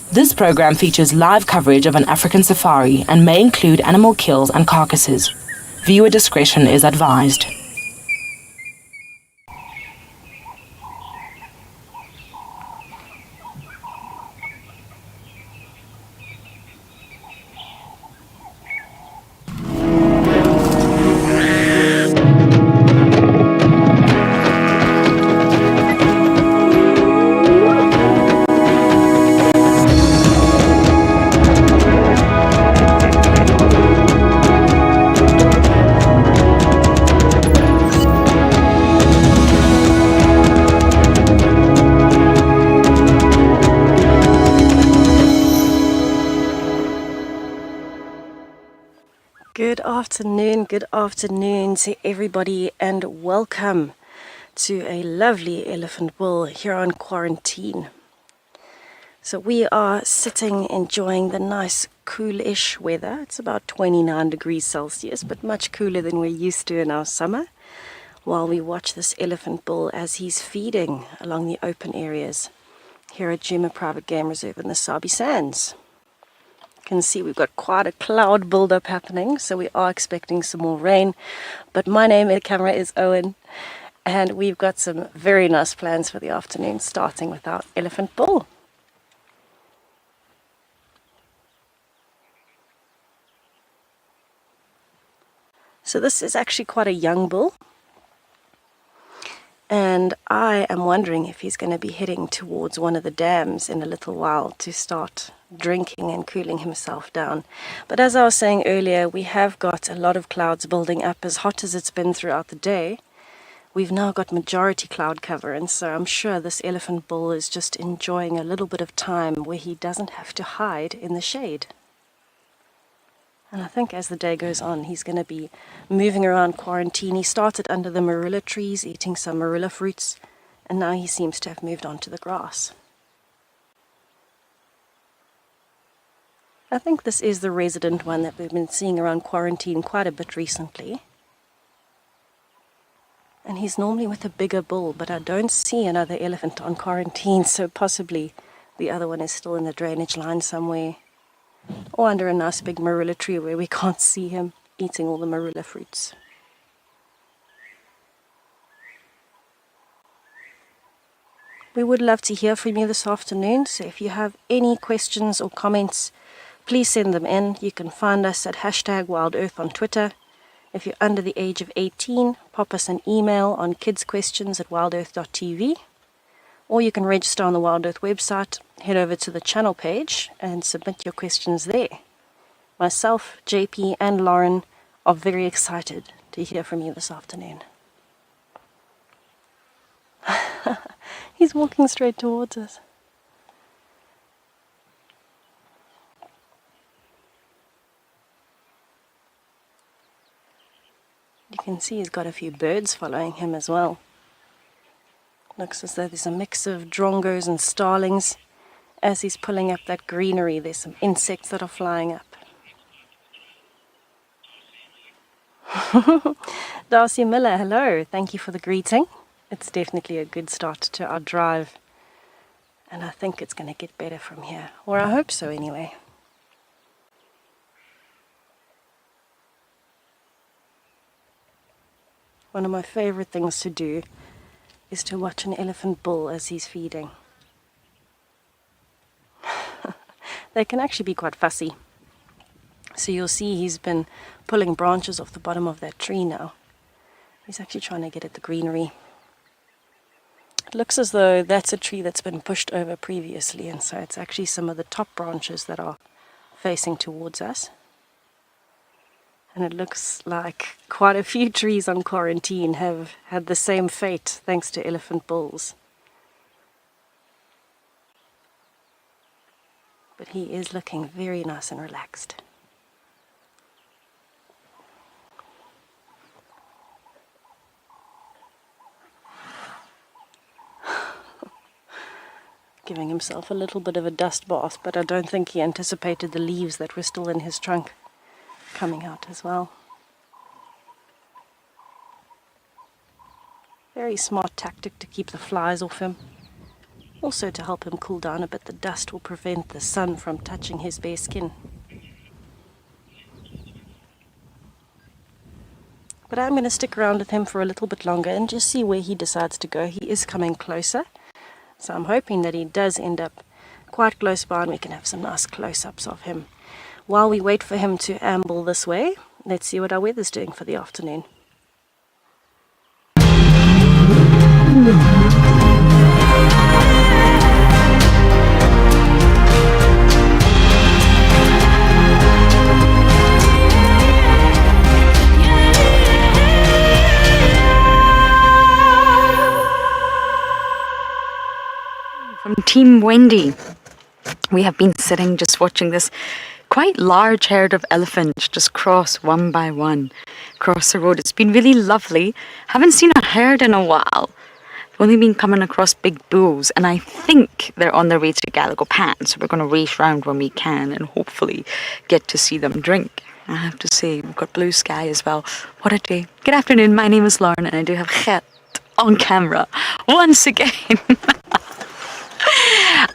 This program features live coverage of an African safari and may include animal kills and carcasses. Viewer discretion is advised. Good afternoon to everybody, and welcome to a lovely elephant bull here on quarantine. So we are sitting enjoying the nice coolish weather. It's about 29 degrees Celsius, but much cooler than we're used to in our summer, while we watch this elephant bull as he's feeding along the open areas here at Djuma Private Game Reserve in the Sabi Sands. Can see we've got quite a cloud build-up happening, so we are expecting some more rain. But my name in the camera is Owen, and we've got some very nice plans for the afternoon, starting with our elephant bull. So this is actually quite a young bull, and I am wondering if he's going to be heading towards one of the dams in a little while to start drinking and cooling himself down. But as I was saying earlier, we have got a lot of clouds building up. As hot as it's been throughout the day, we've now got majority cloud cover, and so I'm sure this elephant bull is just enjoying a little bit of time where he doesn't have to hide in the shade. And I think as the day goes on, he's going to be moving around quarantine. He started under the marula trees, eating some marula fruits, and now he seems to have moved on to the grass. I think this is the resident one that we've been seeing around quarantine quite a bit recently. And he's normally with a bigger bull, but I don't see another elephant on quarantine, so possibly the other one is still in the drainage line somewhere, or under a nice big marula tree where we can't see him eating all the marula fruits. We would love to hear from you this afternoon, so if you have any questions or comments, please send them in. You can find us at #WildEarth on Twitter. If you're under the age of 18, pop us an email on kidsquestions@wildearth.tv, or you can register on the WildEarth website, head over to the channel page and submit your questions there. Myself, JP and Lauren are very excited to hear from you this afternoon. He's walking straight towards us. You can see he's got a few birds following him as well. Looks as though there's a mix of drongos and starlings. As he's pulling up that greenery, there's some insects that are flying up. Darcy Miller, hello. Thank you for the greeting. It's definitely a good start to our drive, and I think it's going to get better from here, or I hope so anyway. One of my favorite things to do is to watch an elephant bull as he's feeding. They can actually be quite fussy. So you'll see he's been pulling branches off the bottom of that tree now. He's actually trying to get at the greenery. It looks as though that's a tree that's been pushed over previously, and so it's actually some of the top branches that are facing towards us. And it looks like quite a few trees on quarantine have had the same fate thanks to elephant bulls. But he is looking very nice and relaxed. Giving himself a little bit of a dust bath, but I don't think he anticipated the leaves that were still in his trunk coming out as well. Very smart tactic to keep the flies off him. Also, to help him cool down a bit, the dust will prevent the sun from touching his bare skin. But I'm going to stick around with him for a little bit longer and just see where he decides to go. He is coming closer, so I'm hoping that he does end up quite close by and we can have some nice close-ups of him. While we wait for him to amble this way, let's see what our weather's doing for the afternoon. From Team Wendy, we have been sitting just watching this quite large herd of elephants just cross one by one across the road. It's been really lovely. Haven't seen a herd in a while. We've only been coming across big bulls, and I think they're on their way to Gallagher Pan, so we're going to race round when we can and hopefully get to see them drink. I have to say, we've got blue sky as well. What a day. Good afternoon, my name is Lauren, and I do have Gert on camera once again.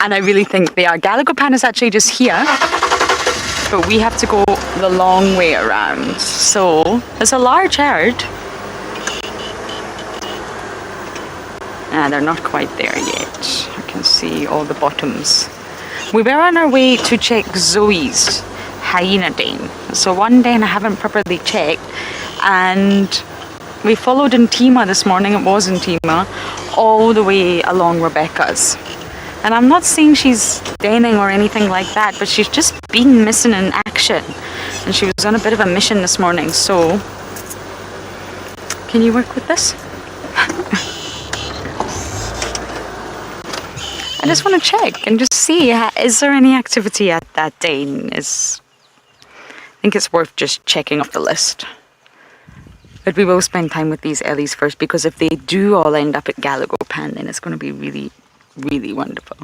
And I really think they are. Gallagher Pan is actually just here, but we have to go the long way around. So there's a large herd. They're not quite there yet. I can see all the bottoms. We were on our way to check Zoe's hyena den. So one day, and I haven't properly checked, and we followed Intima this morning. It was Intima, all the way along Rebecca's. And I'm not saying she's denning or anything like that, but she's just been missing in action. And she was on a bit of a mission this morning, so... Can you work with this? I just want to check and just see, is there any activity at that den? I think it's worth just checking off the list. But we will spend time with these Ellies first, because if they do all end up at Gallagher Pan, then it's going to be really, really wonderful.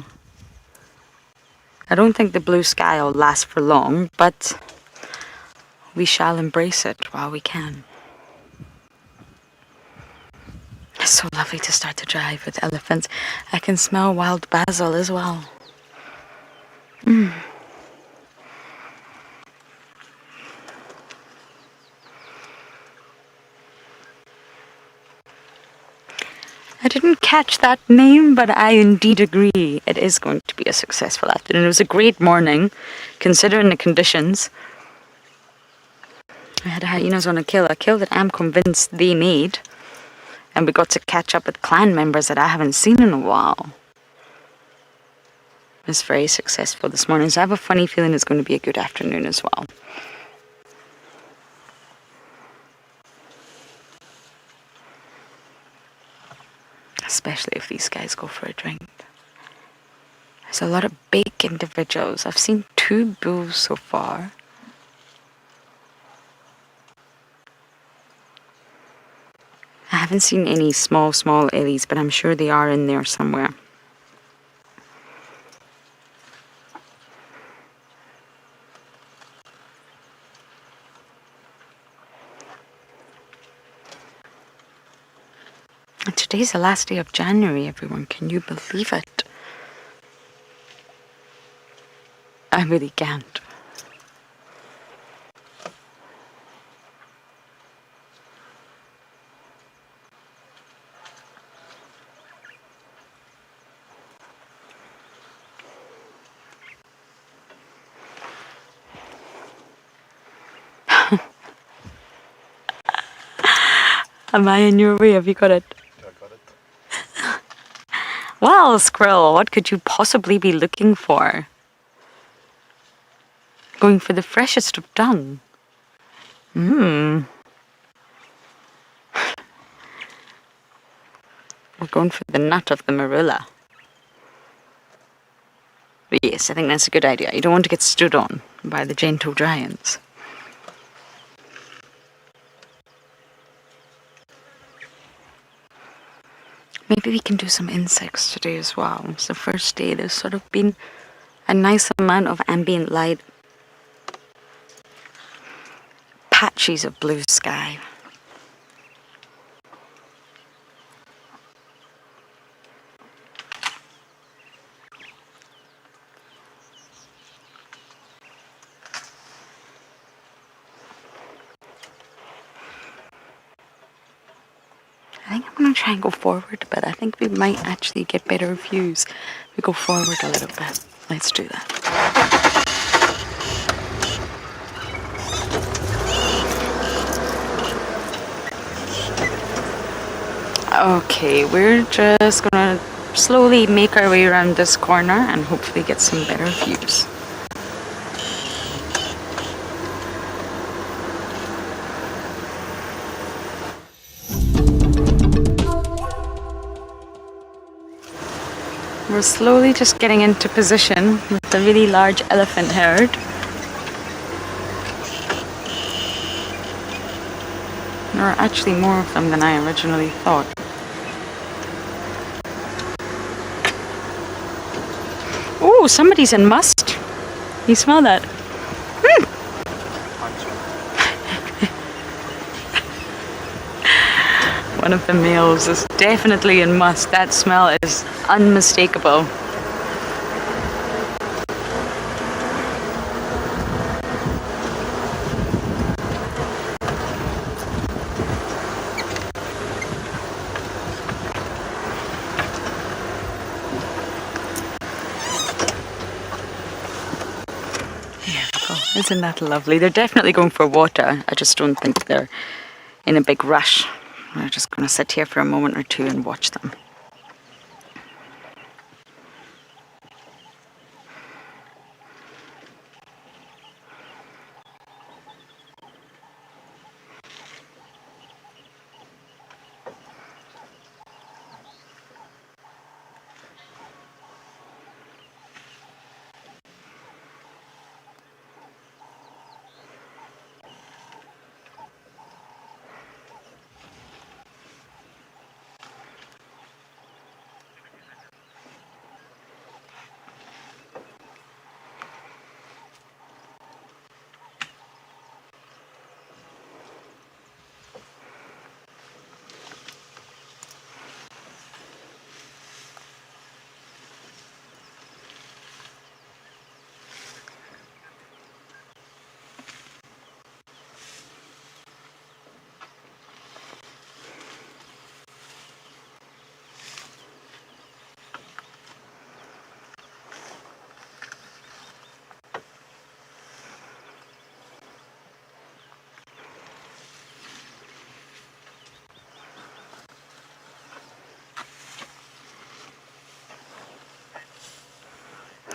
I don't think the blue sky will last for long, but we shall embrace it while we can. It's so lovely to start to drive with elephants. I can smell wild basil as well. I didn't catch that name, but I indeed agree. It is going to be a successful afternoon. It was a great morning, considering the conditions. I had hyenas on a kill that I'm convinced they made. And we got to catch up with clan members that I haven't seen in a while. It was very successful this morning, so I have a funny feeling it's going to be a good afternoon as well. Especially if these guys go for a drink. There's a lot of big individuals. I've seen 2 bulls so far. I haven't seen any small ellies, but I'm sure they are in there somewhere. And today's the last day of January, everyone. Can you believe it? I really can't. Am I in your way? Have you got it? I got it. Well, Squirrel, what could you possibly be looking for? Going for the freshest of dung. We're going for the nut of the marilla. But yes, I think that's a good idea. You don't want to get stood on by the gentle giants. Maybe we can do some insects today as well. It's the first day. There's sort of been a nice amount of ambient light. Patches of blue sky. I think I'm going to try and go forward a bit. I think we might actually get better views. We go forward a little bit. Let's do that. Okay, we're just going to slowly make our way around this corner and hopefully get some better views. We're slowly just getting into position with the really large elephant herd. There are actually more of them than I originally thought. Oh, somebody's in must. You smell that? One of the males is definitely in must. That smell is unmistakable. Isn't that lovely? They're definitely going for water. I just don't think they're in a big rush. We're just going to sit here for a moment or two and watch them.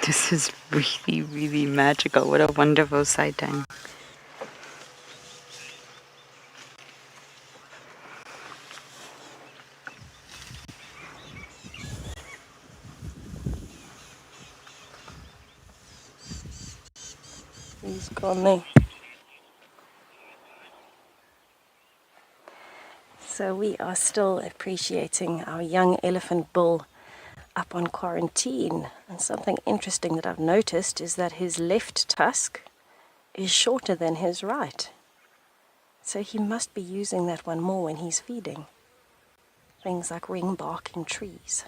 This is really, really magical. What a wonderful sight time. He's gone there. So we are still appreciating our young elephant bull up on quarantine. And something interesting that I've noticed is that his left tusk is shorter than his right. So he must be using that one more when he's feeding. Things like ring bark in trees.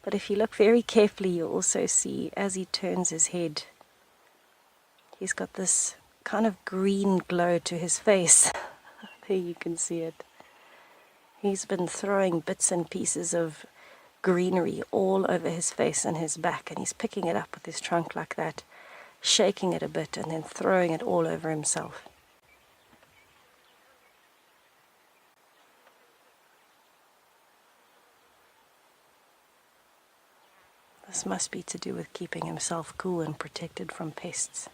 But if you look very carefully, you'll also see as he turns his head, he's got this kind of green glow to his face. There you can see it. He's been throwing bits and pieces of greenery all over his face and his back, and he's picking it up with his trunk like that, shaking it a bit and then throwing it all over himself. This must be to do with keeping himself cool and protected from pests.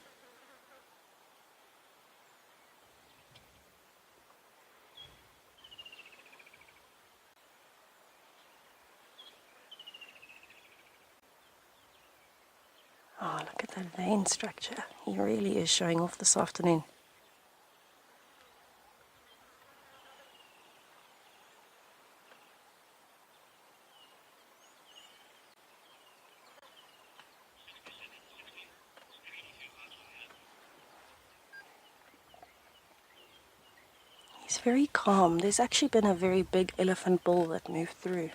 Oh, look at that vein structure. He really is showing off this afternoon. He's very calm. There's actually been a very big elephant bull that moved through.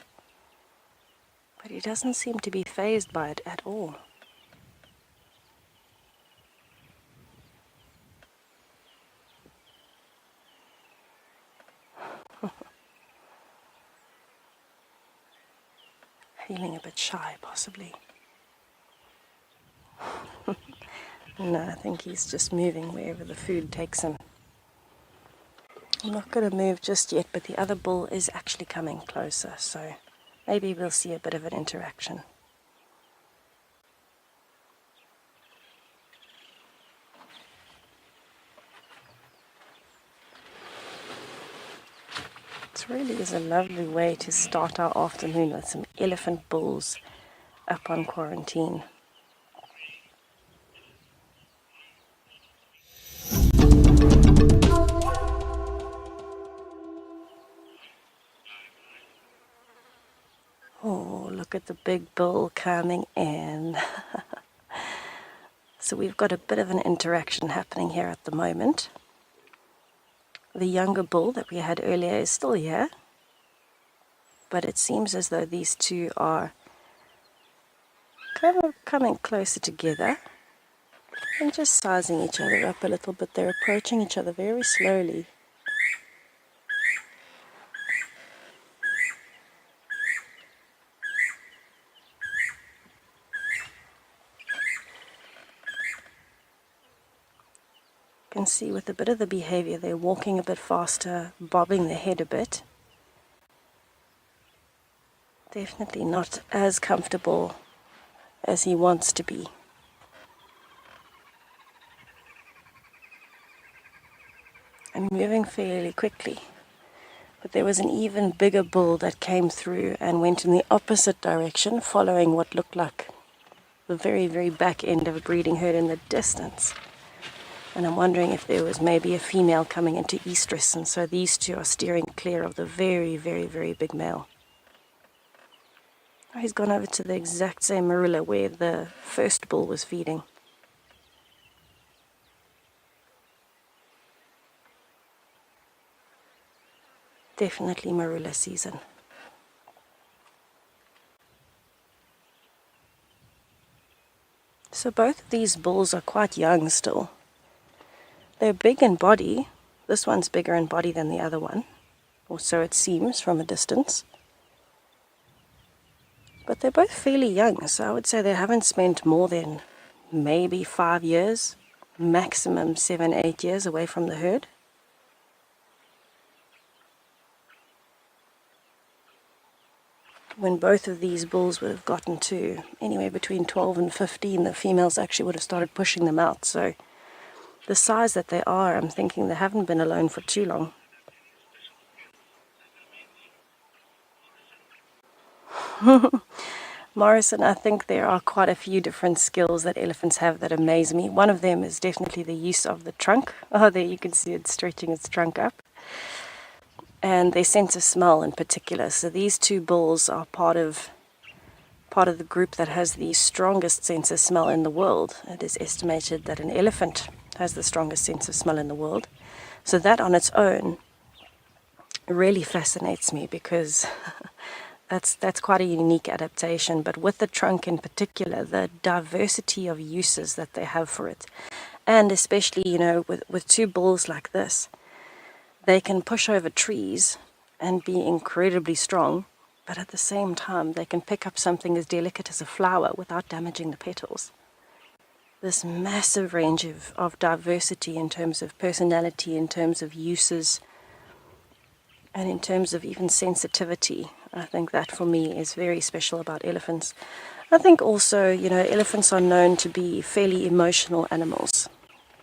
But he doesn't seem to be fazed by it at all. Feeling a bit shy, possibly. No, I think he's just moving wherever the food takes him. I'm not going to move just yet, but the other bull is actually coming closer, so maybe we'll see a bit of an interaction. It really is a lovely way to start our afternoon with some elephant bulls up on quarantine. Oh, look at the big bull coming in. So we've got a bit of an interaction happening here at the moment. The younger bull that we had earlier is still here, but it seems as though these two are kind of coming closer together and just sizing each other up a little bit. They're approaching each other very slowly. You can see with a bit of the behavior, they're walking a bit faster, bobbing their head a bit. Definitely not as comfortable as he wants to be. And moving fairly quickly. But there was an even bigger bull that came through and went in the opposite direction, following what looked like the very, very back end of a breeding herd in the distance. And I'm wondering if there was maybe a female coming into estrus, and so these two are steering clear of the very, very, very big male. Oh, he's gone over to the exact same marula where the first bull was feeding. Definitely marula season. So both of these bulls are quite young still. They're big in body. This one's bigger in body than the other one, or so it seems from a distance. But they're both fairly young, so I would say they haven't spent more than maybe 5 years, maximum 7, 8 years away from the herd. When both of these bulls would have gotten to anywhere between 12 and 15, the females actually would have started pushing them out. So the size that they are, I'm thinking they haven't been alone for too long. Morrison, I think there are quite a few different skills that elephants have that amaze me. One of them is definitely the use of the trunk. Oh, there you can see it stretching its trunk up. And their sense of smell in particular. So these two bulls are part of the group that has the strongest sense of smell in the world. It is estimated that an elephant has the strongest sense of smell in the world. So that on its own really fascinates me, because that's quite a unique adaptation. But with the trunk in particular, the diversity of uses that they have for it, and especially, with two bulls like this, they can push over trees and be incredibly strong, but at the same time they can pick up something as delicate as a flower without damaging the petals. This massive range of diversity in terms of personality, in terms of uses, and in terms of even sensitivity. I think that for me is very special about elephants. I think also, elephants are known to be fairly emotional animals.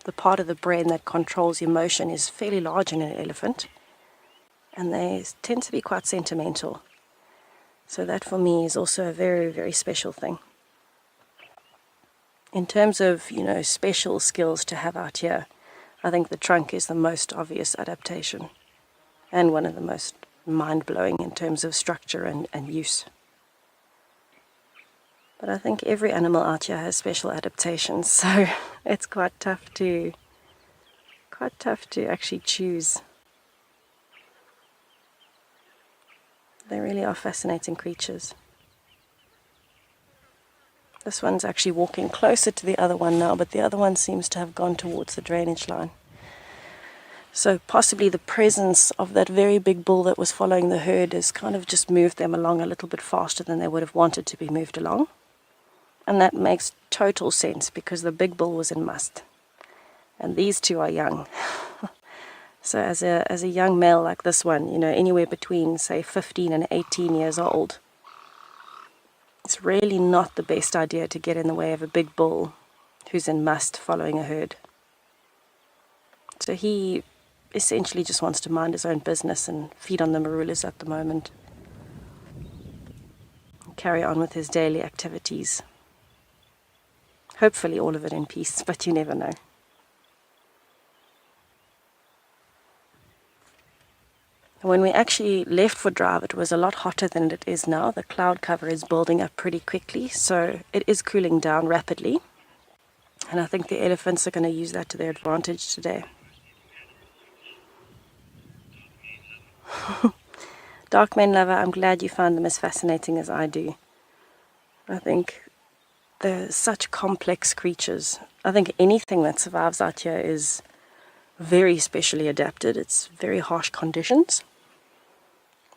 The part of the brain that controls emotion is fairly large in an elephant, and they tend to be quite sentimental. So that for me is also a very, very special thing. In terms of, special skills to have out here, I think the trunk is the most obvious adaptation, and one of the most mind-blowing in terms of structure and use. But I think every animal out here has special adaptations, so it's quite tough to actually choose. They really are fascinating creatures. This one's actually walking closer to the other one now, but the other one seems to have gone towards the drainage line. So possibly the presence of that very big bull that was following the herd has kind of just moved them along a little bit faster than they would have wanted to be moved along. And that makes total sense because the big bull was in must. And these two are young. So as a young male like this one, you know, anywhere between, say, 15 and 18 years old, it's really not the best idea to get in the way of a big bull who's in must following a herd. So he essentially just wants to mind his own business and feed on the marulas at the moment. Carry on with his daily activities. Hopefully all of it in peace, but you never know. When we actually left for drive, it was a lot hotter than it is now. The cloud cover is building up pretty quickly, so it is cooling down rapidly. And I think the elephants are going to use that to their advantage today. Darkman lover, I'm glad you find them as fascinating as I do. I think they're such complex creatures. I think anything that survives out here is very specially adapted. It's very harsh conditions.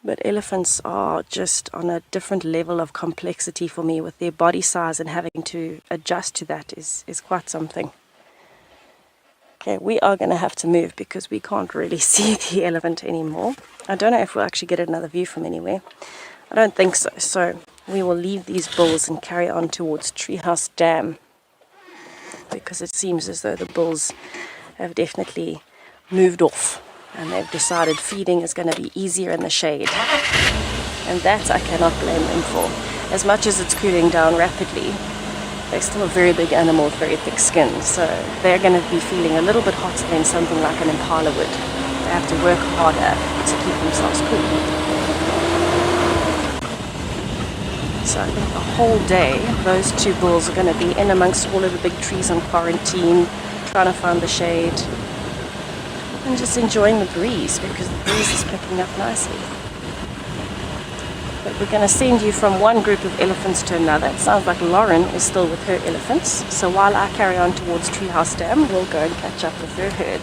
But elephants are just on a different level of complexity for me. With their body size and having to adjust to that is quite something. Okay, we are going to have to move because we can't really see the elephant anymore. I don't know if we'll actually get another view from anywhere. I don't think so. So we will leave these bulls and carry on towards Treehouse Dam, because it seems as though the bulls have definitely moved off and they've decided feeding is going to be easier in the shade. And that I cannot blame them for. As much as it's cooling down rapidly, they're still a very big animal with very thick skin, so they're going to be feeling a little bit hotter than something like an impala would. They have to work harder to keep themselves cool. So I think the whole day, those two bulls are going to be in amongst all of the big trees on quarantine, trying to find the shade, and just enjoying the breeze, because the breeze is picking up nicely. But we're going to send you from one group of elephants to another. It sounds like Lauren is still with her elephants. So while I carry on towards Treehouse Dam, we'll go and catch up with her herd.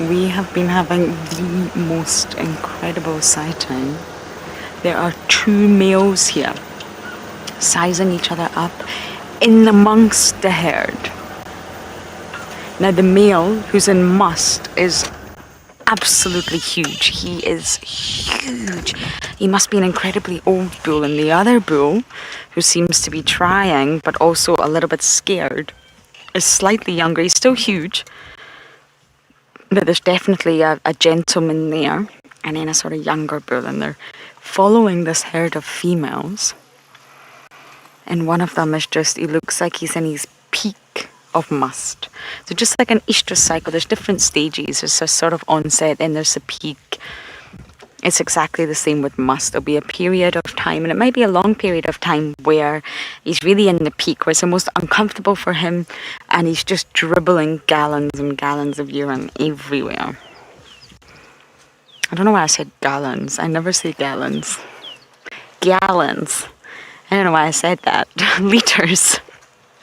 We have been having the most incredible sighting. There are two males here, sizing each other up in amongst the herd. Now the male, who's in must, is absolutely huge. He is huge. He must be an incredibly old bull, and the other bull, who seems to be trying but also a little bit scared, is slightly younger. He's still huge, but there's definitely a gentleman there, and then a sort of younger bull, and they're following this herd of females. And one of them is just, he looks like he's in his peak of must. So just like an estrus cycle, there's different stages. There's a sort of onset, and there's a peak. It's exactly the same with must. There'll be a period of time, and it might be a long period of time, where he's really in the peak, where it's the most uncomfortable for him, and he's just dribbling gallons and gallons of urine everywhere. I don't know why I said gallons. I never say gallons. Gallons. I don't know why I said that. Liters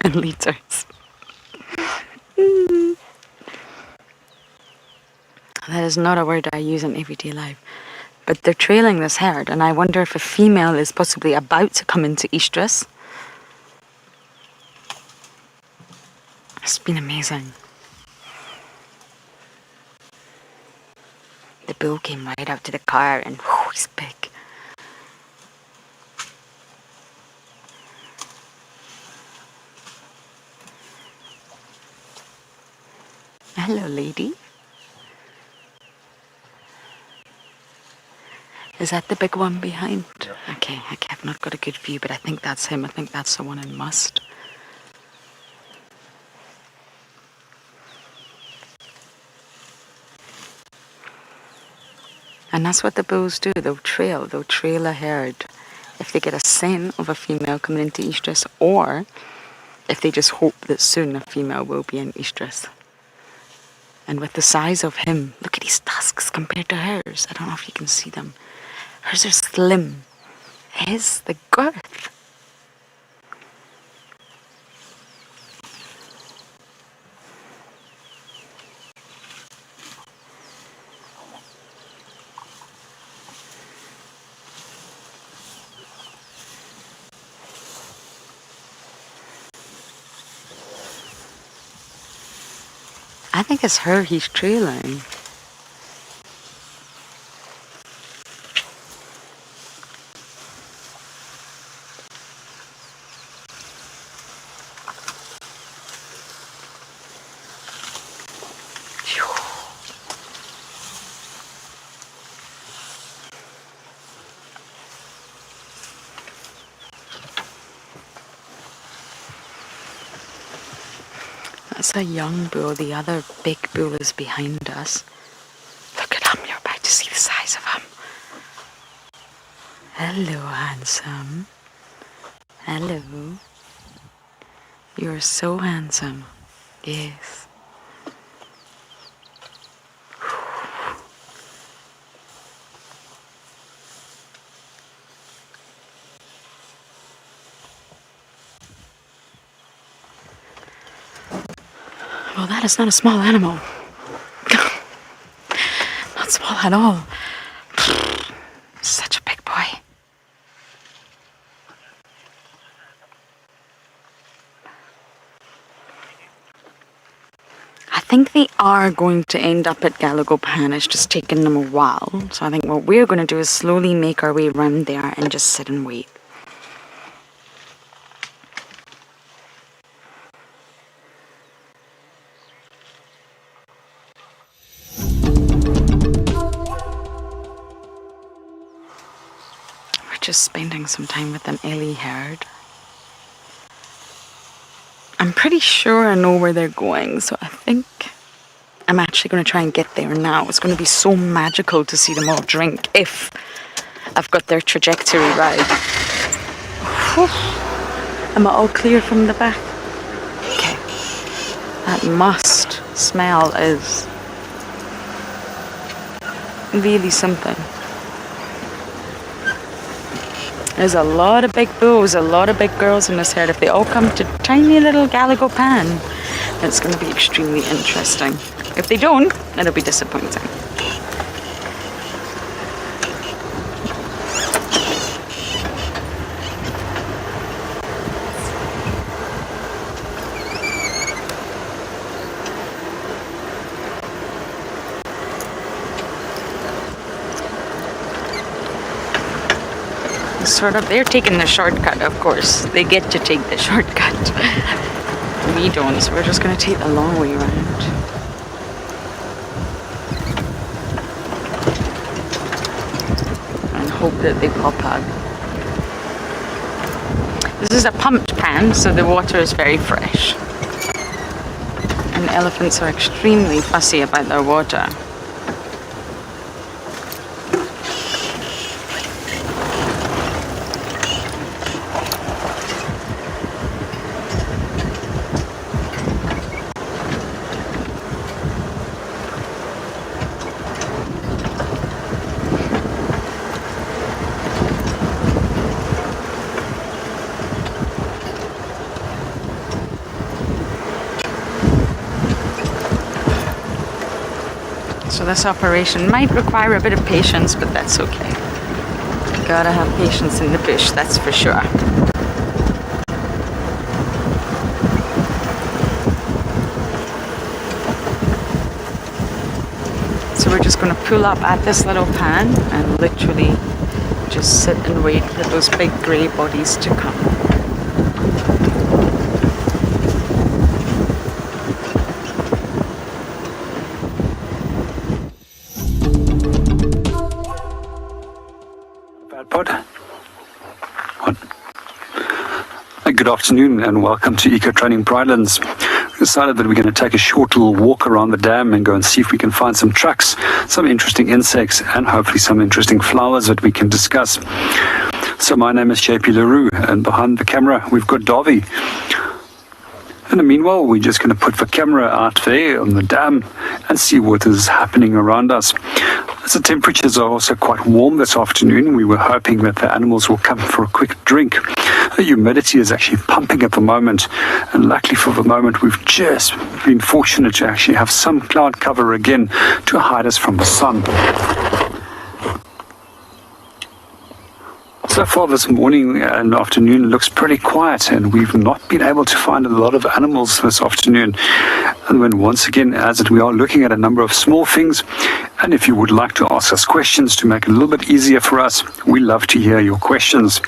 and liters. That is not a word I use in everyday life. But they're trailing this herd, and I wonder if a female is possibly about to come into estrus. It's been amazing. The bull came right out to the car, and whew, he's big. Hello, lady. Is that the big one behind? Yep. Okay, I've not got a good view, but I think that's him. I think that's the one in must. And that's what the bulls do. They'll trail a herd if they get a scent of a female coming into estrus, or if they just hope that soon a female will be in estrus. And with the size of him, look at his tusks compared to hers. I don't know if you can see them. Hers are slim. His, the girth. I think it's her he's trailing. That's a young bull. The other big bull is behind us. Look at him. You're about to see the size of him. Hello, handsome. Hello. You're so handsome. Yes. Well, that is not a small animal. Not small at all. Such a big boy. I think they are going to end up at Gallagher Pan. It's just taken them a while. So I think what we're going to do is slowly make our way around there and just sit and wait. Just spending some time with an Ellie herd. I'm pretty sure I know where they're going, so I think I'm actually going to try and get there now. It's going to be so magical to see them all drink if I've got their trajectory right. Whew. Am I all clear from the back? Okay. That must smell is really something. There's a lot of big bulls, a lot of big girls in this herd. If they all come to tiny little Gallagher Pan, it's going to be extremely interesting. If they don't, it'll be disappointing. Sort of, they're taking the shortcut, of course. They get to take the shortcut. We don't, so we're just going to take the long way around. And hope that they pop up. This is a pumped pan, so the water is very fresh. And elephants are extremely fussy about their water. So this operation might require a bit of patience, but that's okay. Gotta have patience in the bush, that's for sure. So we're just gonna pull up at this little pan and literally just sit and wait for those big grey bodies to come. Good afternoon and welcome to Eco Training Pridelands. We decided that we're going to take a short little walk around the dam and go and see if we can find some trucks, some interesting insects and hopefully some interesting flowers that we can discuss. So my name is JP LaRue and behind the camera we've got Davy. And meanwhile we're just going to put the camera out there on the dam and see what is happening around us. As the temperatures are also quite warm this afternoon, we were hoping that the animals will come for a quick drink. The humidity is actually pumping at the moment, and luckily for the moment we've just been fortunate to actually have some cloud cover again to hide us from the sun. So far this morning and afternoon looks pretty quiet, and we've not been able to find a lot of animals this afternoon. And then once again, as we are looking at a number of small things, and if you would like to ask us questions to make it a little bit easier for us, we love to hear your questions.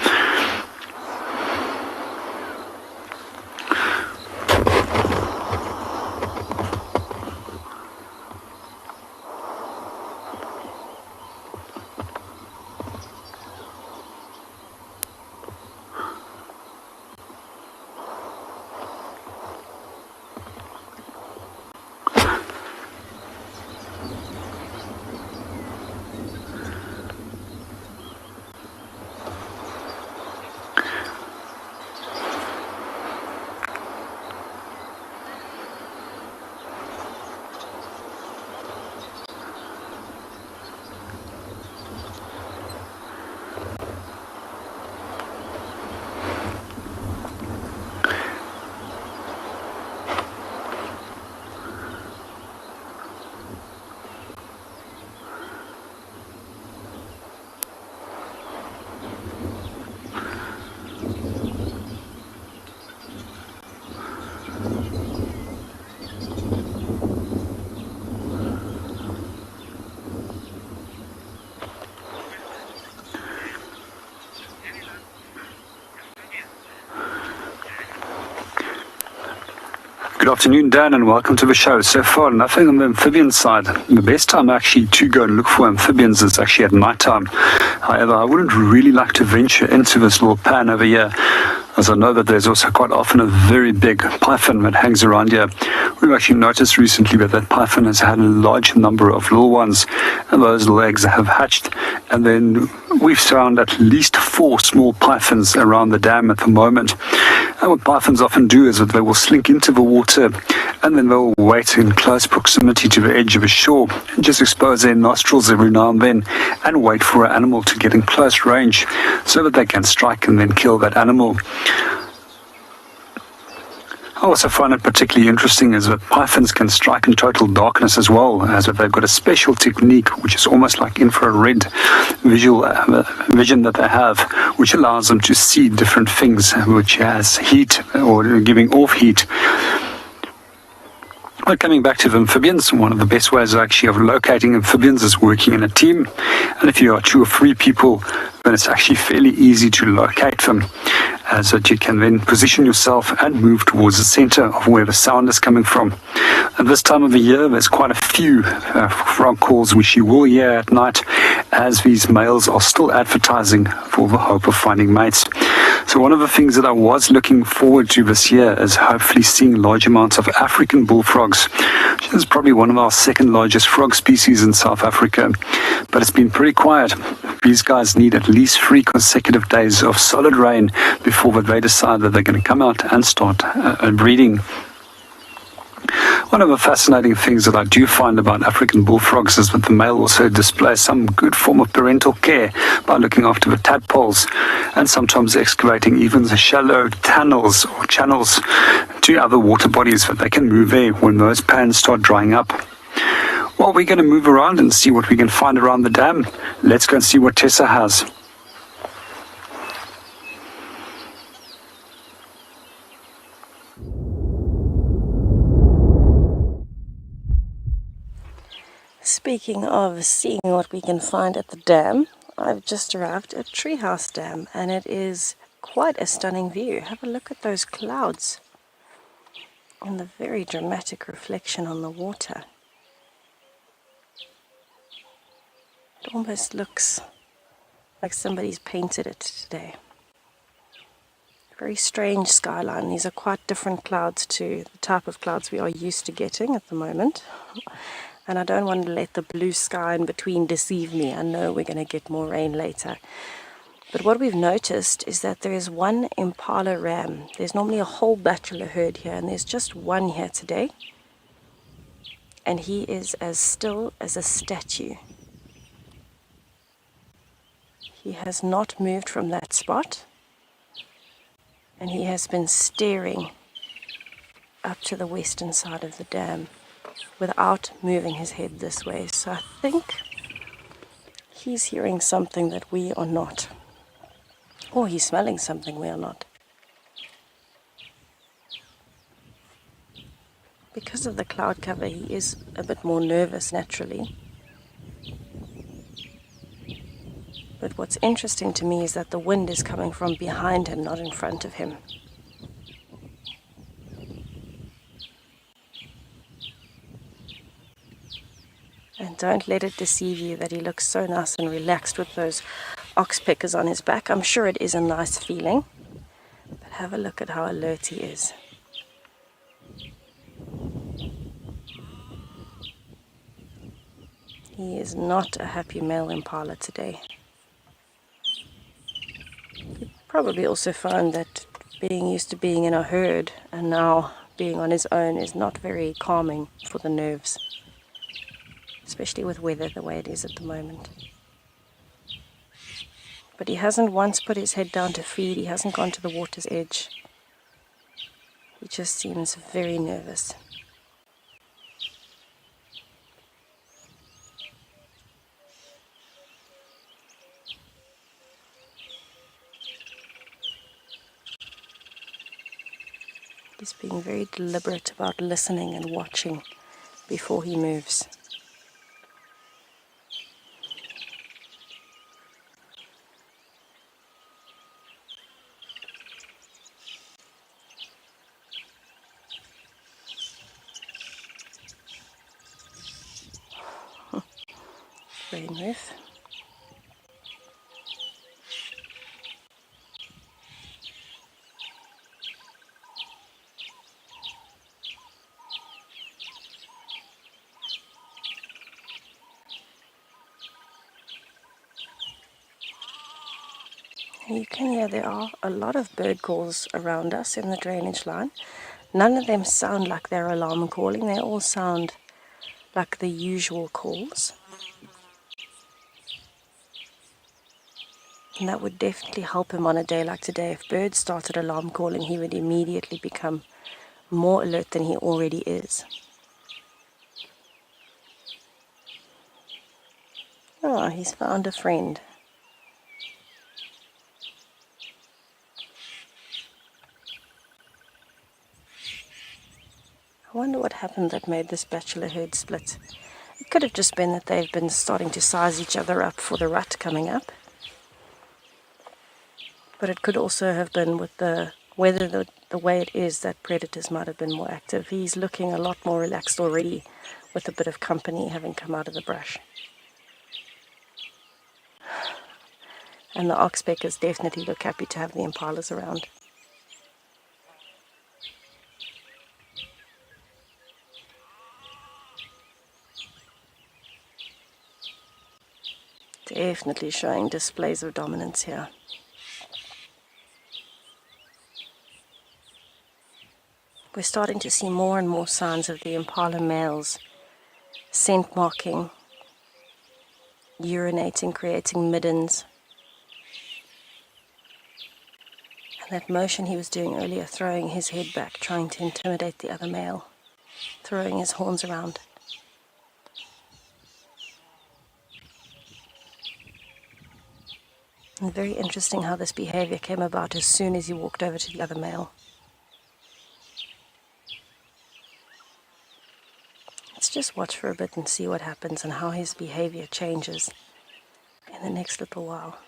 Good afternoon, Dan, and welcome to the show. So far, nothing on the amphibian side. The best time actually to go and look for amphibians is actually at night time. However, I wouldn't really like to venture into this little pan over here, as I know that there's also quite often a very big python that hangs around here. We've actually noticed recently that that python has had a large number of little ones, and those little eggs have hatched. And then we've found at least 4 small pythons around the dam at the moment. And what pythons often do is that they will slink into the water, and then they'll wait in close proximity to the edge of a shore and just expose their nostrils every now and then and wait for an animal to get in close range so that they can strike and then kill that animal. I also find it particularly interesting is that pythons can strike in total darkness as well, as that they've got a special technique which is almost like infrared vision that they have, which allows them to see different things which has heat or giving off heat. But coming back to the amphibians, one of the best ways actually of locating amphibians is working in a team. And if you are 2 or 3 people, then it's actually fairly easy to locate them, so that you can then position yourself and move towards the center of where the sound is coming from. At this time of the year, there's quite a few frog calls which you will hear at night, as these males are still advertising for the hope of finding mates. So one of the things that I was looking forward to this year is hopefully seeing large amounts of African bullfrogs, which is probably one of our second largest frog species in South Africa. But it's been pretty quiet. These guys need at least 3 consecutive days of solid rain before they decide that they're going to come out and start breeding. One of the fascinating things that I do find about African bullfrogs is that the male also displays some good form of parental care by looking after the tadpoles and sometimes excavating even the shallow tunnels or channels to other water bodies that they can move there when those pans start drying up. Well, we're going to move around and see what we can find around the dam. Let's go and see what Tessa has. Speaking of seeing what we can find at the dam, I've just arrived at Treehouse Dam, and it is quite a stunning view. Have a look at those clouds and the very dramatic reflection on the water. It almost looks like somebody's painted it today. Very strange skyline. These are quite different clouds to the type of clouds we are used to getting at the moment. And I don't want to let the blue sky in between deceive me. I know we're going to get more rain later. But what we've noticed is that there is one impala ram. There's normally a whole bachelor herd here, and there's just one here today. And he is as still as a statue. He has not moved from that spot, and he has been staring up to the western side of the dam without moving his head this way. So I think he's hearing something that we are not, or he's smelling something we are not. Because of the cloud cover, he is a bit more nervous naturally. But what's interesting to me is that the wind is coming from behind him, not in front of him. And don't let it deceive you that he looks so nice and relaxed with those ox pickers on his back. I'm sure it is a nice feeling, but have a look at how alert he is. He is not a happy male impala today. He probably also found that being used to being in a herd and now being on his own is not very calming for the nerves, especially with weather the way it is at the moment. But he hasn't once put his head down to feed. He hasn't gone to the water's edge. He just seems very nervous. He's being very deliberate about listening and watching before he moves. Rainroof. You can hear there are a lot of bird calls around us in the drainage line. None of them sound like they're alarm calling. They all sound like the usual calls. And that would definitely help him on a day like today. If birds started alarm calling, he would immediately become more alert than he already is. Oh, he's found a friend. I wonder what happened that made this bachelor herd split. It could have just been that they've been starting to size each other up for the rut coming up. But it could also have been with the weather the way it is that predators might have been more active. He's looking a lot more relaxed already with a bit of company having come out of the brush. And the oxpeckers definitely look happy to have the impalas around. Definitely showing displays of dominance here. We're starting to see more and more signs of the impala males scent marking, urinating, creating middens. And that motion he was doing earlier, throwing his head back, trying to intimidate the other male, throwing his horns around. And very interesting how this behavior came about as soon as he walked over to the other male. Let's just watch for a bit and see what happens and how his behavior changes in the next little while.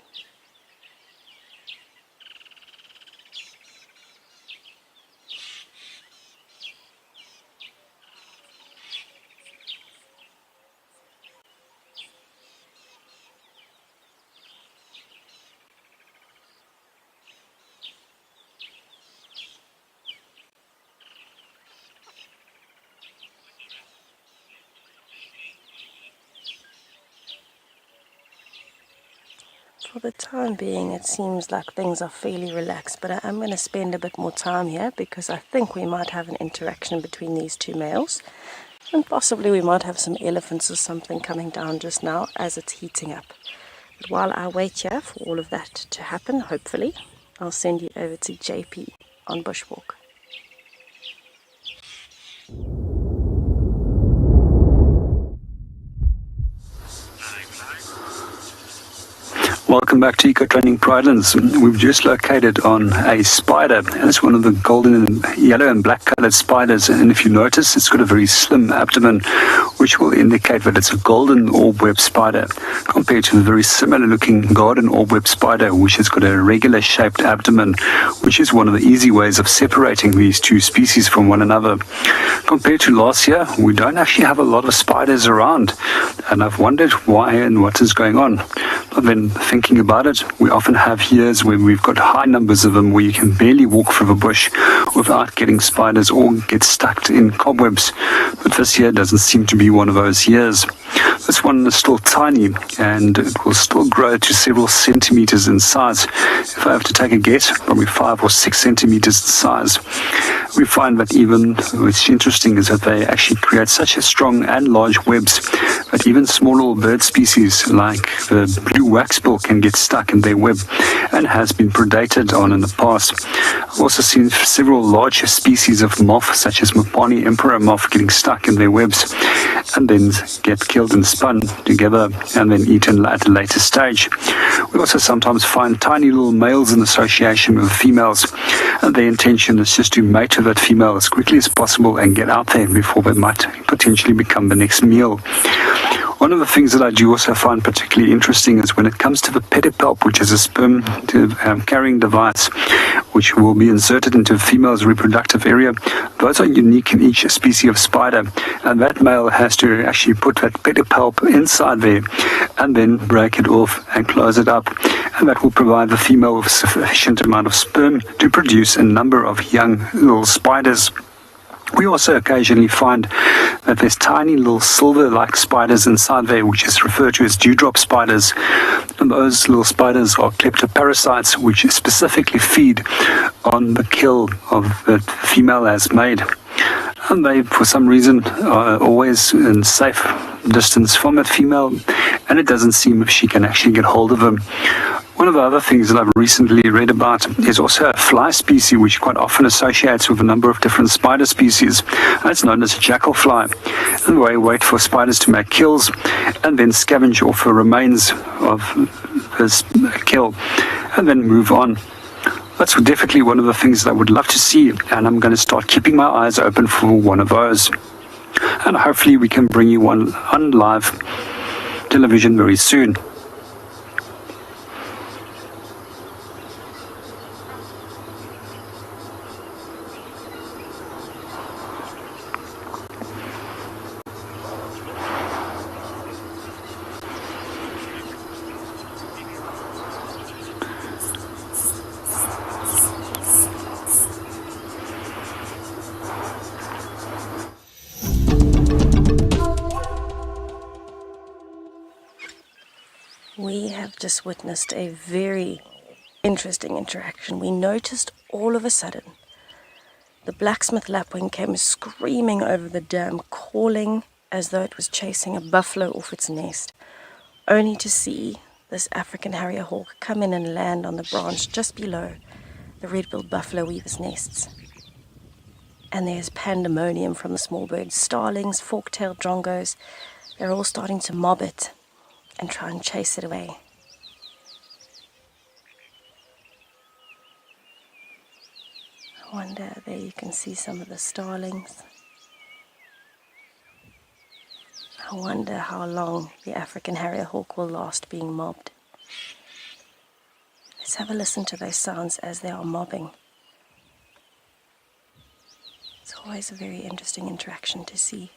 For the time being, it seems like things are fairly relaxed, but I am going to spend a bit more time here because I think we might have an interaction between these two males, and possibly we might have some elephants or something coming down just now as it's heating up. But while I wait here for all of that to happen, hopefully, I'll send you over to JP on Bushwalk. Welcome back to Eco Training Pridelands. We've just located on a spider, and it's one of the golden and yellow and black colored spiders. And if you notice, it's got a very slim abdomen, which will indicate that it's a golden orb-web spider, compared to the very similar looking garden orb-web spider, which has got a regular shaped abdomen, which is one of the easy ways of separating these two species from one another. Compared to last year, we don't actually have a lot of spiders around, and I've wondered why and what is going on. But then thinking about it, we often have years where we've got high numbers of them, where you can barely walk through the bush without getting spiders or get stuck in cobwebs. But this year doesn't seem to be one of those years. This one is still tiny, and it will still grow to several centimeters in size. If I have to take a guess, probably 5 or 6 centimeters in size. We find that even, what's interesting is that they actually create such a strong and large webs that even small little bird species like the blue waxbill can get stuck in their web, and has been predated on in the past. I've also seen several larger species of moth, such as Mopani emperor moth, getting stuck in their webs and then get killed and spun together and then eaten at a later stage. We also sometimes find tiny little males in association with females, and their intention is just to mate with that female as quickly as possible and get out there before they might potentially become the next meal. One of the things that I do also find particularly interesting is when it comes to the pedipalp, which is a sperm carrying device, which will be inserted into a female's reproductive area. Those are unique in each species of spider, and that male has to actually put that pedipalp inside there and then break it off and close it up, and that will provide the female with sufficient amount of sperm to produce a number of young little spiders. We also occasionally find that there's tiny little silver-like spiders inside there, which is referred to as dewdrop spiders. And those little spiders are kleptoparasites, which specifically feed on the kill of the female as made. And they, for some reason, are always in safe distance from that female, and it doesn't seem if she can actually get hold of them. One of the other things that I've recently read about is also a fly species which quite often associates with a number of different spider species. It's known as a jackal fly. And they wait for spiders to make kills and then scavenge off the remains of this kill and then move on. That's definitely one of the things that I would love to see, and I'm going to start keeping my eyes open for one of those. And hopefully we can bring you one on live television very soon. We have just witnessed a very interesting interaction. We noticed all of a sudden the blacksmith lapwing came screaming over the dam, calling as though it was chasing a buffalo off its nest, only to see this African harrier hawk come in and land on the branch just below the red-billed buffalo weaver's nests. And there's pandemonium from the small birds, starlings, fork-tailed drongos. They're all starting to mob it and try and chase it away. I wonder, there you can see some of the starlings. I wonder how long the African harrier hawk will last being mobbed. Let's have a listen to those sounds as they are mobbing. It's always a very interesting interaction to see.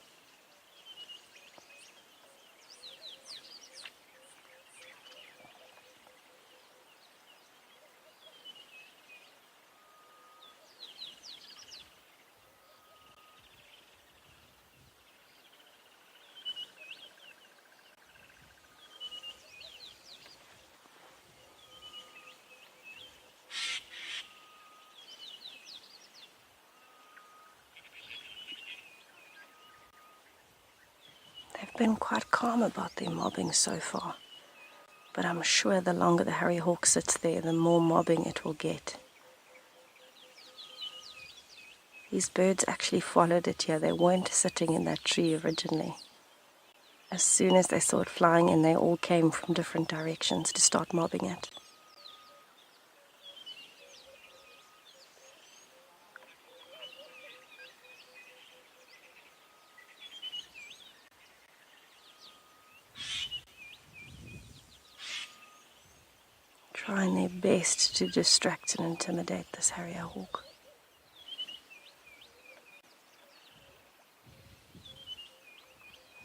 They've been quite calm about their mobbing so far. But I'm sure the longer the harry hawk sits there, the more mobbing it will get. These birds actually followed it here. They weren't sitting in that tree originally. As soon as they saw it flying in, they all came from different directions to start mobbing it. Trying their best to distract and intimidate this harrier hawk.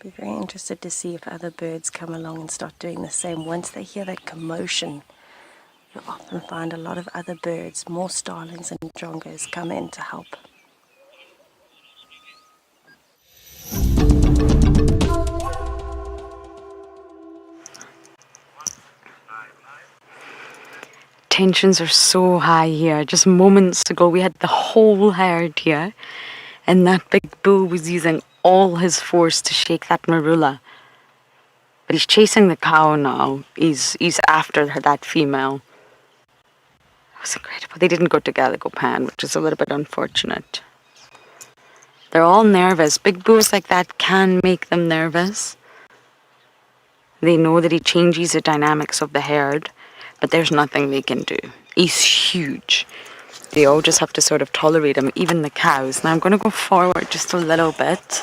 Be very interested to see if other birds come along and start doing the same. Once they hear that commotion, you'll often find a lot of other birds, more starlings and drongos, come in to help. Tensions are so high here. Just moments ago we had the whole herd here, and that big bull was using all his force to shake that marula. But he's chasing the cow now. He's after her, that female. It was incredible. They didn't go to Gallagher, which is a little bit unfortunate. They're all nervous. Big bulls like that can make them nervous. They know that he changes the dynamics of the herd, but there's nothing they can do. He's huge. They all just have to sort of tolerate him, even the cows. Now I'm going to go forward just a little bit.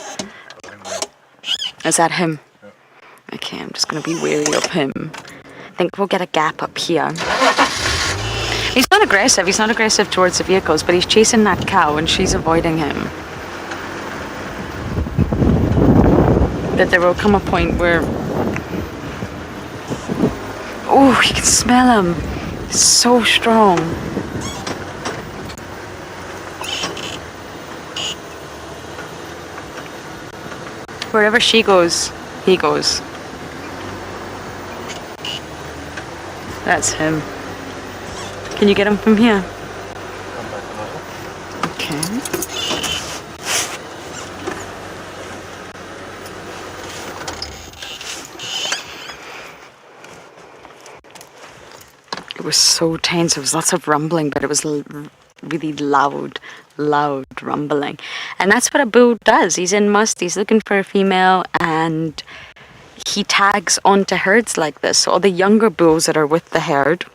Is that him? Okay, I'm just going to be wary of him. I think we'll get a gap up here. He's not aggressive. He's not aggressive towards the vehicles, but he's chasing that cow and she's avoiding him. That there will come a point where... Oh, you can smell him. He's so strong. Wherever she goes, he goes. That's him. Can you get him from here? Okay. It was so tense. There was lots of rumbling, but it was really loud rumbling. And that's what a bull does. He's in must. He's looking for a female, and he tags onto herds like this. So all the younger bulls that are with the herd,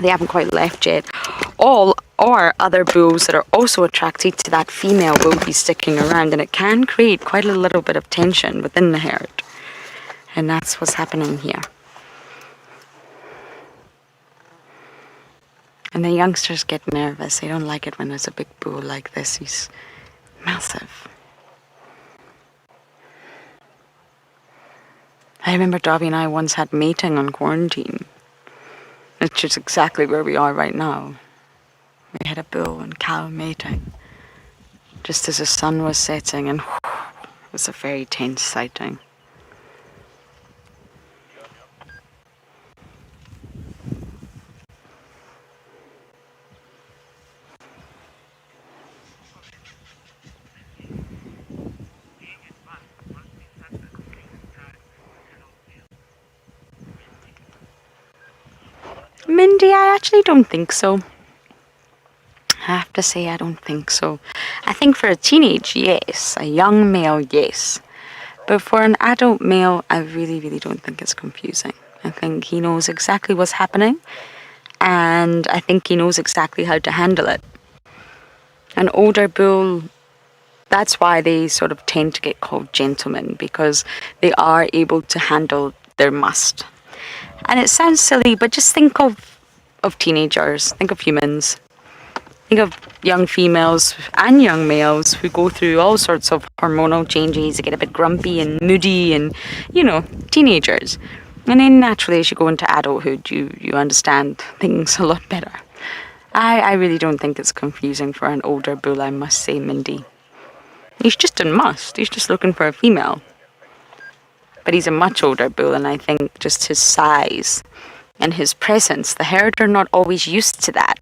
they haven't quite left yet. All or other bulls that are also attracted to that female will be sticking around, and it can create quite a little bit of tension within the herd. And that's what's happening here. And the youngsters get nervous. They don't like it when there's a big bull like this. He's massive. I remember Dobby and I once had mating on quarantine, which is exactly where we are right now. We had a bull and cow mating, just as the sun was setting, and it was a very tense sighting. Mindy, I actually don't think so. I have to say, I don't think so. I think for a teenage, yes. A young male, yes. But for an adult male, I really, really don't think it's confusing. I think he knows exactly what's happening, and I think he knows exactly how to handle it. An older bull, that's why they sort of tend to get called gentlemen, because they are able to handle their must. And it sounds silly, but just think of teenagers, think of humans, think of young females and young males who go through all sorts of hormonal changes. They get a bit grumpy and moody and, teenagers. And then naturally as you go into adulthood, you understand things a lot better. I really don't think it's confusing for an older bull, I must say, Mindy. He's just in must. He's just looking for a female. But he's a much older bull, and I think just his size and his presence, the herd are not always used to that.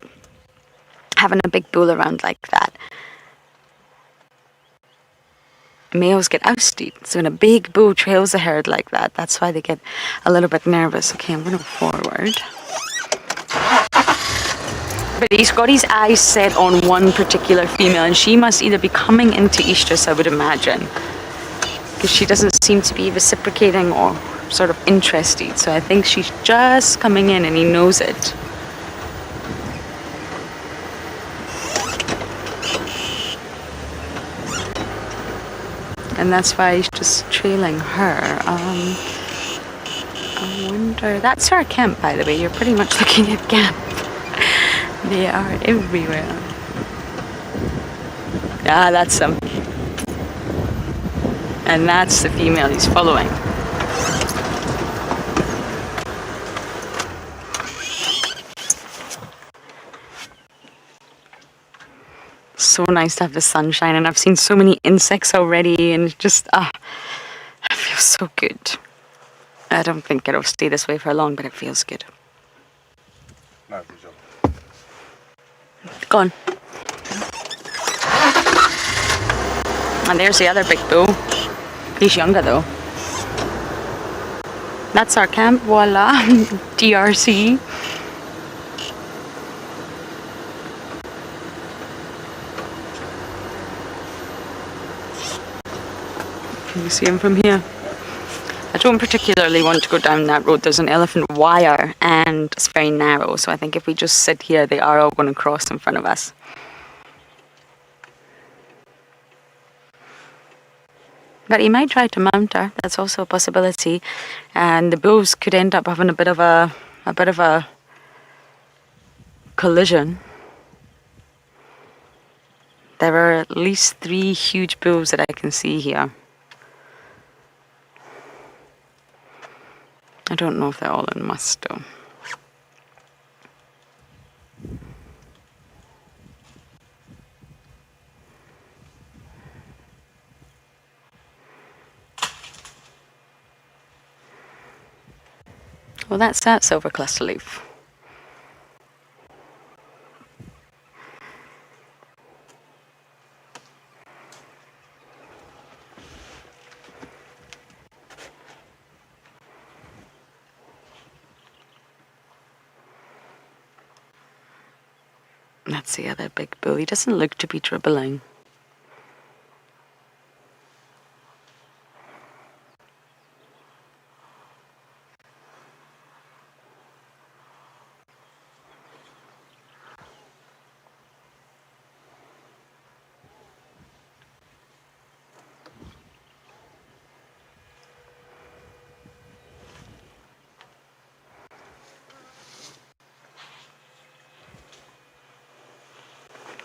Having a big bull around like that. males get ousted. So when a big bull trails a herd like that, that's why they get a little bit nervous. Okay, I'm going to forward. But he's got his eyes set on one particular female, and she must either be coming into estrus, I would imagine, because she doesn't seem to be reciprocating or sort of interested. So I think she's just coming in, and he knows it. And that's why he's just trailing her. I wonder... That's our camp, by the way. You're pretty much looking at camp. They are everywhere. Ah, that's them. And that's the female he's following. So nice to have the sunshine, and I've seen so many insects already, and it just, it feels so good. I don't think it'll stay this way for long, but it feels good. Go on. And there's the other big bull. He's younger though. That's our camp, voila, DRC. Can you see him from here? I don't particularly want to go down that road. There's an elephant wire and it's very narrow, so I think if we just sit here, they are all going to cross in front of us. But he might try to mount her. That's also a possibility, and the bulls could end up having a bit of a collision. There are at least 3 huge bulls that I can see here. I don't know if they're all in must though. Well, that's that silver cluster leaf. That's the other big bull. He doesn't look to be dribbling.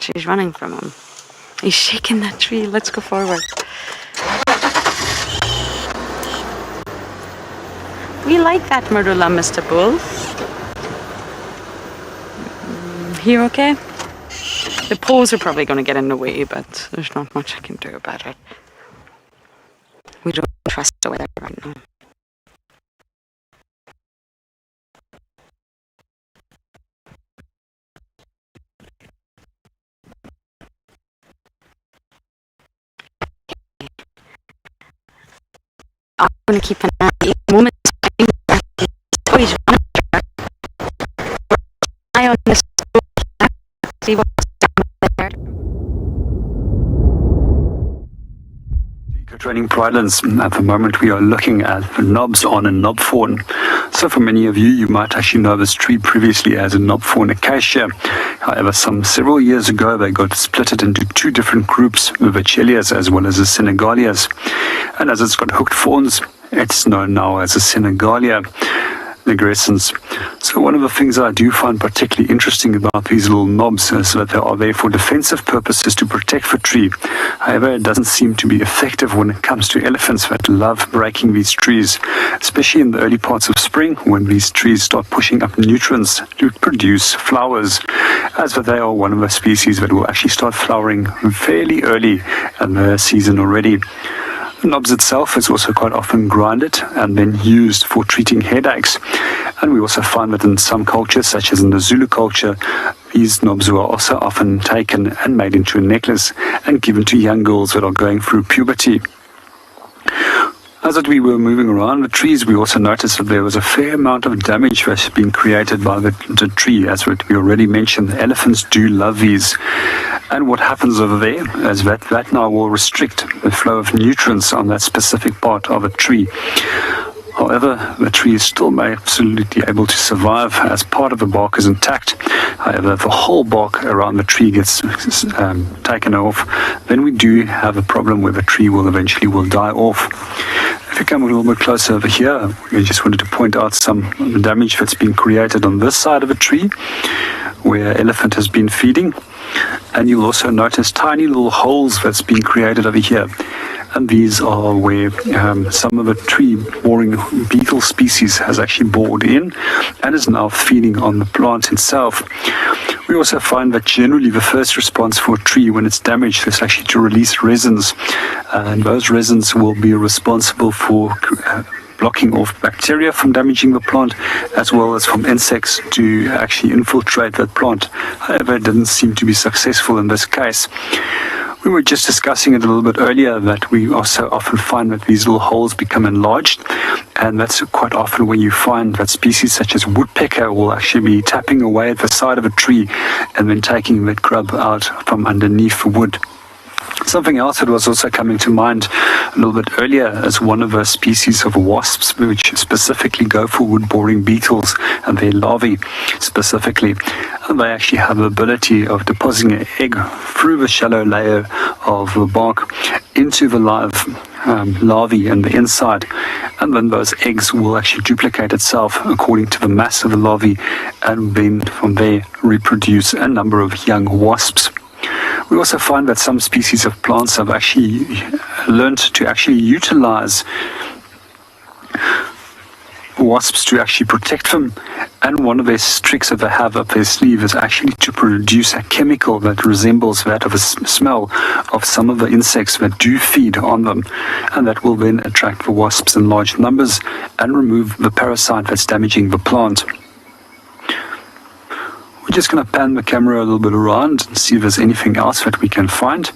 She's running from him. He's shaking that tree. Let's go forward. We like that Marula, Mr. Bull. Here, okay? The poles are probably going to get in the way, but there's not much I can do about it. We don't trust the weather right now. I'm going to keep an eye on this. See what's down there. Training Pridelands. At the moment, we are looking at the knobs on a knob fawn. So for many of you, you might actually know this tree previously as a knob fawn acacia. However, several years ago, they got splitted into 2 different groups, the Vachelias as well as the Senegalias. And as it's got hooked fawns, it's known now as a Senegalia nigrescens. So one of the things I do find particularly interesting about these little knobs is that they are there for defensive purposes to protect the tree. However, it doesn't seem to be effective when it comes to elephants that love breaking these trees, especially in the early parts of spring when these trees start pushing up nutrients to produce flowers, as that they are one of the species that will actually start flowering fairly early in the season already. The knobs itself is also quite often grinded and then used for treating headaches. And we also find that in some cultures, such as in the Zulu culture, these knobs were also often taken and made into a necklace and given to young girls that are going through puberty. As we were moving around the trees, we also noticed that there was a fair amount of damage that's been created by the tree. As we already mentioned, elephants do love these. And what happens over there is that now will restrict the flow of nutrients on that specific part of a tree. However, the tree is still absolutely able to survive as part of the bark is intact. However, if the whole bark around the tree gets taken off, then we do have a problem where the tree will eventually die off. If you come a little bit closer over here, we just wanted to point out some of the damage that's been created on this side of a tree where elephant has been feeding. And you'll also notice tiny little holes that's been created over here. And these are where some of the tree-boring beetle species has actually bored in and is now feeding on the plant itself. We also find that generally the first response for a tree when it's damaged is actually to release resins. And those resins will be responsible for blocking off bacteria from damaging the plant, as well as from insects to actually infiltrate that plant. However, it didn't seem to be successful in this case. We were just discussing it a little bit earlier that we also often find that these little holes become enlarged, and that's quite often when you find that species such as woodpecker will actually be tapping away at the side of a tree and then taking that grub out from underneath the wood. Something else that was also coming to mind a little bit earlier is one of the species of wasps which specifically go for wood-boring beetles and their larvae specifically. And they actually have the ability of depositing an egg through the shallow layer of the bark into the live larvae in the inside, and then those eggs will actually duplicate itself according to the mass of the larvae, and then from there reproduce a number of young wasps. We also find that some species of plants have actually learned to actually utilize wasps to actually protect them, and one of their tricks that they have up their sleeve is actually to produce a chemical that resembles that of a smell of some of the insects that do feed on them, and that will then attract the wasps in large numbers and remove the parasite that's damaging the plant. We're just going to pan the camera a little bit around and see if there's anything else that we can find.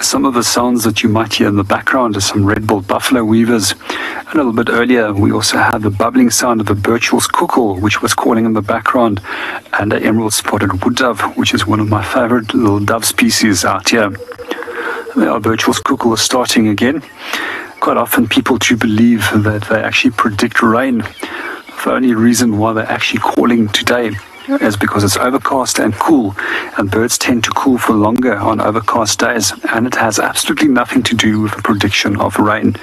Some of the sounds that you might hear in the background are some red-billed buffalo weavers. And a little bit earlier, we also had the bubbling sound of the Birchall's cuckoo, which was calling in the background, and the emerald-spotted wood dove, which is one of my favorite little dove species out here. Our Birchall's cuckoo is starting again. Quite often people do believe that they actually predict rain. The only reason why they're actually calling today is because it's overcast and cool, and birds tend to cool for longer on overcast days, and it has absolutely nothing to do with the prediction of rain.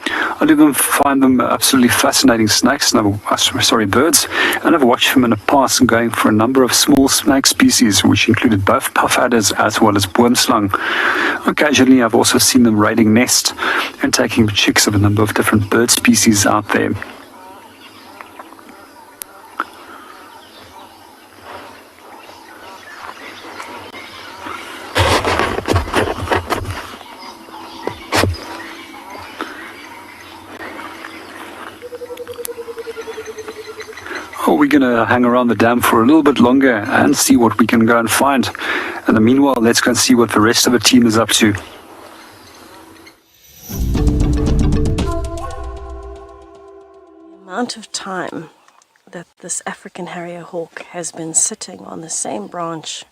I do find them absolutely fascinating snakes, birds, and I've watched them in the past going for a number of small snake species, which included both puff adders as well as boomslang. Occasionally, I've also seen them raiding nests and taking the chicks of a number of different bird species out there. We're going to hang around the dam for a little bit longer and see what we can go and find. In the meanwhile, let's go and see what the rest of the team is up to. The amount of time that this African harrier hawk has been sitting on the same branch,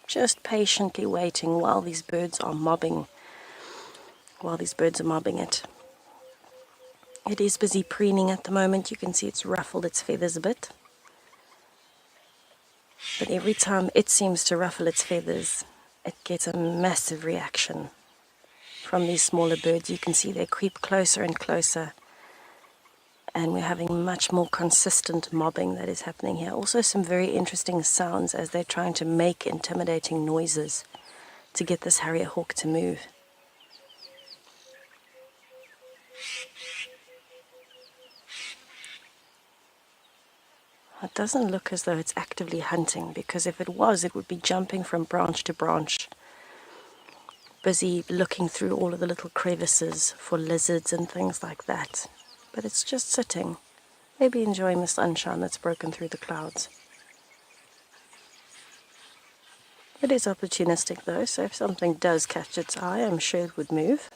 just patiently waiting while these birds are mobbing it. It is busy preening at the moment. You can see it's ruffled its feathers a bit. But every time it seems to ruffle its feathers, it gets a massive reaction from these smaller birds. You can see they creep closer and closer. And we're having much more consistent mobbing that is happening here. Also some very interesting sounds as they're trying to make intimidating noises to get this harrier hawk to move. It doesn't look as though it's actively hunting, because if it was, it would be jumping from branch to branch, busy looking through all of the little crevices for lizards and things like that. But it's just sitting, maybe enjoying the sunshine that's broken through the clouds. It is opportunistic though, so if something does catch its eye, I'm sure it would move.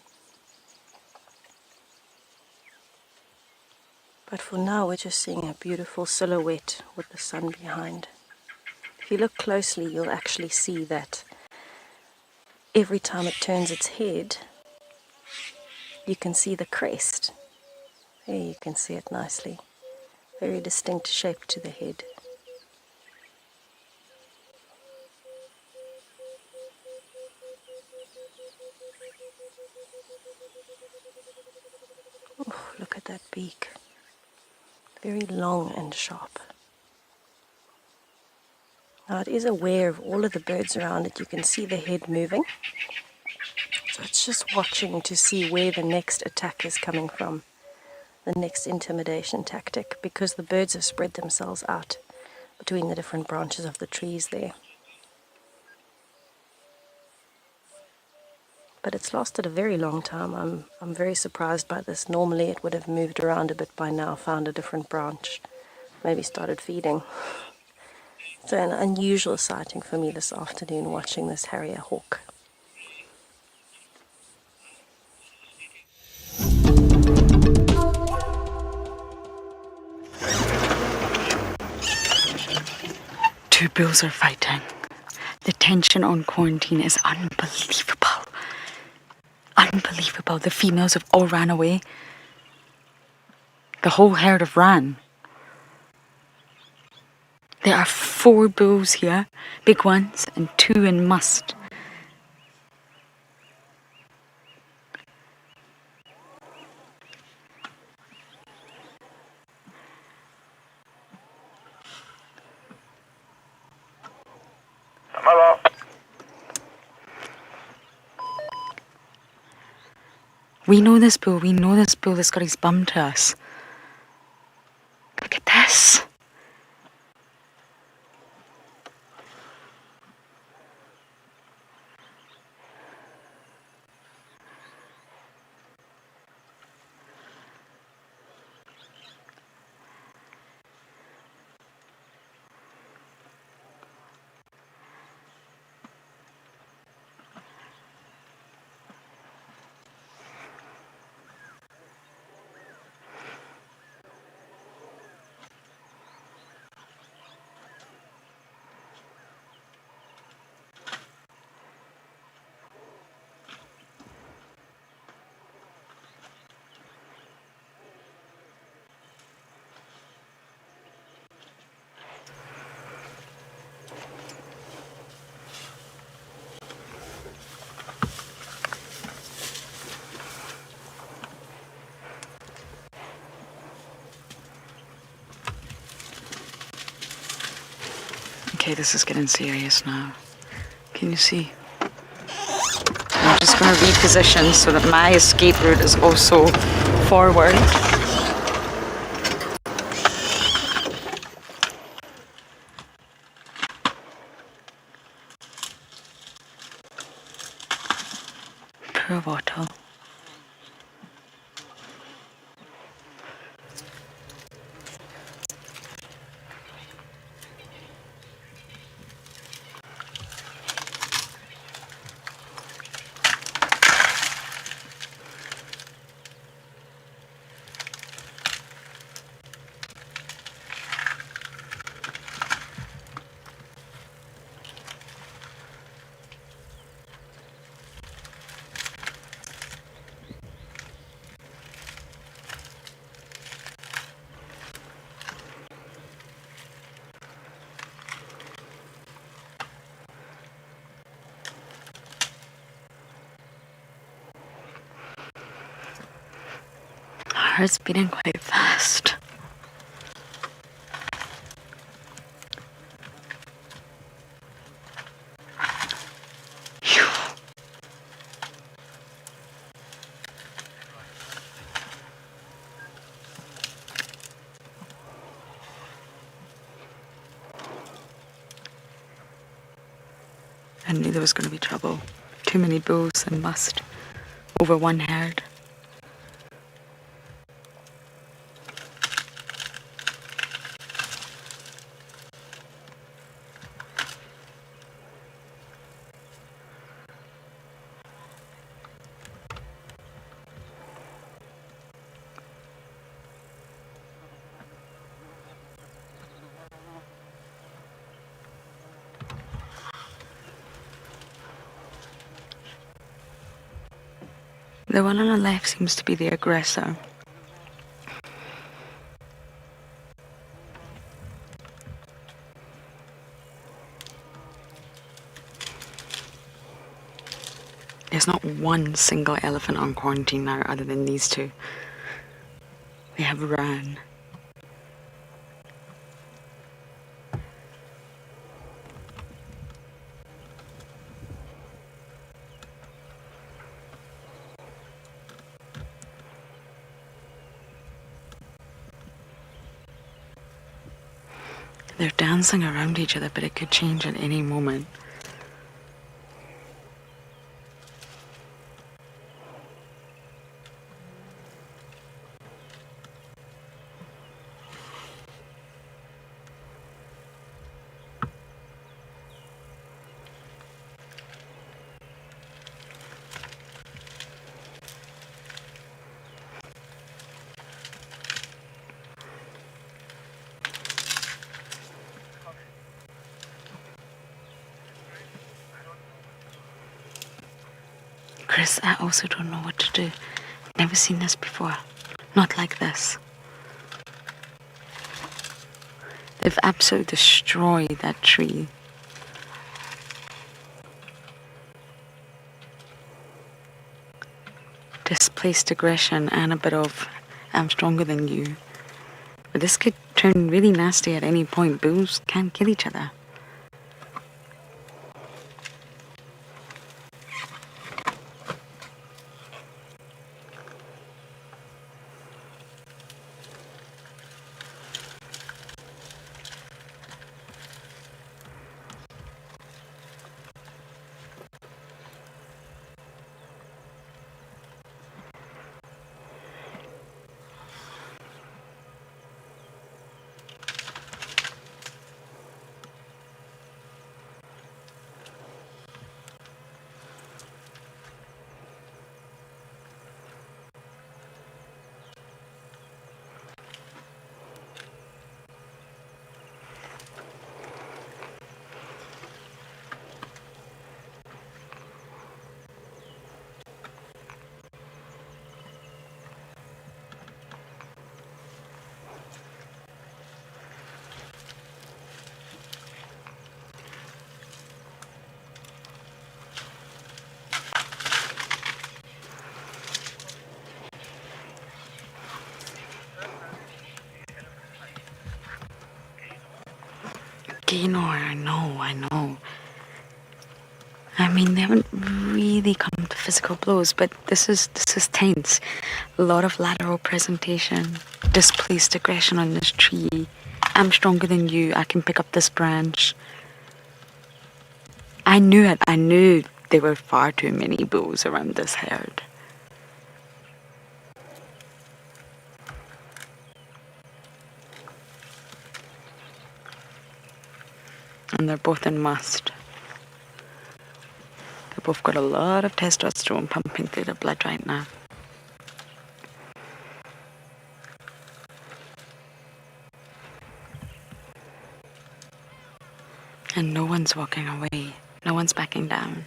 But for now, we're just seeing a beautiful silhouette with the sun behind. If you look closely, you'll actually see that every time it turns its head, you can see the crest. There you can see it nicely. Very distinct shape to the head. Oh, look at that beak. Very long and sharp. Now it is aware of all of the birds around it. You can see the head moving. So it's just watching to see where the next attack is coming from. The next intimidation tactic, because the birds have spread themselves out between the different branches of the trees there. But it's lasted a very long time. I'm very surprised by this. Normally it would have moved around a bit by now, found a different branch, maybe started feeding. So an unusual sighting for me this afternoon, watching this harrier hawk. Two bulls are fighting. The tension on quarantine is unbelievable. Unbelievable. The females have all ran away. The whole herd have ran. There are 4 bulls here, big ones, and 2 in must. We know this bull has got his bum to us. Look at this. Okay, this is getting serious now. Can you see? I'm just going to reposition so that my escape route is also forward. Poor Wattle. Heart's beating quite fast. Phew. I knew there was going to be trouble. Too many bulls and must over one herd. The one on the left seems to be the aggressor. There's not one single elephant on quarantine now other than these two. They have run. They're dancing around each other, but it could change at any moment. Chris, I also don't know what to do. Never seen this before. Not like this. They've absolutely destroyed that tree. Displaced aggression and a bit of I'm stronger than you. But this could turn really nasty at any point. Bulls can't kill each other. Gaynor, I know. I mean, they haven't really come to physical blows, but this is tense. A lot of lateral presentation, displaced aggression on this tree. I'm stronger than you. I can pick up this branch. I knew it. I knew there were far too many bulls around this herd. And they're both in must. They've both got a lot of testosterone pumping through their blood right now. And no one's walking away. No one's backing down.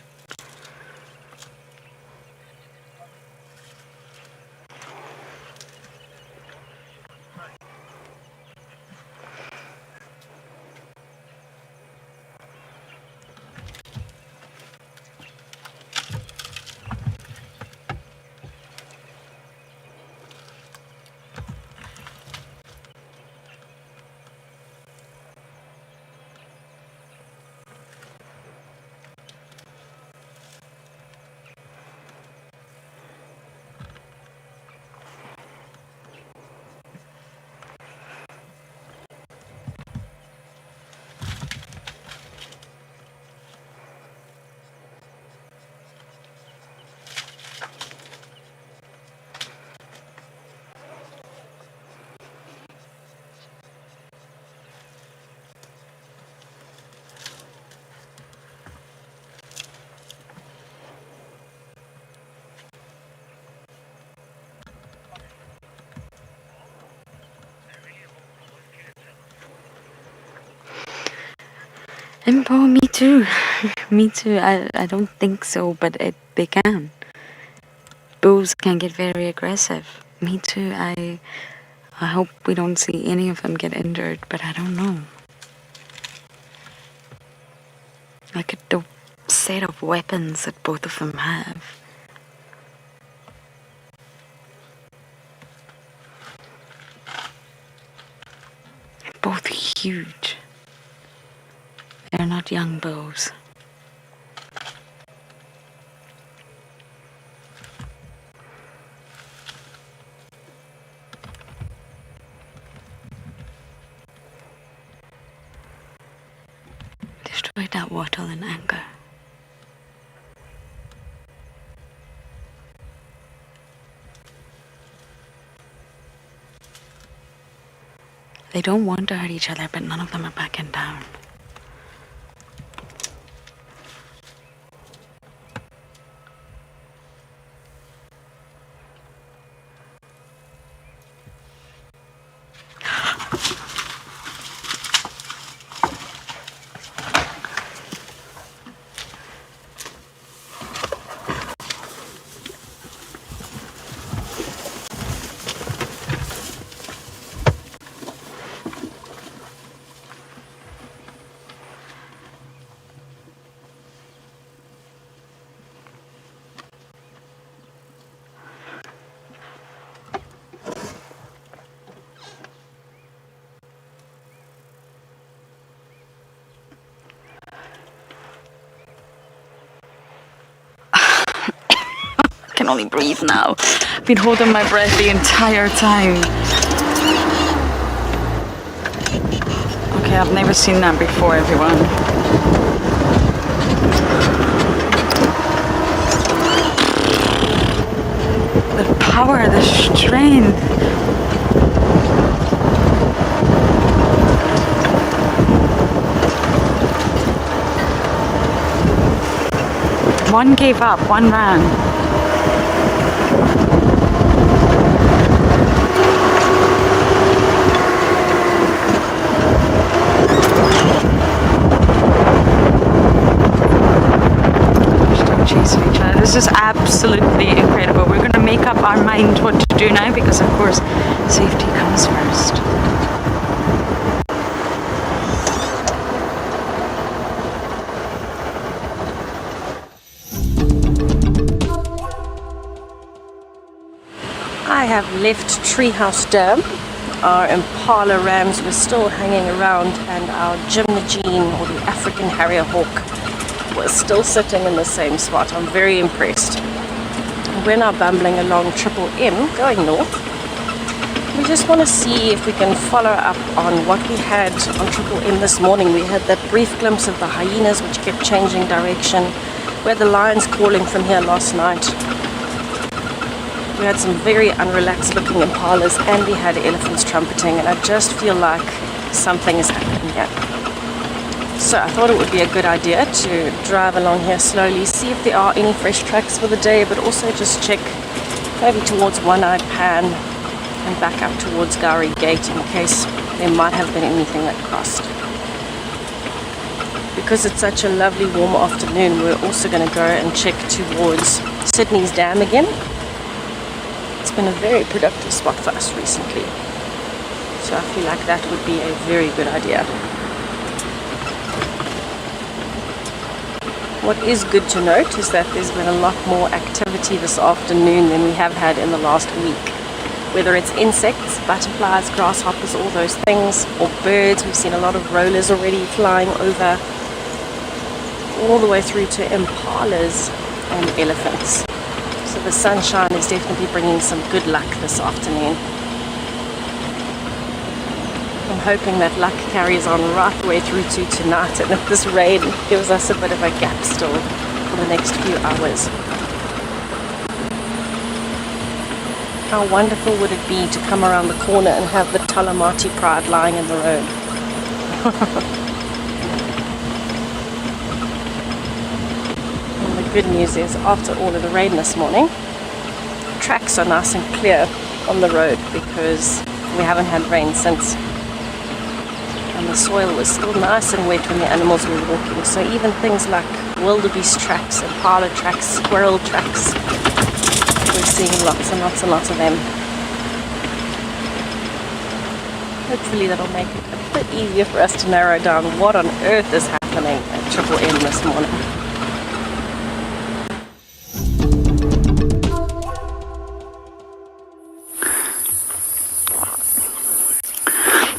Impo, me too. Me too. I don't think so, but they can. bulls can get very aggressive. Me too. I hope we don't see any of them get injured, but I don't know. Look at the set of weapons that both of them have. They're both huge. They're not young bulls. Destroy that wattle in anger. They don't want to hurt each other, but none of them are backing down. I can only breathe now. I've been holding my breath the entire time. Okay, I've never seen that before, everyone. The power, the strength. One gave up, one ran. Chasing each other. This is absolutely incredible. We're going to make up our mind what to do now because, of course, safety comes first. I have left Treehouse Dam. Our impala rams were still hanging around, and our Gymnogene, or the African Harrier Hawk, was still sitting in the same spot. I'm very impressed. We're now bumbling along Triple M, going north. We just want to see if we can follow up on what we had on Triple M this morning. We had that brief glimpse of the hyenas which kept changing direction. We had the lions calling from here last night. We had some very unrelaxed looking impalas, and we had elephants trumpeting, and I just feel like something is happening here. So I thought it would be a good idea to drive along here slowly, see if there are any fresh tracks for the day, but also just check maybe towards One-Eyed Pan and back up towards Gowrie Gate in case there might have been anything that crossed. Because it's such a lovely warm afternoon, we're also going to go and check towards Sydney's Dam again. It's been a very productive spot for us recently, so I feel like that would be a very good idea. What is good to note is that there's been a lot more activity this afternoon than we have had in the last week. Whether it's insects, butterflies, grasshoppers, all those things, or birds. We've seen a lot of rollers already flying over, all the way through to impalas and elephants. So the sunshine is definitely bringing some good luck this afternoon. I'm hoping that luck carries on right the way through to tonight, and that this rain gives us a bit of a gap still for the next few hours. How wonderful would it be to come around the corner and have the Talamati Pride lying in the road? And the good news is, after all of the rain this morning, tracks are nice and clear on the road because we haven't had rain since. And the soil was still nice and wet when the animals were walking. So even things like wildebeest tracks, impala tracks, squirrel tracks were seeing lots and lots and lots of them. Hopefully that'll make it a bit easier for us to narrow down what on earth is happening at Triple M this morning.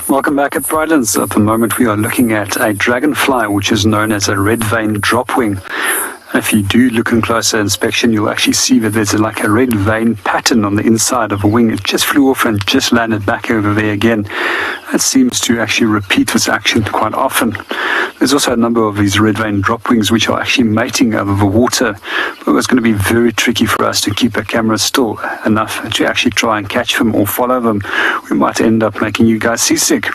Welcome back at Brightlands. At the moment we are looking at a dragonfly which is known as a red vein dropwing. If you do look in closer inspection, you'll actually see that there's like a red vein pattern on the inside of a wing. It just flew off and just landed back over there again. It seems to actually repeat this action quite often. There's also a number of these red vein dropwings which are actually mating over the water. But it's going to be very tricky for us to keep a camera still enough to actually try and catch them or follow them. We might end up making you guys seasick.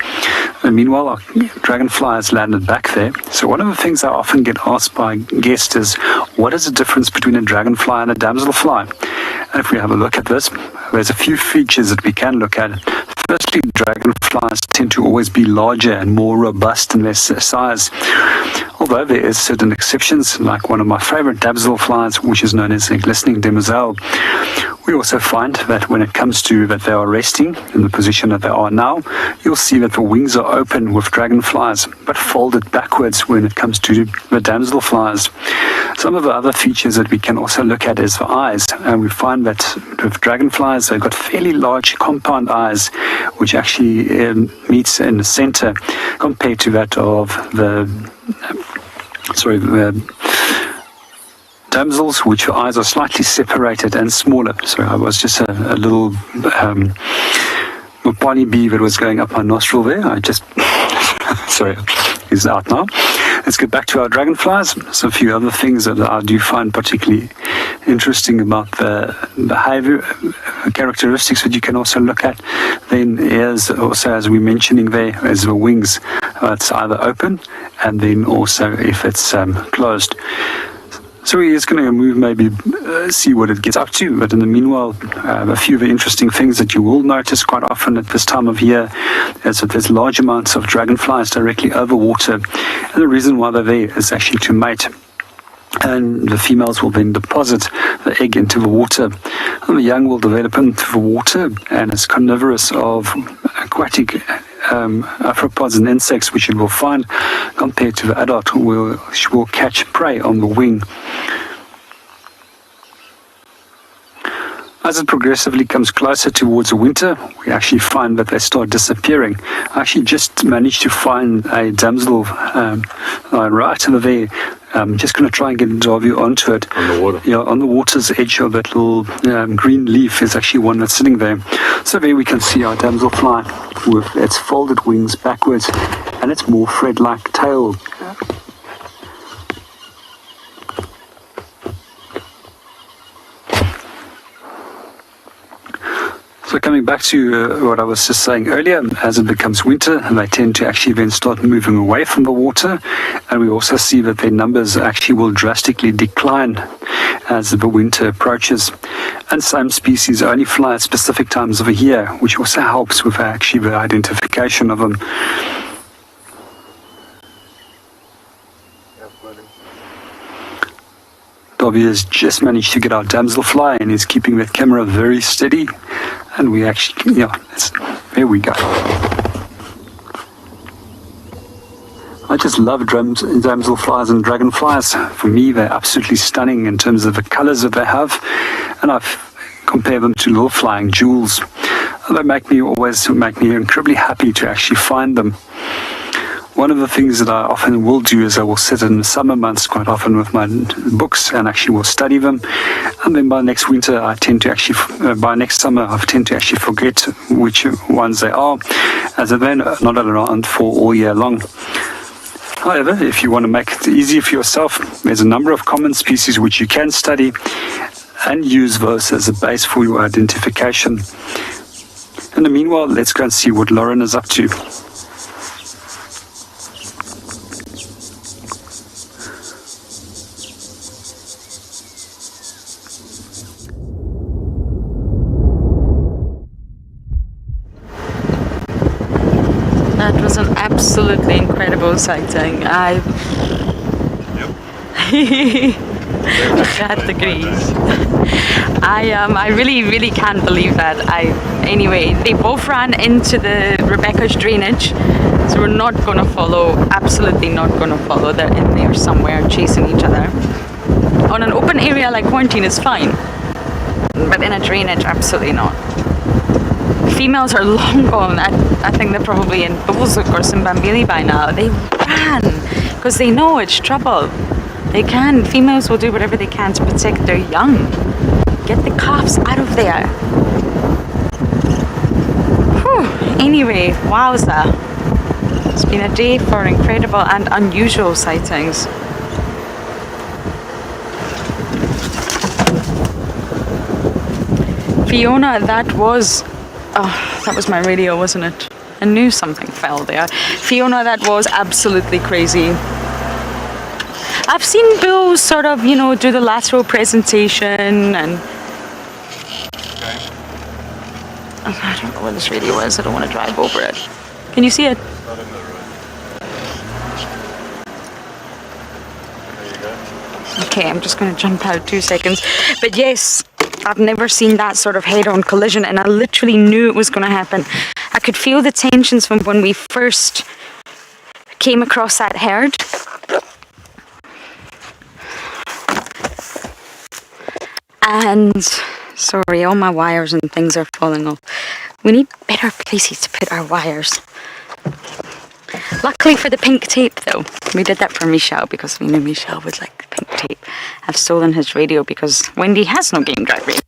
And meanwhile, our dragonfly has landed back there. So one of the things I often get asked by guests is, what is the difference between a dragonfly and a damselfly? And if we have a look at this, there's a few features that we can look at. Firstly, dragonflies tend to always be larger and more robust in their size. Although there is certain exceptions, like one of my favorite damselflies, which is known as a glistening demoiselle. We also find that when it comes to that they are resting in the position that they are now, you'll see that the wings are open with dragonflies, but folded backwards when it comes to the damselflies. Some of the other features that we can also look at is the eyes, and we find that with dragonflies, they've got fairly large compound eyes, which actually meets in the center compared to that of the damsels, which eyes are slightly separated and smaller. So I was just a little Mopani bee that was going up my nostril there. I just, sorry, he's out now. Let's get back to our dragonflies. So a few other things that I do find particularly interesting about the behavior characteristics that you can also look at. Then is also, as we're mentioning there, is the wings. It's either open, and then also if it's closed. So we're just going to move, maybe see what it gets up to. But in the meanwhile, a few of the interesting things that you will notice quite often at this time of year is that there's large amounts of dragonflies directly over water. And the reason why they're there is actually to mate. And the females will then deposit the egg into the water. And the young will develop into the water, and it's carnivorous of aquatic arthropods and insects, which it will find, compared to the adult, which will catch prey on the wing. As it progressively comes closer towards the winter, we actually find that they start disappearing. I actually just managed to find a damsel right over there. I'm just going to try and get a view onto it. On the water? Yeah, on the water's edge of that little green leaf is actually one that's sitting there. So there we can see our damselfly with its folded wings backwards and its more thread-like tail. So coming back to what I was just saying earlier, as it becomes winter, they tend to actually then start moving away from the water, and we also see that their numbers actually will drastically decline as the winter approaches. And some species only fly at specific times of the year, which also helps with actually the identification of them. Dobby has just managed to get our damselfly and is keeping that camera very steady. And we actually, there we go. I just love damselflies and dragonflies. For me, they're absolutely stunning in terms of the colors that they have. And I've compared them to little flying jewels. They always make me incredibly happy to actually find them. One of the things that I often will do is I will sit in the summer months quite often with my books and actually will study them. And then by next winter, by next summer, I tend to actually forget which ones they are, as they're not around for all year long. However, if you want to make it easier for yourself, there's a number of common species which you can study and use those as a base for your identification. In the meanwhile, let's go and see what Lauren is up to. That was an absolutely incredible sighting. That degrees. I really can't believe that. Anyway, they both ran into the Rebecca's drainage, so we're not gonna follow. Absolutely not gonna follow. They're in there somewhere chasing each other. On an open area like Quarantine is fine, but in a drainage, absolutely not. Females are long gone. I think they're probably in Bubbleshoek or Simbambili by now. They ran because they know it's trouble. They can. Females will do whatever they can to protect their young. Get the calves out of there. Whew. Anyway, wowza. It's been a day for incredible and unusual sightings. Fiona, that was my radio, wasn't it? I knew something fell there. Fiona, that was absolutely crazy. I've seen bulls sort of, do the lateral presentation and... I don't know where this radio is. I don't want to drive over it. Can you see it? Okay, I'm just going to jump out 2 seconds. But yes, I've never seen that sort of head-on collision, and I literally knew it was going to happen. I could feel the tensions from when we first came across that herd. And sorry, all my wires and things are falling off. We need better places to put our wires. Luckily for the pink tape though. We did that for Michelle because we knew Michelle would like the pink tape. I've stolen his radio because Wendy has no game drive radio.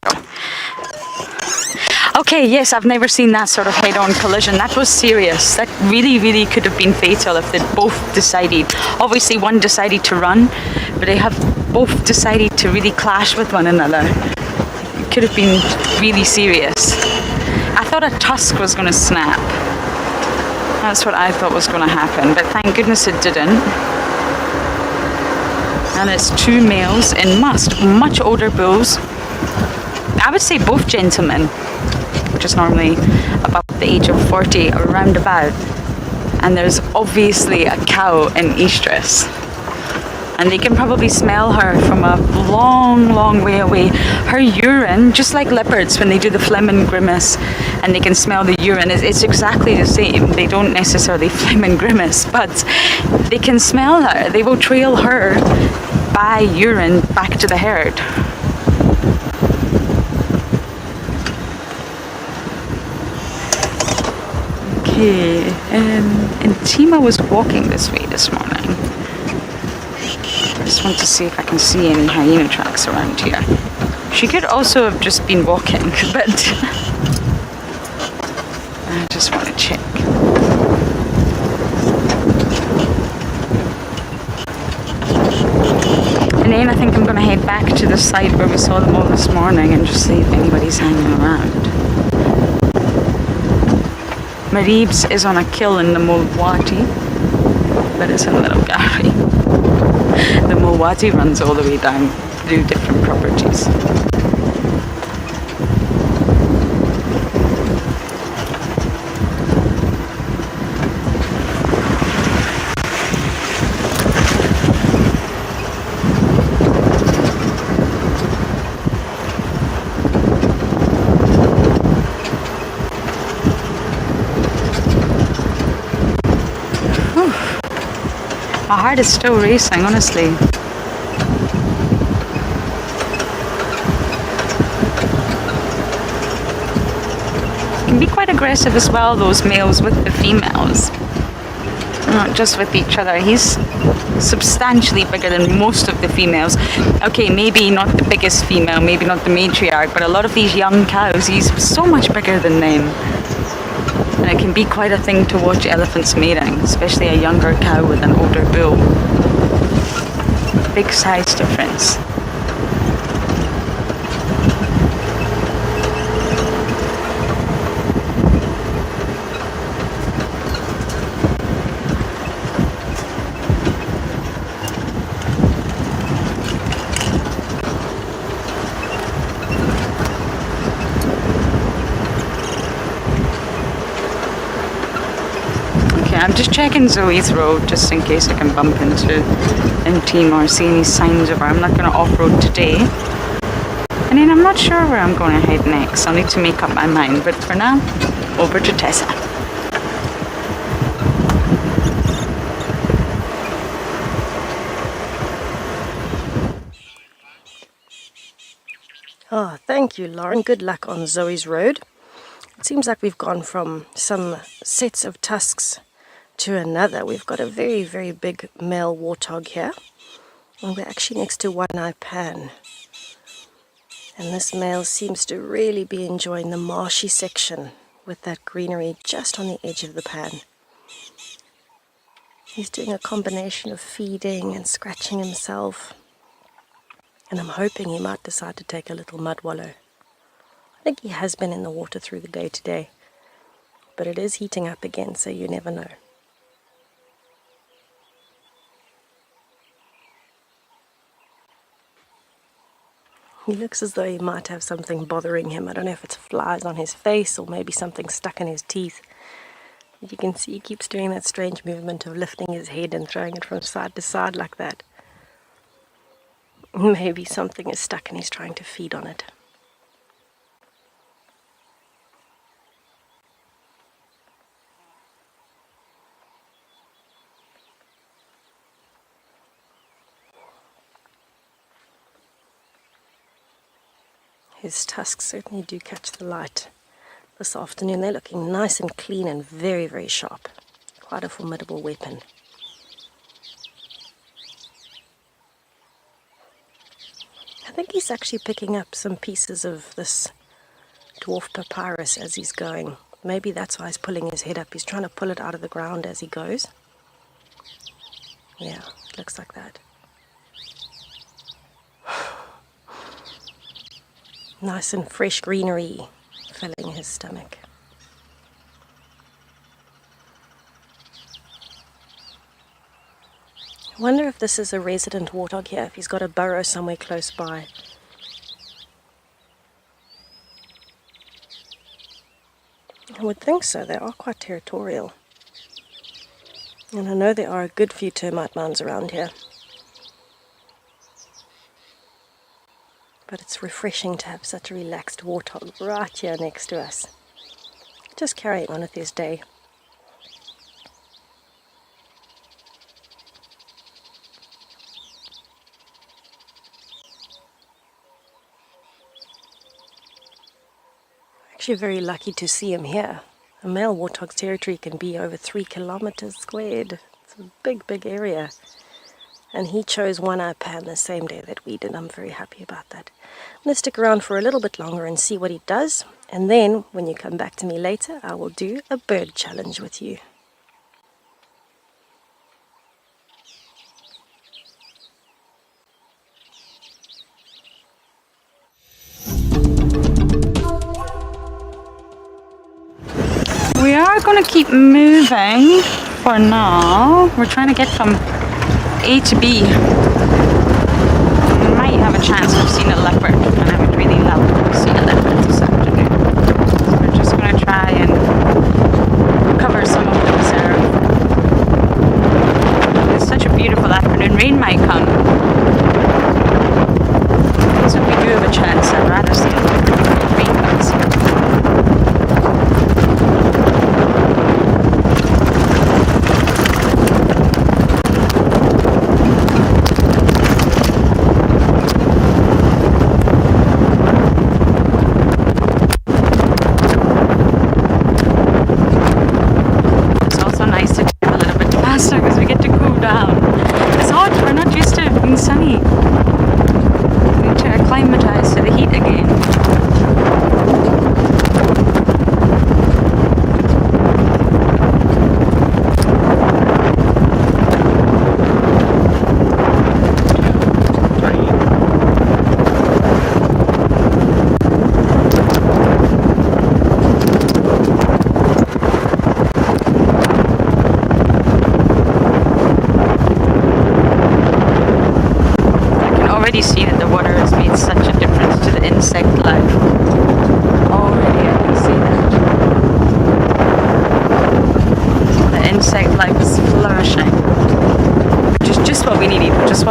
Okay, yes, I've never seen that sort of head-on collision. That was serious. That really could have been fatal if they both decided. Obviously one decided to run, but they have both decided to really clash with one another. It could have been really serious. I thought a tusk was going to snap. That's what I thought was going to happen, but thank goodness it didn't. And it's 2 males in much older bulls. I would say both gentlemen, which is normally about the age of 40 or round about. And there's obviously a cow in estrus. And they can probably smell her from a long way away. Her urine, just like leopards when they do the phlegm and grimace and they can smell the urine, it's exactly the same. They don't necessarily phlegm and grimace, but they can smell her. They will trail her by urine back to the herd. Okay, and Tima was walking this way this morning. I just want to see if I can see any hyena tracks around here. She could also have just been walking, but I just want to check. And then I think I'm going to head back to the site where we saw them all this morning and just see if anybody's hanging around. Marib's is on a kill in the Mulwati, but it's in Little Gary. The Mulwati runs all the way down through different properties. My heart is still racing, honestly. Can be quite aggressive as well, those males with the females. Not just with each other. He's substantially bigger than most of the females. Okay, maybe not the biggest female, maybe not the matriarch, but a lot of these young cows, he's so much bigger than them. And it can be quite a thing to watch elephants mating, especially a younger cow with an older bull. Big size difference. I'm just checking Zoe's road just in case I can bump into team or see any signs of her. I'm not going to off-road today. And then I'm not sure where I'm going to head next. I'll need to make up my mind. But for now, over to Tessa. Oh, thank you, Lauren. Good luck on Zoe's road. It seems like we've gone from some sets of tusks to another. We've got a very, very big male warthog here. And we're actually next to one-eye pan. And this male seems to really be enjoying the marshy section with that greenery just on the edge of the pan. He's doing a combination of feeding and scratching himself. And I'm hoping he might decide to take a little mud wallow. I think he has been in the water through the day today. But it is heating up again, so you never know. He looks as though he might have something bothering him. I don't know if it's flies on his face or maybe something stuck in his teeth. But you can see he keeps doing that strange movement of lifting his head and throwing it from side to side like that. Maybe something is stuck and he's trying to feed on it. His tusks certainly do catch the light this afternoon. They're looking nice and clean and very, very sharp. Quite a formidable weapon. I think he's actually picking up some pieces of this dwarf papyrus as he's going. Maybe that's why he's pulling his head up. He's trying to pull it out of the ground as he goes. Yeah, it looks like that. Nice and fresh greenery filling his stomach. I wonder if this is a resident warthog here, if he's got a burrow somewhere close by. I would think so. They are quite territorial. And I know there are a good few termite mounds around here. But it's refreshing to have such a relaxed warthog right here next to us. Just carrying on with his day. Actually very lucky to see him here. A male warthog's territory can be over 3 kilometers squared. It's a big, big area. And he chose one-eye pan the same day that we did. I'm very happy about that. I'm going to stick around for a little bit longer and see what he does. And then, when you come back to me later, I will do a bird challenge with you. We are going to keep moving for now. We're trying to get from A to B. We might have a chance of seeing a leopard, and I would really love to see a leopard this afternoon. So we're just going to try and cover some of the reserve. It's such a beautiful afternoon. Rain might come. So if we do have a chance, I'd rather see a leopard before rain comes.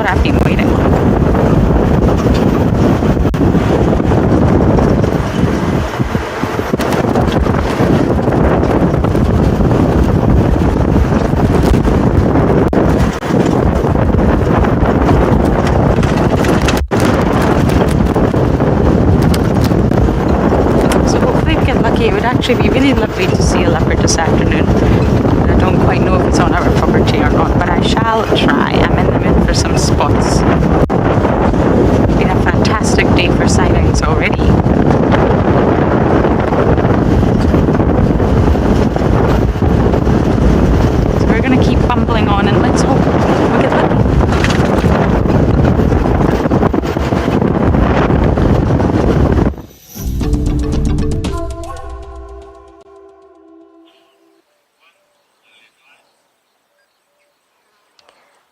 I've been waiting on. So hopefully we get lucky. It would actually be really lovely to see a leopard this afternoon. I don't quite know if it's on our property or not, but I shall try. I'm in the mood for some spots. It's been a fantastic day for sightings already. So we're going to keep bumbling on and let's hope we get lucky.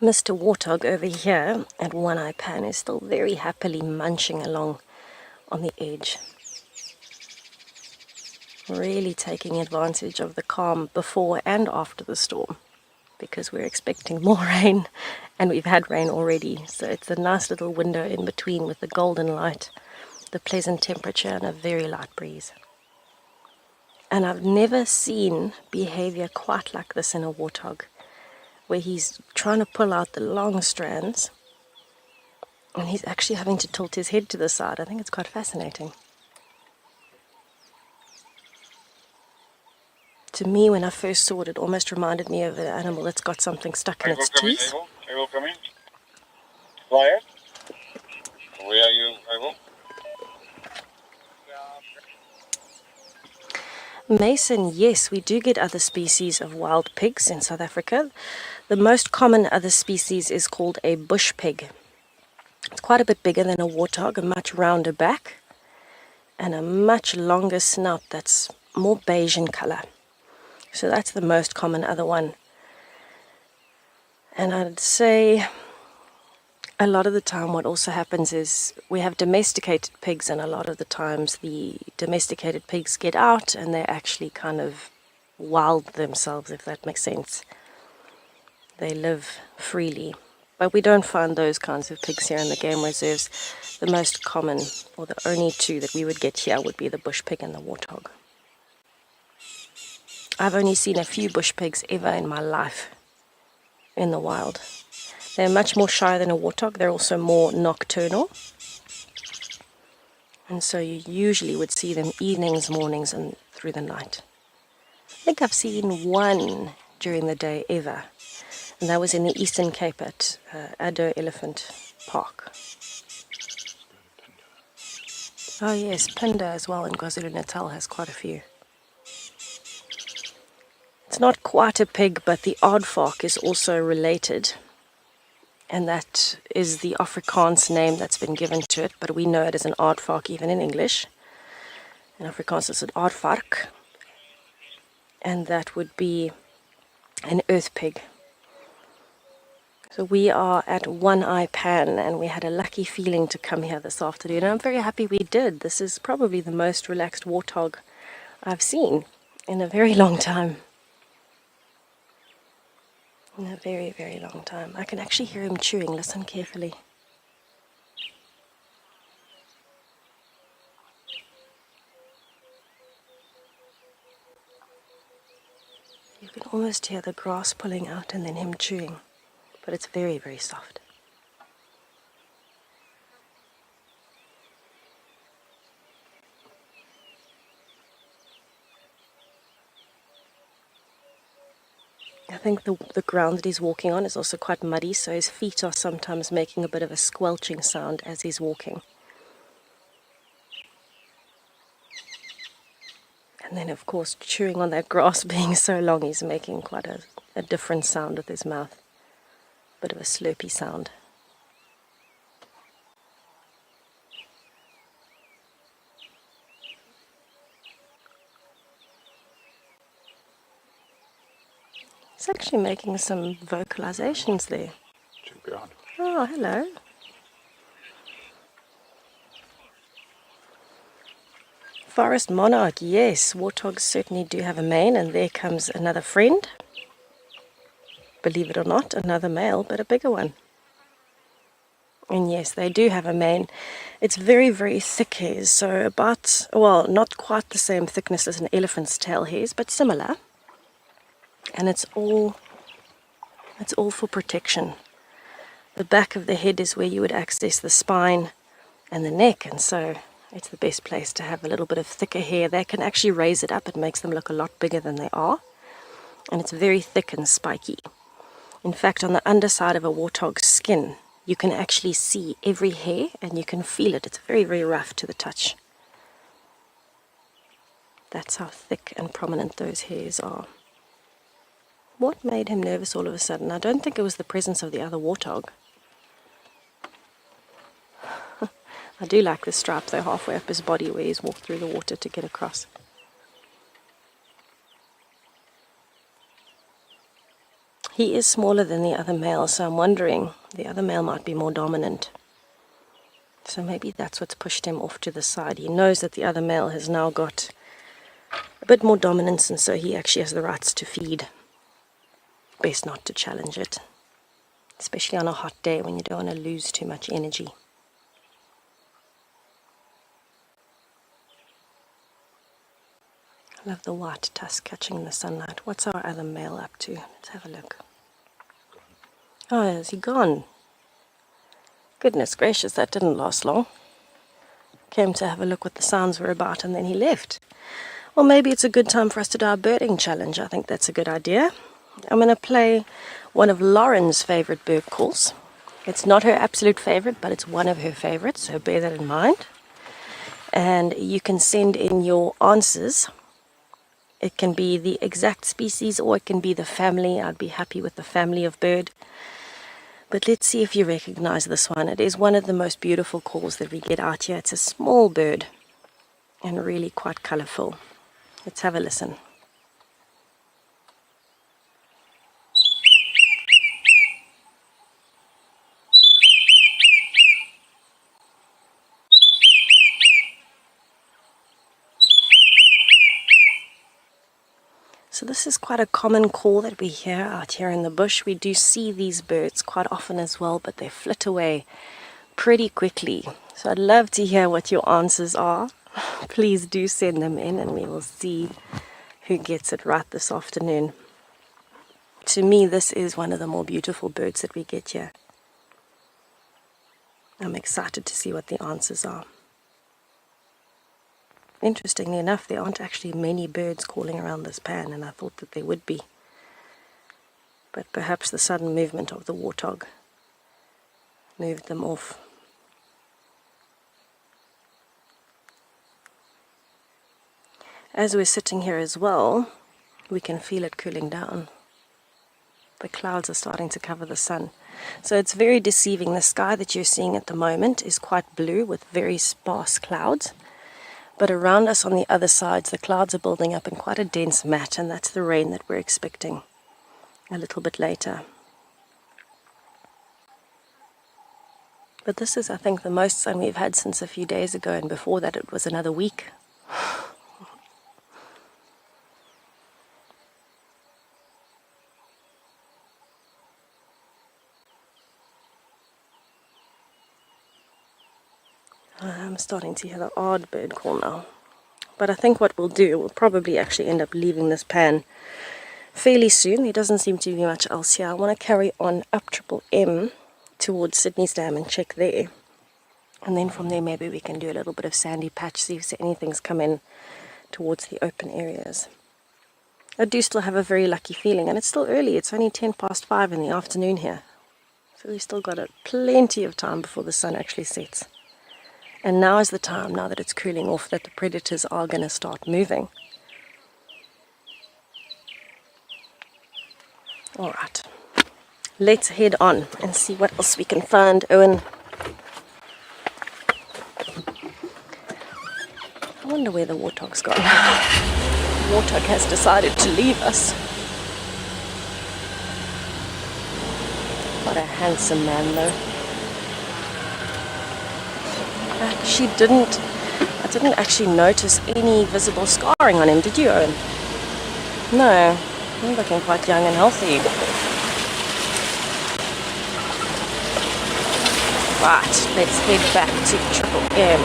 Mr. Warthog over here at One Eye Pan is still very happily munching along on the edge. Really taking advantage of the calm before and after the storm, because we're expecting more rain and we've had rain already. So it's a nice little window in between with the golden light, the pleasant temperature and a very light breeze. And I've never seen behavior quite like this in a warthog, where he's trying to pull out the long strands and he's actually having to tilt his head to the side. I think it's quite fascinating. To me, when I first saw it, it almost reminded me of an animal that's got something stuck in its teeth. Abel, come in. Quiet. Where are you, Abel? Mason, yes, we do get other species of wild pigs in South Africa. The most common other species is called a bush pig. It's quite a bit bigger than a warthog, a much rounder back, and a much longer snout that's more beige in color. So that's the most common other one. And I'd say a lot of the time what also happens is we have domesticated pigs, and a lot of the times the domesticated pigs get out and they actually kind of wild themselves, if that makes sense. They live freely. But we don't find those kinds of pigs here in the game reserves. The most common, or the only two that we would get here, would be the bush pig and the warthog. I've only seen a few bush pigs ever in my life in the wild. They're much more shy than a warthog. They're also more nocturnal. And so you usually would see them evenings, mornings, and through the night. I think I've seen one during the day ever. And that was in the Eastern Cape at Addo Elephant Park. Oh yes, Pinda as well in KwaZulu-Natal has quite a few. It's not quite a pig, but the aardvark is also related. And that is the Afrikaans name that's been given to it, but we know it as an aardvark even in English. In Afrikaans it's an aardvark. And that would be an earth pig. So we are at One Eye Pan, and we had a lucky feeling to come here this afternoon. And I'm very happy we did. This is probably the most relaxed warthog I've seen in a very long time. In a very, very long time. I can actually hear him chewing. Listen carefully. You can almost hear the grass pulling out and then him chewing. But it's very, very soft. I think the ground that he's walking on is also quite muddy, so his feet are sometimes making a bit of a squelching sound as he's walking. And then, of course, chewing on that grass being so long, he's making quite a different sound with his mouth. Bit of a slurpy sound. He's actually making some vocalizations there. Oh, hello. Forest monarch, yes. Warthogs certainly do have a mane, and there comes another friend. Believe it or not, another male, but a bigger one. And yes, they do have a mane. It's very, very thick hairs, so about, well, not quite the same thickness as an elephant's tail hairs, but similar. And it's all for protection. The back of the head is where you would access the spine and the neck, and so it's the best place to have a little bit of thicker hair. They can actually raise it up. It makes them look a lot bigger than they are. And it's very thick and spiky. In fact, on the underside of a warthog's skin, you can actually see every hair and you can feel it. It's very, very rough to the touch. That's how thick and prominent those hairs are. What made him nervous all of a sudden? I don't think it was the presence of the other warthog. I do like the stripe though halfway up his body where he's walked through the water to get across. He is smaller than the other male, so I'm wondering the other male might be more dominant. So maybe that's what's pushed him off to the side. He knows that the other male has now got a bit more dominance, and so he actually has the rights to feed. Best not to challenge it, especially on a hot day when you don't want to lose too much energy. I love the white tusk catching the sunlight. What's our other male up to? Let's have a look. Oh, is he gone? Goodness gracious, that didn't last long. Came to have a look what the sounds were about and then he left. Well, maybe it's a good time for us to do our birding challenge. I think that's a good idea. I'm going to play one of Lauren's favorite bird calls. It's not her absolute favorite, but it's one of her favorites, so bear that in mind. And you can send in your answers. It can be the exact species or it can be the family. I'd be happy with the family of bird. But let's see if you recognize this one. It is one of the most beautiful calls that we get out here. It's a small bird and really quite colorful. Let's have a listen. So this is quite a common call that we hear out here in the bush. We do see these birds quite often as well, but they flit away pretty quickly. So I'd love to hear what your answers are. Please do send them in and we will see who gets it right this afternoon. To me, this is one of the more beautiful birds that we get here. I'm excited to see what the answers are. Interestingly enough, there aren't actually many birds calling around this pan, and I thought that there would be. But perhaps the sudden movement of the warthog moved them off. As we're sitting here as well, we can feel it cooling down. The clouds are starting to cover the sun. So it's very deceiving. The sky that you're seeing at the moment is quite blue with very sparse clouds. But around us on the other sides, the clouds are building up in quite a dense mat, and that's the rain that we're expecting a little bit later. But this is, I think, the most sun we've had since a few days ago, and before that it was another week. I'm starting to hear the odd bird call now. But I think what we'll do, we'll probably actually end up leaving this pan fairly soon. There doesn't seem to be much else here. I want to carry on up Triple M towards Sydney's Dam and check there. And then from there maybe we can do a little bit of sandy patch, see if anything's come in towards the open areas. I do still have a very lucky feeling, and it's still early. It's only 5:10 in the afternoon here. So we've still got plenty of time before the sun actually sets. And now is the time, now that it's cooling off, that the predators are going to start moving. All right, let's head on and see what else we can find, Owen. I wonder where the warthog's gone. The warthog has decided to leave us. What a handsome man, though. I didn't actually notice any visible scarring on him, did you, Owen? No, he's looking quite young and healthy. Right, let's head back to Triple M.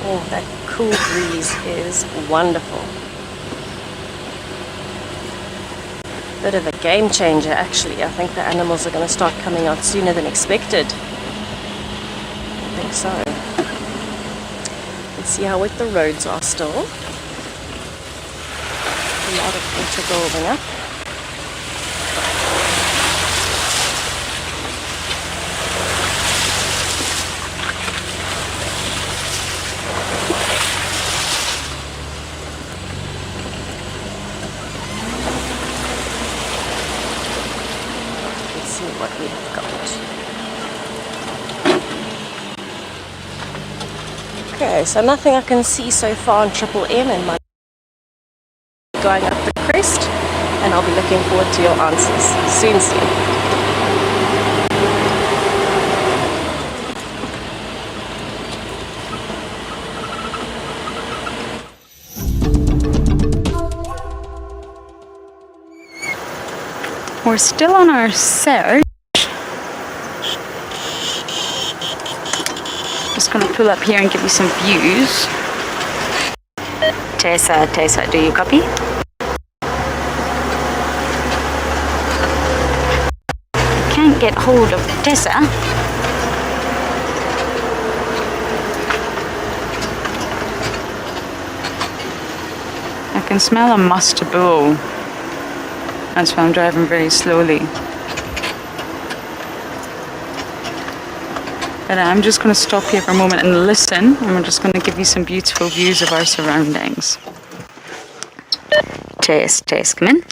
Oh, that cool breeze is wonderful. Bit of a game changer, actually. I think the animals are going to start coming out sooner than expected. I think so. Let's see how wet the roads are still. A lot of water building up. Let's see what we have got. Okay, so nothing I can see so far on Triple M, and my going up the crest, and I'll be looking forward to your answers soon. We're still on our search. Just gonna pull up here and give you some views. Tessa, do you copy? Can't get hold of Tessa. I can smell a muster bull. That's why I'm driving very slowly. But I'm just going to stop here for a moment and listen, and we're just going to give you some beautiful views of our surroundings. Tess, come in.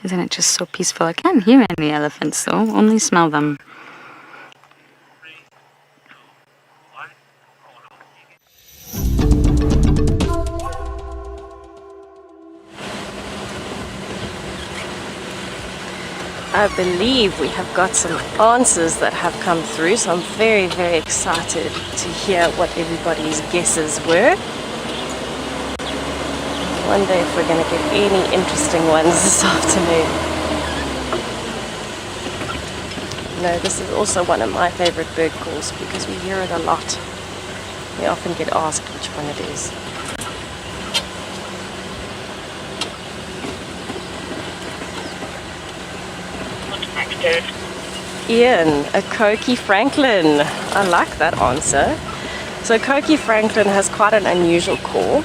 Isn't it just so peaceful? I can't hear any elephants though, only smell them. I believe we have got some answers that have come through, so I'm very, very excited to hear what everybody's guesses were. I wonder if we're going to get any interesting ones this afternoon. No, this is also one of my favorite bird calls because we hear it a lot. We often get asked which one it is. Ian, a Coqui Franklin. I like that answer. So Coqui Franklin has quite an unusual call.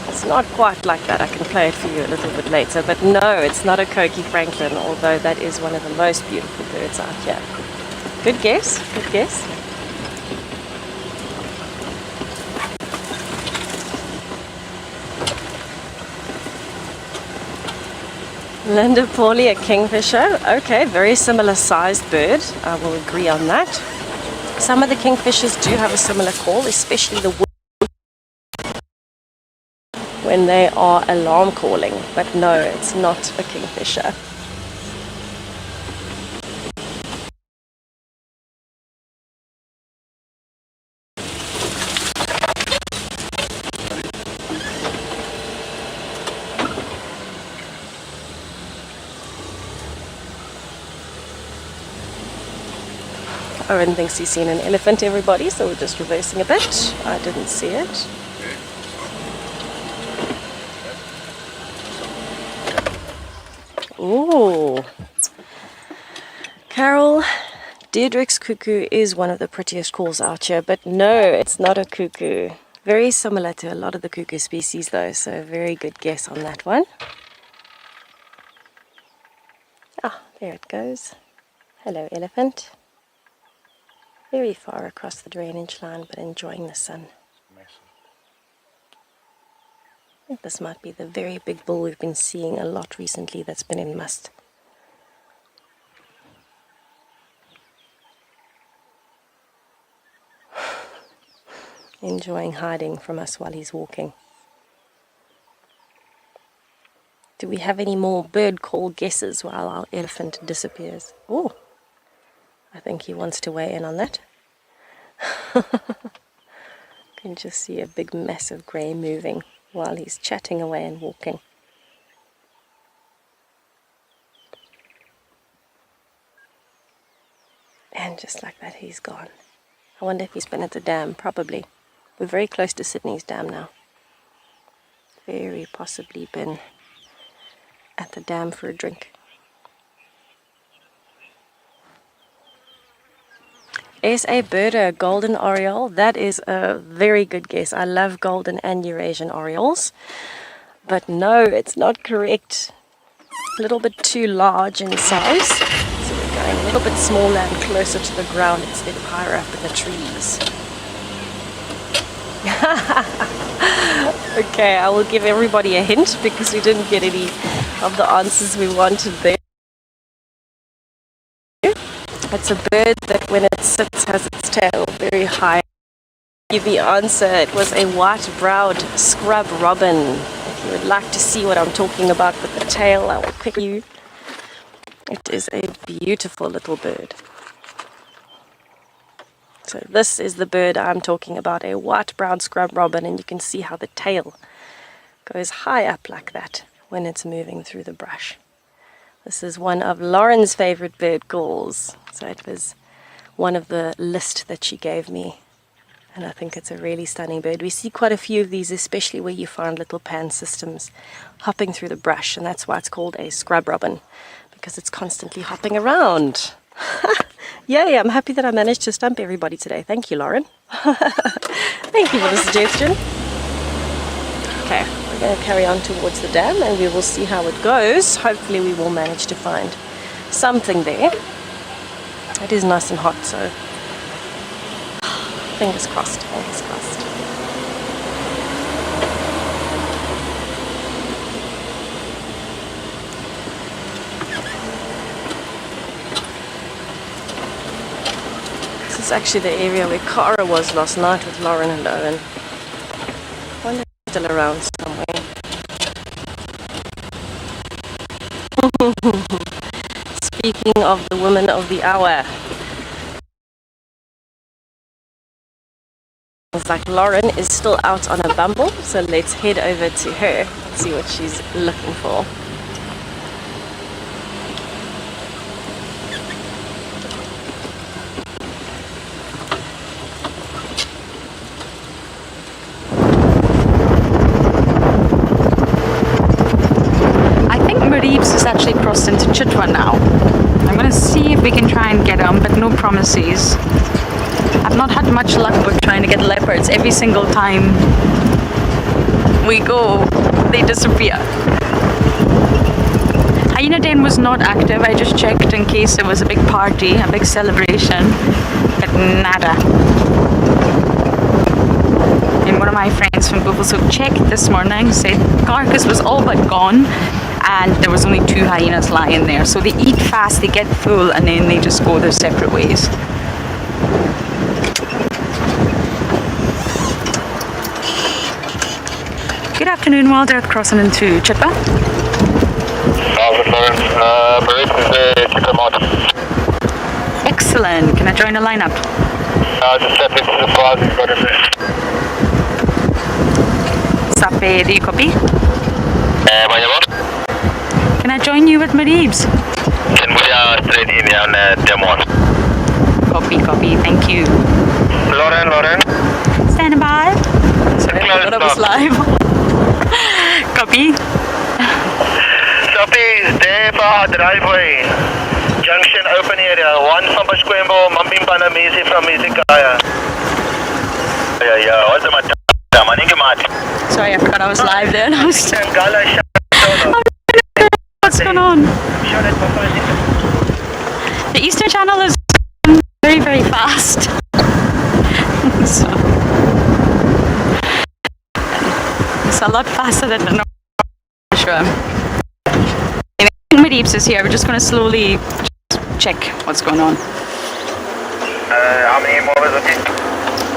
It's not quite like that. I can play it for you a little bit later. But no, it's not a Coqui Franklin, although that is one of the most beautiful birds out here. Good guess, good guess. Linda Pauly, a kingfisher. Okay, very similar sized bird. I will agree on that. Some of the kingfishers do have a similar call, especially the wood. when they are alarm calling, but no, it's not a kingfisher. Owen thinks he's seen an elephant, everybody, so we're just reversing a bit. I didn't see it. Ooh. Carol, Deirdre's cuckoo is one of the prettiest calls out here, but no, it's not a cuckoo. Very similar to a lot of the cuckoo species though, so very good guess on that one. Ah, there it goes. Hello, elephant. Very far across the drainage line, but enjoying the sun. I think this might be the very big bull we've been seeing a lot recently that's been in must. Enjoying hiding from us while he's walking. Do we have any more bird call guesses while our elephant disappears? Oh, I think he wants to weigh in on that. You can just see a big mass of grey moving while he's chatting away and walking. And just like that, he's gone. I wonder if he's been at the dam. Probably. We're very close to Sydney's dam now. Very possibly been at the dam for a drink. SA birder, golden oriole. That is a very good guess. I love golden and Eurasian orioles. But no, it's not correct. A little bit too large in size. So we're going a little bit smaller and closer to the ground instead of higher up in the trees. Okay, I will give everybody a hint because we didn't get any of the answers we wanted there. It's a bird that when it sits has its tail very high. Give the answer, it was a white-browed scrub robin. If you would like to see what I'm talking about with the tail, I will pick you. It is a beautiful little bird. So this is the bird I'm talking about, a white-brown scrub robin, and you can see how the tail goes high up like that when it's moving through the brush. This is one of Lauren's favorite bird calls. So it was one of the list that she gave me. And I think it's a really stunning bird. We see quite a few of these, especially where you find little pan systems hopping through the brush. And that's why it's called a scrub robin, because it's constantly hopping around. Yay, I'm happy that I managed to stump everybody today. Thank you, Lauren. Thank you for the suggestion. Okay, we're going to carry on towards the dam and we will see how it goes. Hopefully we will manage to find something there. It is nice and hot, so fingers crossed, fingers crossed. This is actually the area where Cara was last night with Lauren and Owen. I wonder if he's still around somewhere. Speaking of the woman of the hour, it's like Lauren is still out on a bumble, so let's head over to her and see what she's looking for. Is actually crossed into Chitwa now. I'm gonna see if we can try and get them, but no promises. I've not had much luck with trying to get leopards. Every single time we go, they disappear. Hyena Den was not active. I just checked in case there was a big party, a big celebration, but nada. And one of my friends from Buffalo checked this morning, said carcass was all but gone. And there was only 2 hyenas lying there. So they eat fast, they get full, and then they just go their separate ways. Good afternoon, WildEarth crossing into Chippa. Good Lawrence. Maurice is the Chippa mod. Excellent. Can I join the lineup? Just step into the bars and got it there. Sape, do you copy? Banyak. Can I join you with Maribs? Can we straight in on demo? Copy. Thank you. Lauren. Standing by. Sorry, I thought I was live. Copy. Sophie, there by driveway. Junction open area. One from Pasquembo, Mambimbana Misi from Misikaya. Yeah. What's the matter? Sorry, I forgot I was live there. And I was what's going on? The Eastern Channel is very, very fast. So, it's a lot faster than the North. Sure. Maribs is here. We're just going to slowly check what's going on. How many more is it?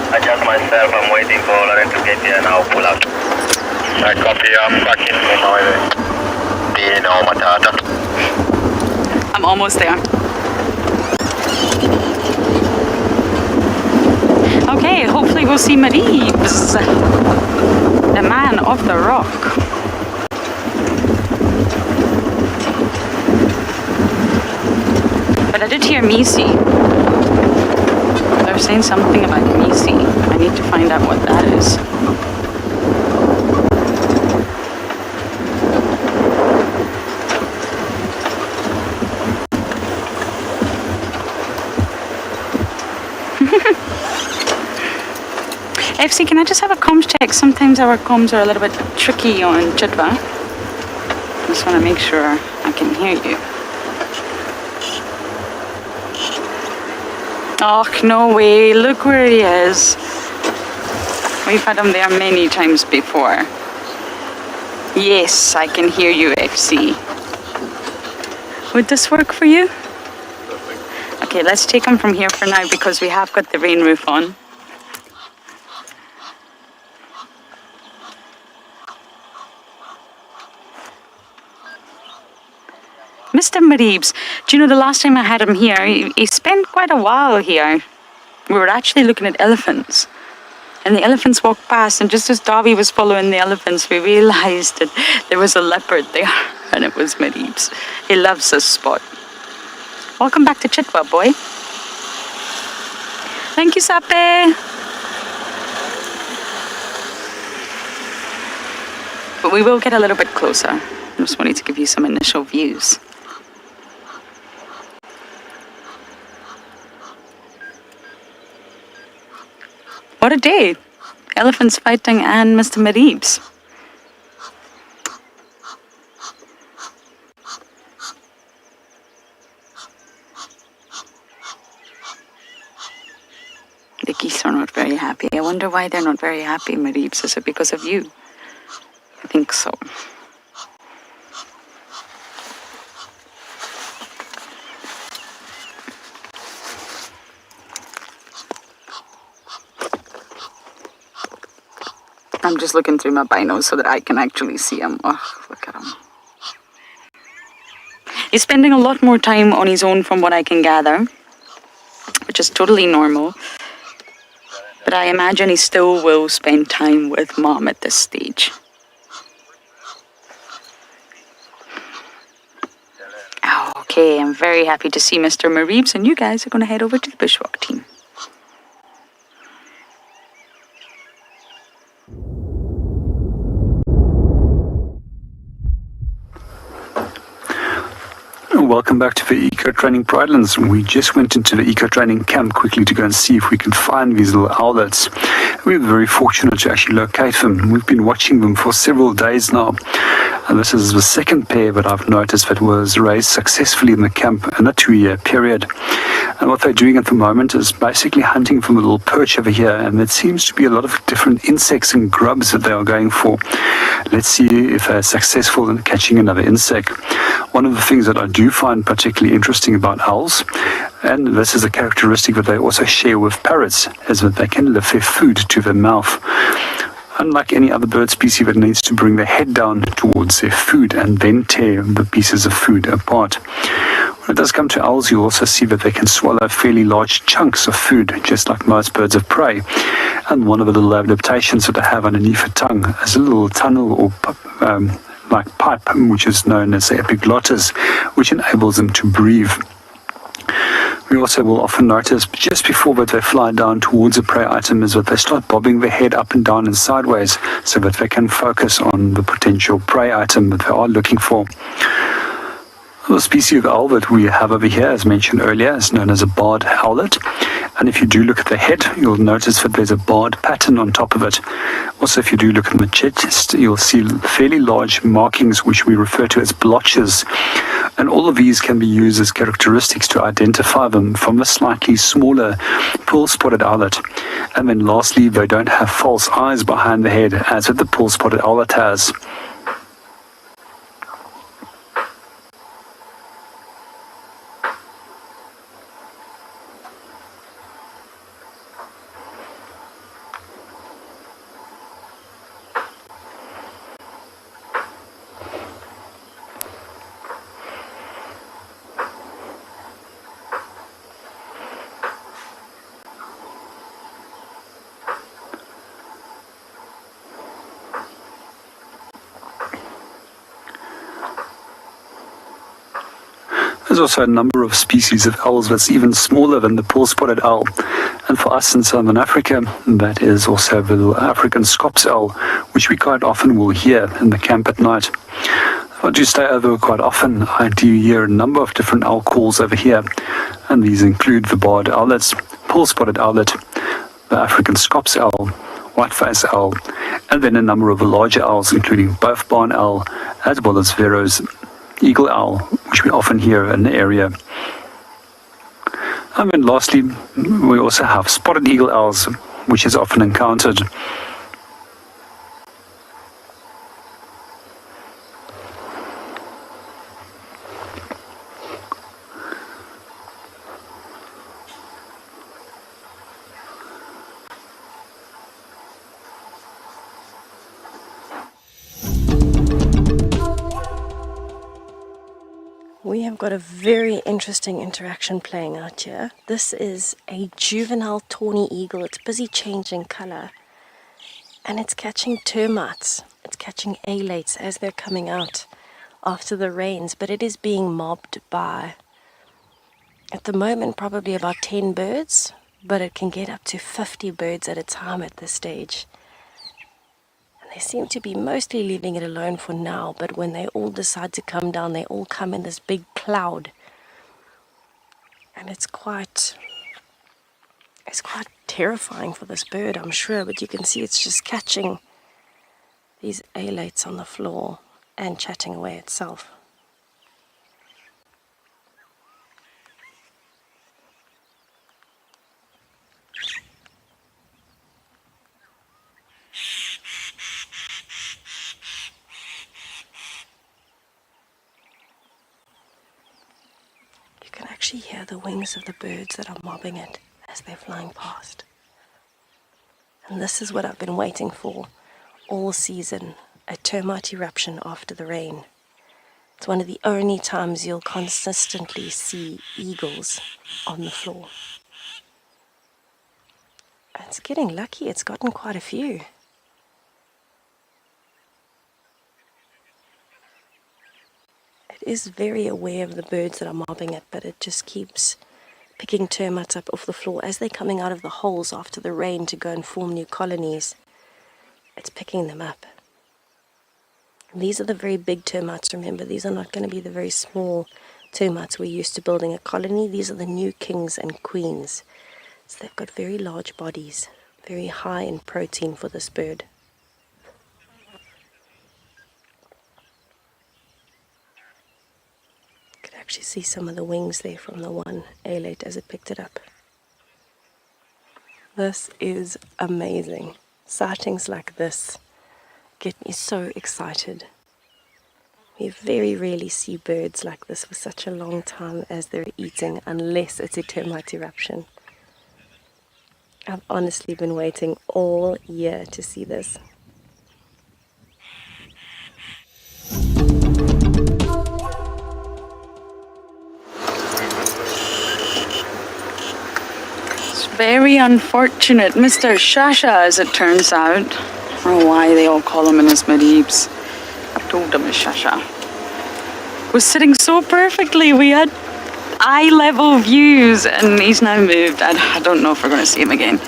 I just myself, I'm waiting for Lauren to get here and I'll pull out. I copy, I'm back in Matata. I'm almost there. Okay, hopefully we'll see Maribs, the man of the rock. But I did hear Misi. They're saying something about Misi. I need to find out what that is. FC, can I just have a comms check? Sometimes our comms are a little bit tricky on Chitwa. Just want to make sure I can hear you. Oh, no way. Look where he is. We've had him there many times before. Yes, I can hear you, FC. Would this work for you? Okay, let's take him from here for now because we have got the rain roof on. Mr. Maribs, do you know the last time I had him here, he spent quite a while here. We were actually looking at elephants. And the elephants walked past, and just as Darby was following the elephants, we realized that there was a leopard there, and it was Maribs. He loves this spot. Welcome back to Chitwa, boy. Thank you, Sape. But we will get a little bit closer. I just wanted to give you some initial views. What a day. Elephants fighting and Mr. Maribs. The geese are not very happy. I wonder why they're not very happy, Maribs. Is it because of you? I think so. I'm just looking through my binos so that I can actually see him. Oh, look at him. He's spending a lot more time on his own from what I can gather, which is totally normal. But I imagine he still will spend time with Mom at this stage. Okay, I'm very happy to see Mr. Maribs, and you guys are going to head over to the Bushwalk team. Welcome back to the Eco Training Pridelands. We just went into the Eco Training camp quickly to go and see if we can find these little owlets. We were very fortunate to actually locate them. We've been watching them for several days now. And this is the second pair that I've noticed that was raised successfully in the camp in a 2-year period. And what they're doing at the moment is basically hunting from a little perch over here, and it seems to be a lot of different insects and grubs that they are going for. Let's see if they're successful in catching another insect. One of the things that I do find particularly interesting about owls, and this is a characteristic that they also share with parrots, is that they can lift their food to their mouth. unlike any other bird species that needs to bring their head down towards their food and then tear the pieces of food apart. When it does come to owls, you also see that they can swallow fairly large chunks of food, just like most birds of prey. And one of the little adaptations that they have underneath the tongue is a little tunnel or like pipe, which is known as the epiglottis, which enables them to breathe. We also will often notice just before that they fly down towards a prey item is that they start bobbing their head up and down and sideways so that they can focus on the potential prey item that they are looking for. The species of owl that we have over here, as mentioned earlier, is known as a barred owlet. And if you do look at the head, you'll notice that there's a barred pattern on top of it. Also, if you do look at the chest, you'll see fairly large markings, which we refer to as blotches. And all of these can be used as characteristics to identify them from a slightly smaller pearl-spotted owlet. And then lastly, they don't have false eyes behind the head, as the pearl-spotted owlet has. There's also a number of species of owls that's even smaller than the pearl-spotted owl. And for us in Southern Africa, that is also the little African scops owl, which we quite often will hear in the camp at night. If I do stay over quite often, I do hear a number of different owl calls over here. And these include the barred owlets, pearl-spotted owlet, the African scops owl, white-faced owl, and then a number of the larger owls, including both barn owl as well as Vero's eagle owl, which we often hear in the area. And then lastly, we also have spotted eagle owls, which is often encountered. We have got a very interesting interaction playing out here. This is a juvenile tawny eagle. It's busy changing color. And it's catching termites. It's catching alates as they're coming out after the rains. But it is being mobbed by, at the moment, probably about 10 birds. But it can get up to 50 birds at a time at this stage. They seem to be mostly leaving it alone for now, but when they all decide to come down, they all come in this big cloud. And it's quite terrifying for this bird, I'm sure, but you can see it's just catching these alates on the floor and chatting away itself. You can actually hear the wings of the birds that are mobbing it as they're flying past. And this is what I've been waiting for all season, a termite eruption after the rain. It's one of the only times you'll consistently see eagles on the floor. And it's getting lucky, it's gotten quite a few. It is very aware of the birds that are mobbing it, but it just keeps picking termites up off the floor as they're coming out of the holes after the rain to go and form new colonies. It's picking them up. And these are the very big termites, remember. These are not going to be the very small termites we're used to building a colony. These are the new kings and queens. So they've got very large bodies, very high in protein for this bird. Actually see some of the wings there from the one alate as it picked it up. This is amazing. Sightings like this get me so excited. We very rarely see birds like this for such a long time as they're eating, unless it's a termite eruption. I've honestly been waiting all year to see this. Very unfortunate. Mr. Shasha, as it turns out. I don't know why they all call him in his Maribs. I've told him it's Shasha. Was sitting so perfectly. We had eye-level views, and he's now moved. I don't know if we're going to see him again.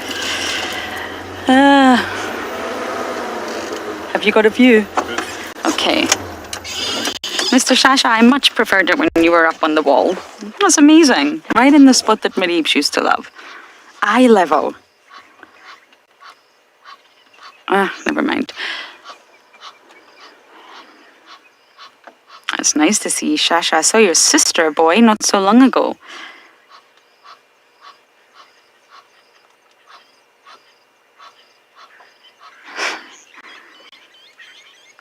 Have you got a view? Okay. Mr. Shasha, I much preferred it when you were up on the wall. It was amazing. Right in the spot that Maribs used to love. Eye level. Never mind. It's nice to see you, Shasha. I saw your sister, boy, not so long ago.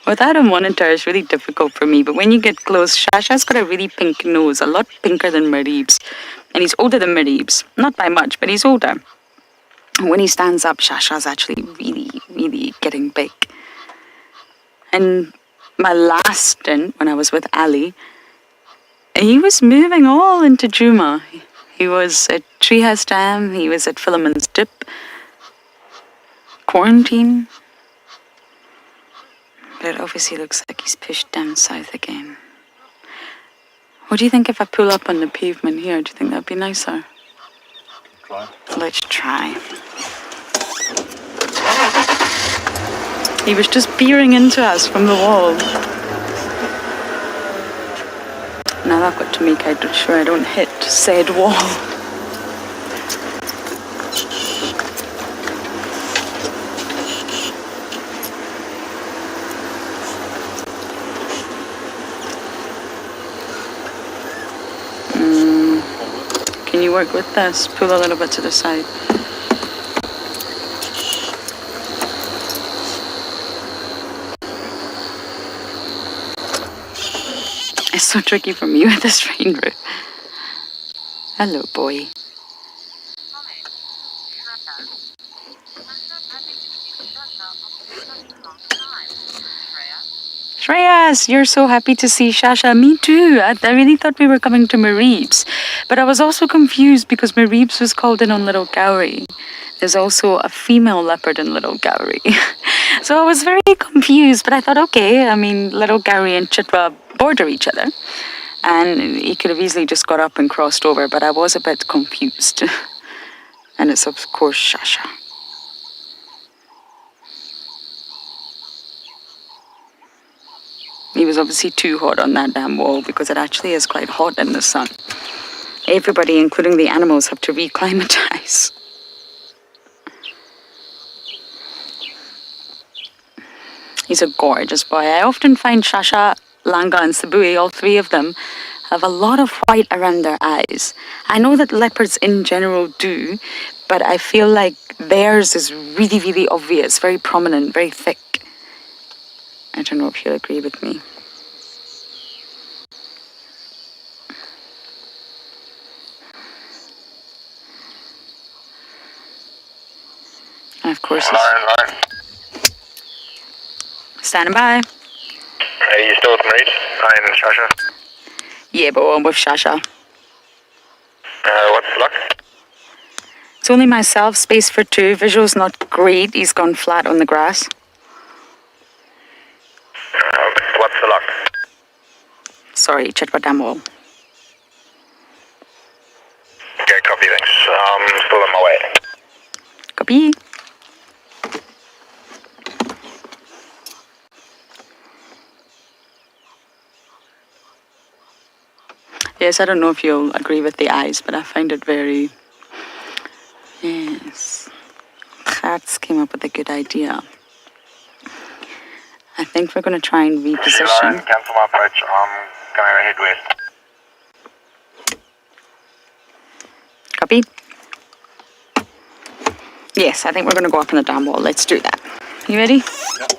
Without a monitor, it's really difficult for me, but when you get close, Shasha's got a really pink nose, a lot pinker than Marib's. And he's older than Marib's. Not by much, but he's older. And when he stands up, Shasha's actually really, really getting big. And my last stint, when I was with Ali, he was moving all into Juma. He was at Treehouse Dam, he was at Philemon's Dip, quarantine. But it obviously looks like he's pushed down south again. What do you think if I pull up on the pavement here? Do you think that'd be nicer? Try. Let's try. He was just peering into us from the wall. Now I've got to make sure I don't hit said wall. Can you work with this? Pull a little bit to the side. It's so tricky for me with this rain roof. Hello, boy. Shreyas, you're so happy to see Shasha. Me too. I really thought we were coming to Marib's. But I was also confused because Marib's was called in on Little Gowrie. There's also a female leopard in Little Gowrie. So I was very confused, but I thought, okay, I mean, Little Gowrie and Chitwa border each other. And he could have easily just got up and crossed over, but I was a bit confused. And it's, of course, Shasha. He was obviously too hot on that damn wall because it actually is quite hot in the sun. Everybody, including the animals, have to reclimatize. He's a gorgeous boy. I often find Shasha, Langa and Sabui, all three of them, have a lot of white around their eyes. I know that leopards in general do, but I feel like theirs is really, really obvious, very prominent, very thick. I don't know if you'll agree with me. And of course, Line. standing by. Are you still with Maurice? I'm Shasha. Yeah, but I'm with Shasha. What's the luck? It's only myself, space for two. Visual's not great. He's gone flat on the grass. What's the luck? Sorry, Chitwa Dam wall. Okay, copy, thanks. Still on my way. Copy. Yes, I don't know if you'll agree with the eyes, but I find it very... Yes. Hertz came up with a good idea. I think we're going to try and reposition. Cancel my approach. I'm going to head west. Copy? Yes, I think we're going to go up on the dam wall. Let's do that. You ready? Yep.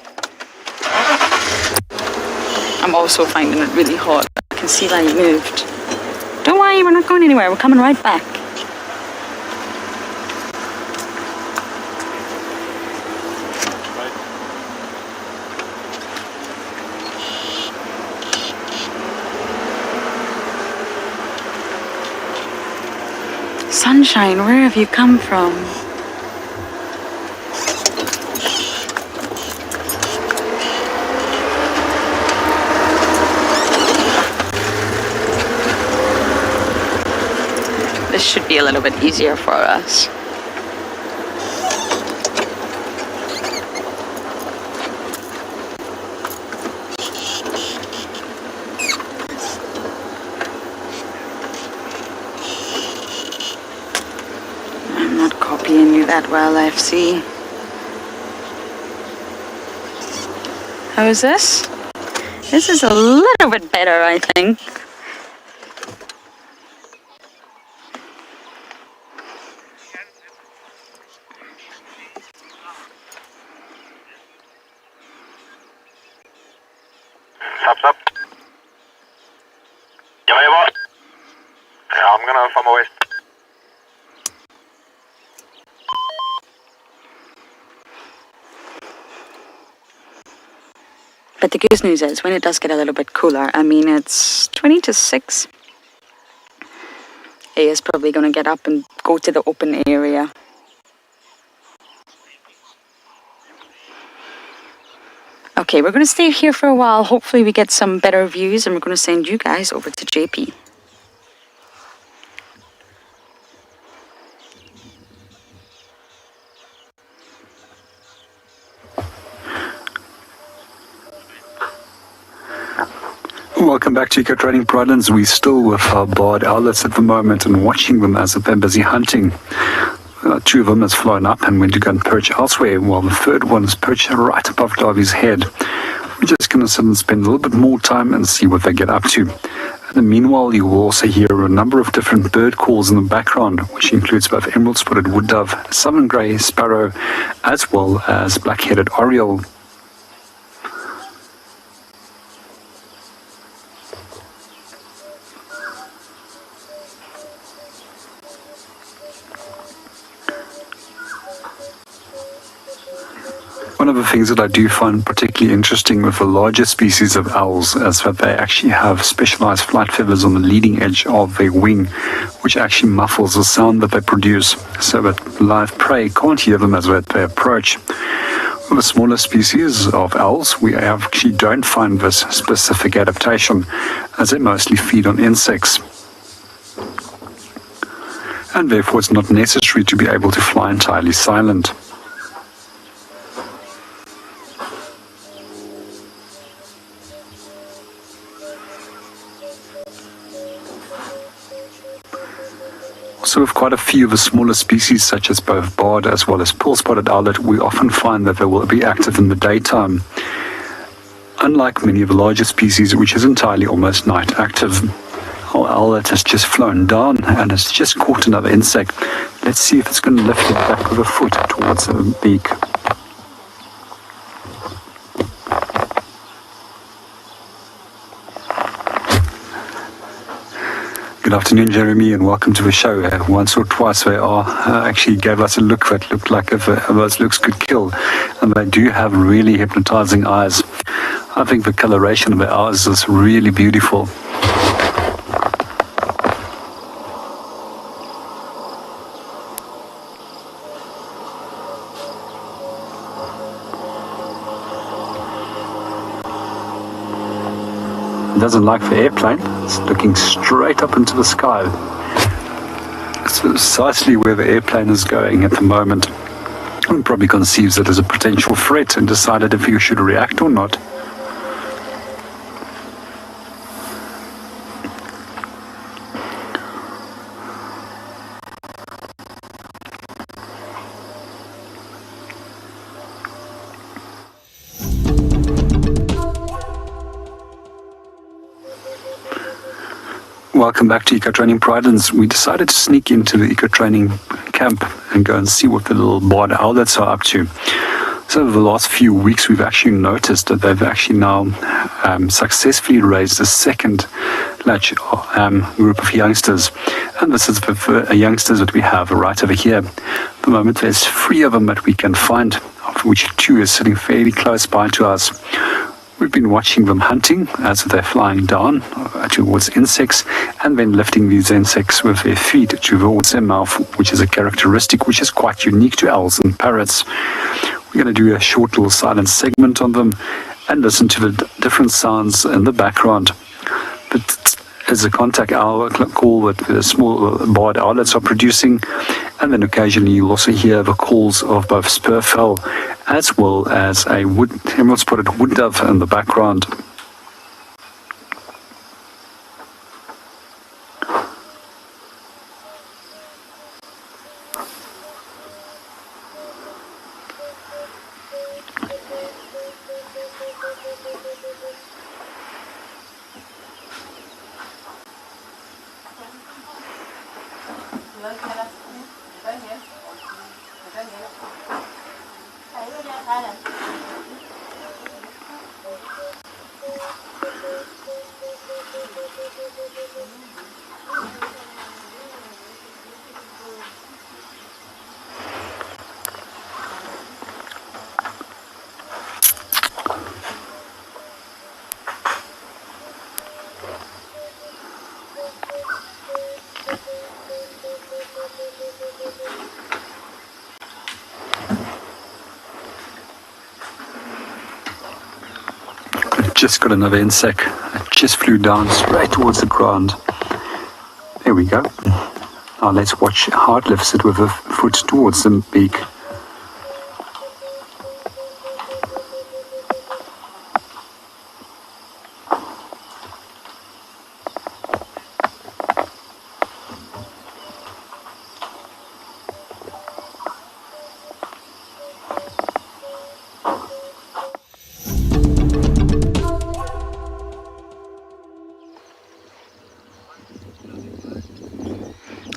I'm also finding it really hot. I can see that you moved. Don't worry, we're not going anywhere. We're coming right back. Sunshine, where have you come from? This should be a little bit easier for us. I'm not copying you that well, FC. How is this? This is a little bit better, I think. Up. Yeah, I'm gonna find my way. But the good news is, when it does get a little bit cooler, I mean, it's 20 to 6. He is probably going to get up and go to the open area. Okay, we're going to stay here for a while. Hopefully we get some better views, and we're going to send you guys over to JP. Welcome back to Eco Training Providence. We're still with our barred owlets at the moment and watching them as they're busy hunting. Two of them has flown up and went to go and perch elsewhere, while the third one is perched right above Darby's head. We're just going to sit and spend a little bit more time and see what they get up to. And meanwhile, you will also hear a number of different bird calls in the background, which includes both emerald-spotted wood dove, southern grey sparrow, as well as black-headed oriole. One of the things that I do find particularly interesting with the larger species of owls is that they actually have specialized flight feathers on the leading edge of their wing, which actually muffles the sound that they produce, so that live prey can't hear them as they approach. With the smaller species of owls, we actually don't find this specific adaptation, as they mostly feed on insects. And therefore it's not necessary to be able to fly entirely silent. Also, with quite a few of the smaller species, such as both barred as well as pearl-spotted owlet, we often find that they will be active in the daytime, unlike many of the larger species, which is entirely almost night active. Our owlet has just flown down and has just caught another insect. Let's see if it's going to lift it back with a foot towards the beak. Good afternoon, Jeremy, and welcome to the show. Once or twice they actually gave us a look that looked like if those looks could kill, and they do have really hypnotizing eyes. I think the coloration of their eyes is really beautiful. Doesn't like the airplane. It's looking straight up into the sky. It's precisely where the airplane is going at the moment. And probably conceives it as a potential threat and decided if you should react or not. Welcome back to Eco Training Providence. We decided to sneak into the Eco Training camp and go and see what the little barred owlets are up to. So over the last few weeks, we've actually noticed that they've actually now successfully raised a second latch group of youngsters. And this is the youngsters that we have right over here. At the moment, there's 3 of them that we can find, of which 2 is sitting fairly close by to us. We've been watching them hunting as they're flying down towards insects and then lifting these insects with their feet towards their mouth, which is a characteristic which is quite unique to owls and parrots. We're going to do a short little silent segment on them and listen to the different sounds in the background. But as a contact owl call that the small barred owlets are producing, and then occasionally you'll also hear the calls of both spurfowl as well as a emerald-spotted wood dove in the background. Just got another insect. It just flew down straight towards the ground. There we go. Now let's watch how it lifts it with a foot towards the beak.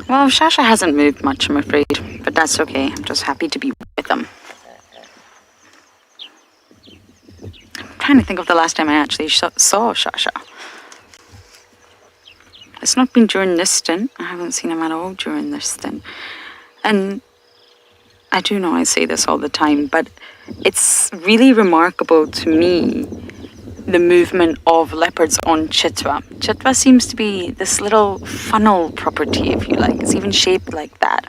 Well, Shasha hasn't moved much, I'm afraid, but that's okay. I'm just happy to be with them. I'm trying to think of the last time I actually saw Shasha. It's not been during this stint. I haven't seen him at all during this stint. And I do know I say this all the time, but it's really remarkable to me the movement of leopards on Chitwa. Chitwa seems to be this little funnel property, if you like. It's even shaped like that.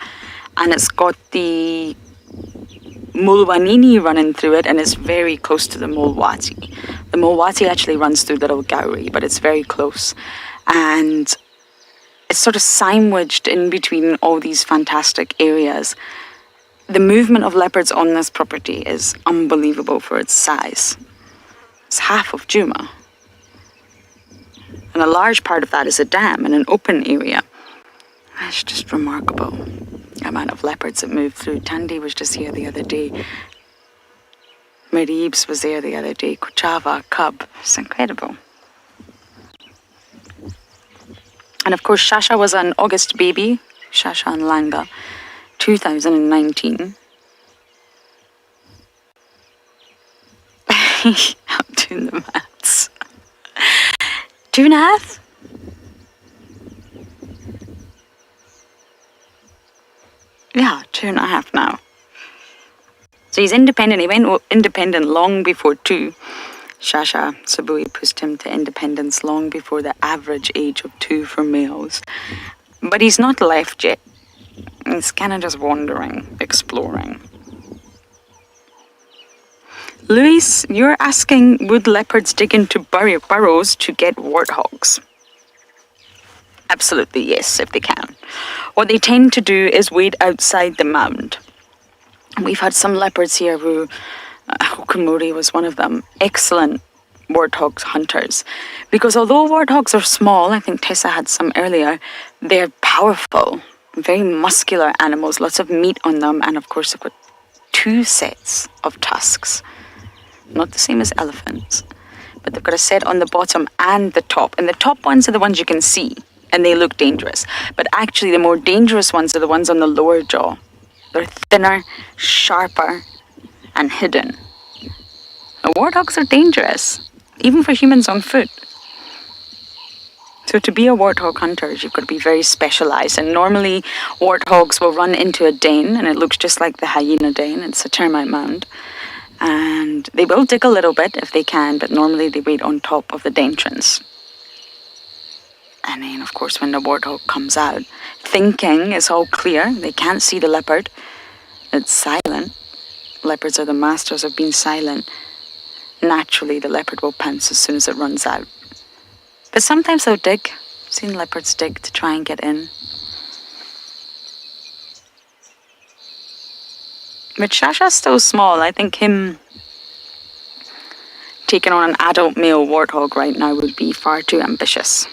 And it's got the Mulwanini running through it, and it's very close to the Mulwati. The Mulwati actually runs through Little Gowrie, but it's very close. And it's sort of sandwiched in between all these fantastic areas. The movement of leopards on this property is unbelievable for its size. It's half of Djuma. And a large part of that is a dam in an open area. It's just remarkable, the amount of leopards that move through. Tandy was just here the other day. Maribes was there the other day. Kuchava, Cub. It's incredible. And of course, Shasha was an August baby. Shasha and Langa, 2019. I'm doing the maths. 2.5? Yeah, 2.5 now. So he's independent. He went independent long before 2. Shasha Sabui pushed him to independence long before the average age of 2 for males. But he's not left yet. He's kind of just wandering, exploring. Luis, you're asking, would leopards dig into burrows to get warthogs? Absolutely yes, if they can. What they tend to do is wait outside the mound. We've had some leopards here who, Hukumuri was one of them, excellent warthog hunters. Because although warthogs are small, I think Tessa had some earlier, they're powerful, very muscular animals, lots of meat on them, and of course they've got 2 sets of tusks. Not the same as elephants, but they've got a set on the bottom and the top. And the top ones are the ones you can see, and they look dangerous. But actually, the more dangerous ones are the ones on the lower jaw. They're thinner, sharper, and hidden. The warthogs are dangerous, even for humans on foot. So to be a warthog hunter, you've got to be very specialized. And normally, warthogs will run into a den, and it looks just like the hyena den. It's a termite mound. And they will dig a little bit if they can, but normally they wait on top of the entrance. And then, of course, when the warthog comes out, thinking it's all clear, they can't see the leopard, it's silent. Leopards are the masters of being silent. Naturally, the leopard will pounce as soon as it runs out. But sometimes they'll dig. I've seen leopards dig to try and get in. But Shasha's still small. I think him taking on an adult male warthog right now would be far too ambitious.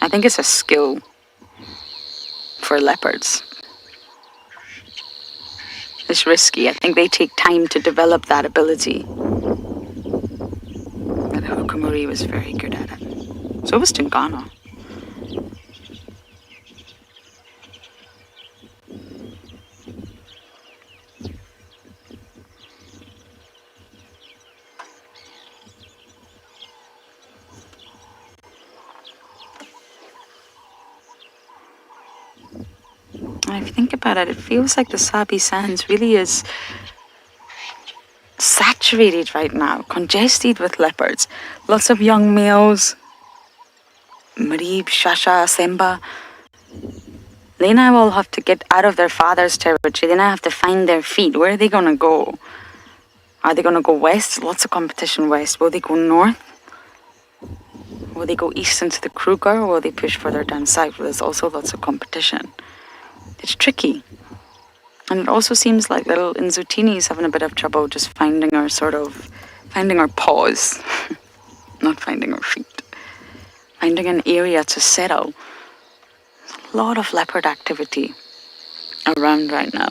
I think it's a skill for leopards. It's risky. I think they take time to develop that ability. But Hukumuri was very good at it. So was Tingana. If you think about it, it feels like the Sabi Sands really is saturated right now, congested with leopards. Lots of young males, Marib, Shasha, Semba. They now all have to get out of their father's territory. They now have to find their feet. Where are they going to go? Are they going to go west? Lots of competition west. Will they go north? Will they go east into the Kruger, or will they push further down south? Well, there's also lots of competition. It's tricky. And it also seems like little Inzutini is having a bit of trouble just finding her paws, not finding her feet, finding an area to settle. There's a lot of leopard activity around right now.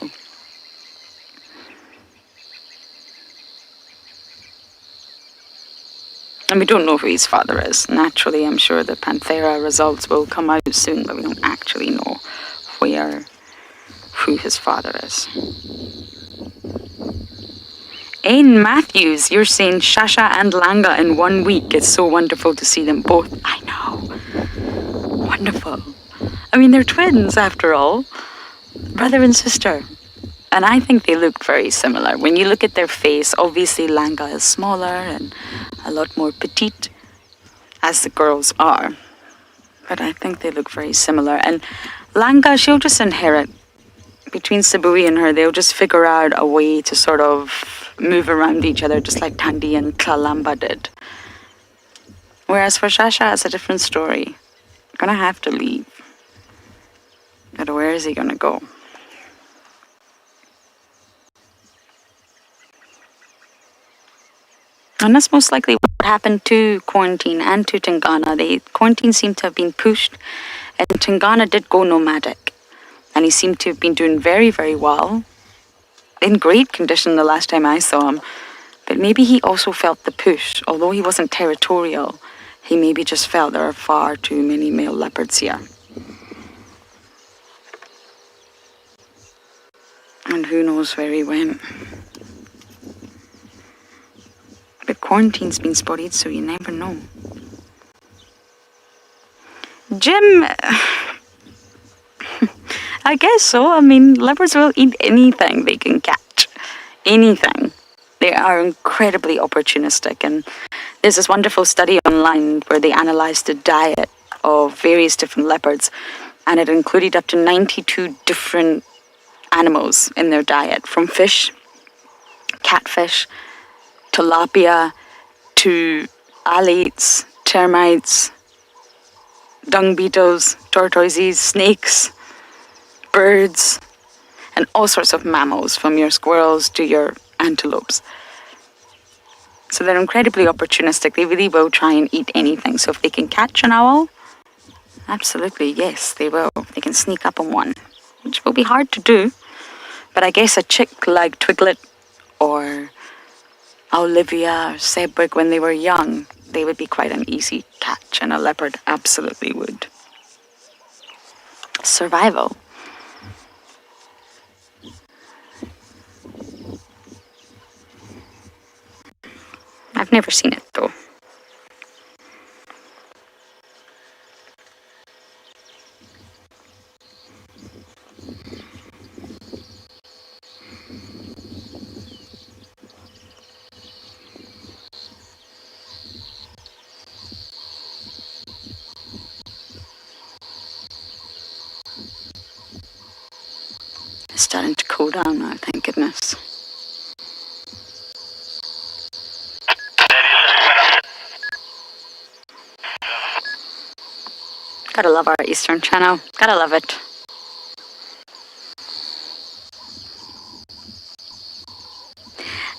And we don't know who his father is. Naturally, I'm sure the Panthera results will come out soon, but we don't actually know who his father is. Ain Matthews, you're saying Shasha and Langa in 1 week. It's so wonderful to see them both. I know. Wonderful. I mean, they're twins after all. Brother and sister. And I think they look very similar. When you look at their face, obviously Langa is smaller and a lot more petite, as the girls are. But I think they look very similar. And Langa, she'll just inherit. Between Sabui and her, they'll just figure out a way to sort of move around each other, just like Tandi and Klalamba did. Whereas for Shasha, it's a different story. Gonna have to leave. But where is he gonna go? And that's most likely what happened to Quarantine and to Tingana. Quarantine seemed to have been pushed, and Tingana did go nomadic. And he seemed to have been doing very, very well. In great condition the last time I saw him. But maybe he also felt the push. Although he wasn't territorial, he maybe just felt there are far too many male leopards here. And who knows where he went. But Quarantine's been spotted, so you never know. Jim, I guess so. I mean, leopards will eat anything they can catch. Anything. They are incredibly opportunistic. And there's this wonderful study online where they analysed the diet of various different leopards. And it included up to 92 different animals in their diet. From fish, catfish, tilapia, to alates, termites, dung beetles, tortoises, snakes, birds, and all sorts of mammals, from your squirrels to your antelopes. So they're incredibly opportunistic. They really will try and eat anything. So if they can catch an owl, absolutely, yes, they will. They can sneak up on one, which will be hard to do. But I guess a chick like Twiglet or Olivia or Sedgwick, when they were young, they would be quite an easy catch, and a leopard absolutely would. Survival. I've never seen it though. starting to cool down now, thank goodness. Gotta love our Eastern Channel. Gotta love it.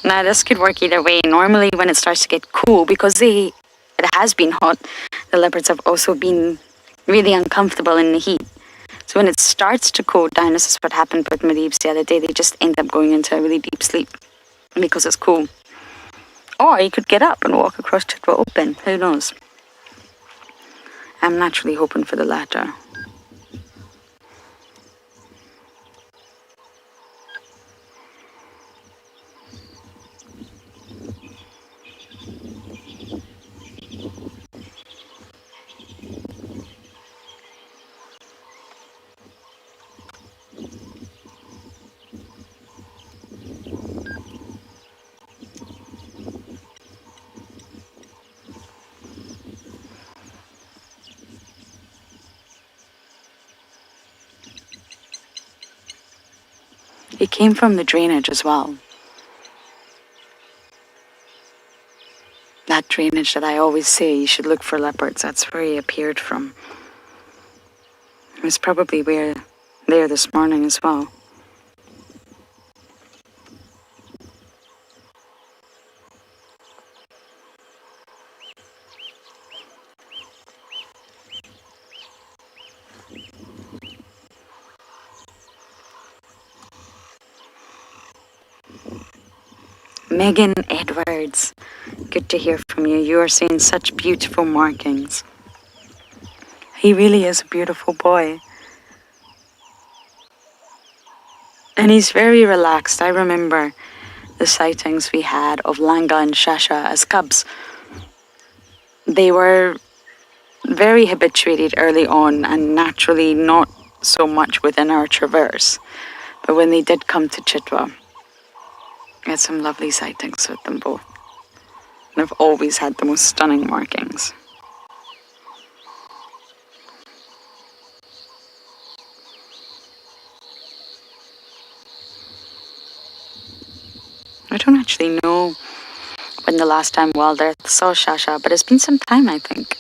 Now this could work either way. Normally when it starts to get cool, because it has been hot, the leopards have also been really uncomfortable in the heat. So when it starts to cool down, this is what happened with Marieb's the other day. They just end up going into a really deep sleep because it's cool. Or you could get up and walk across Chitwa open. Who knows? I'm naturally hoping for the latter. It came from the drainage as well. That drainage that I always say you should look for leopards, that's where he appeared from. It was probably there this morning as well. Megan Edwards, good to hear from you. You are seeing such beautiful markings. He really is a beautiful boy. And he's very relaxed. I remember the sightings we had of Langa and Shasha as cubs. They were very habituated early on and naturally not so much within our traverse. But when they did come to Chitwa, I had some lovely sightings with them both. And I've always had the most stunning markings. I don't actually know when the last time WildEarth saw Shasha, but it's been some time, I think.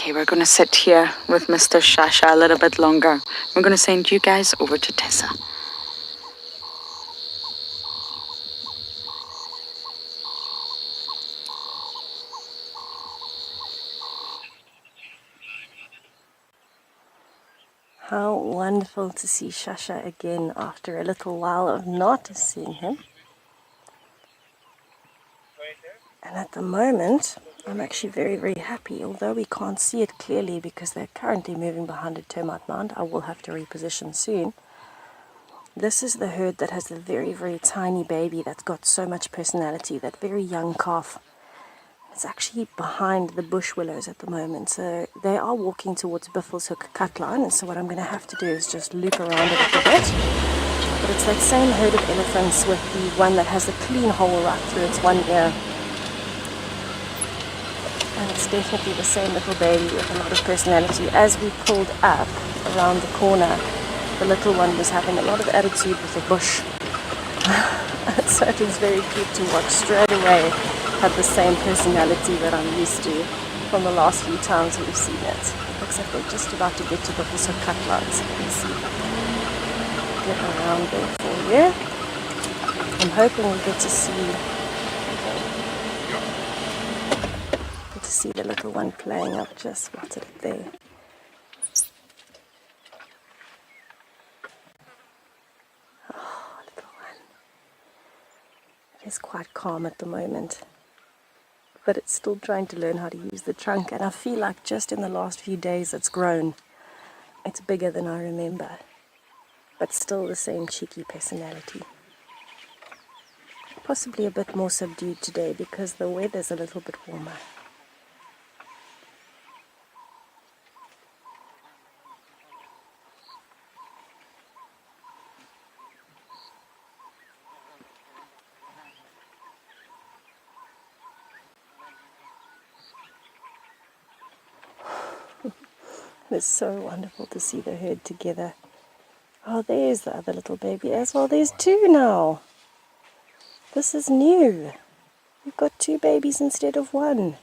Okay, we're going to sit here with Mr. Shasha a little bit longer. We're going to send you guys over to Tessa. How wonderful to see Shasha again after a little while of not seeing him. And at the moment, I'm actually very, very happy. Although we can't see it clearly because they're currently moving behind a termite mound. I will have to reposition soon. This is the herd that has the very, very tiny baby that's got so much personality, that very young calf. It's actually behind the bush willows at the moment. So they are walking towards Biffle's Hook cut line. And so what I'm going to have to do is just loop around it a bit. But it's that same herd of elephants with the one that has the clean hole right through its one ear. And it's definitely the same little baby with a lot of personality. As we pulled up around the corner, the little one was having a lot of attitude with the bush. So it was very cute to watch. Straight away had the same personality that I'm used to from the last few times we've seen it. Looks like we're just about to get to the Buffalo cut lines. Let's see if I can get around there for you. I'm hoping we get to see the little one playing. I've just spotted it there. Oh, little one. It is quite calm at the moment. but it's still trying to learn how to use the trunk, and I feel like just in the last few days it's grown. It's bigger than I remember, but still the same cheeky personality. Possibly a bit more subdued today because the weather's a little bit warmer. It's so wonderful to see the herd together. Oh, there's the other little baby as well. There's two now. This is new. We've got two babies instead of one.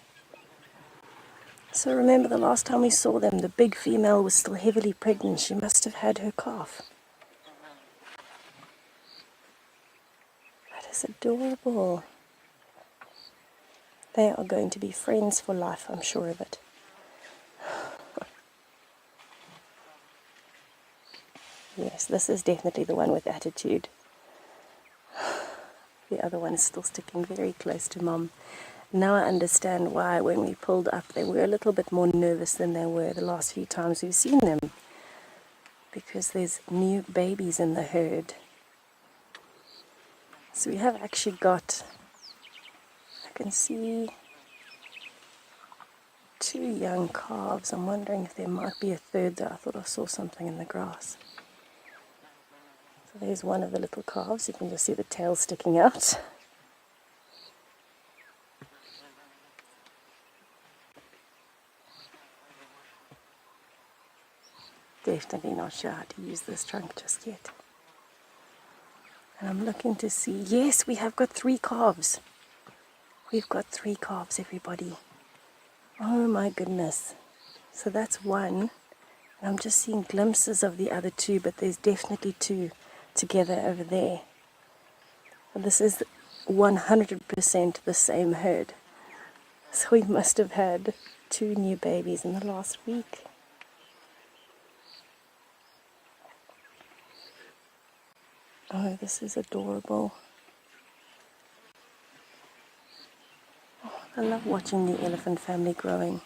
So remember the last time we saw them, the big female was still heavily pregnant. She must have had her calf. That is adorable. They are going to be friends for life, I'm sure of it. Yes, this is definitely the one with attitude. The other one is still sticking very close to Mom. Now I understand why when we pulled up they were a little bit more nervous than they were the last few times we've seen them. Because there's new babies in the herd. So we have actually got, I can see, two young calves. I'm wondering if there might be a third there. I thought I saw something in the grass. So there's one of the little calves. You can just see the tail sticking out. Definitely not sure how to use this trunk just yet. And I'm looking to see, yes, we have got 3 calves. We've got 3 calves, everybody. Oh my goodness. So that's one. And I'm just seeing glimpses of the other 2, but there's definitely 2 together over there. And this is 100% the same herd. So we must have had 2 new babies in the last week. Oh, this is adorable. Oh, I love watching the elephant family growing.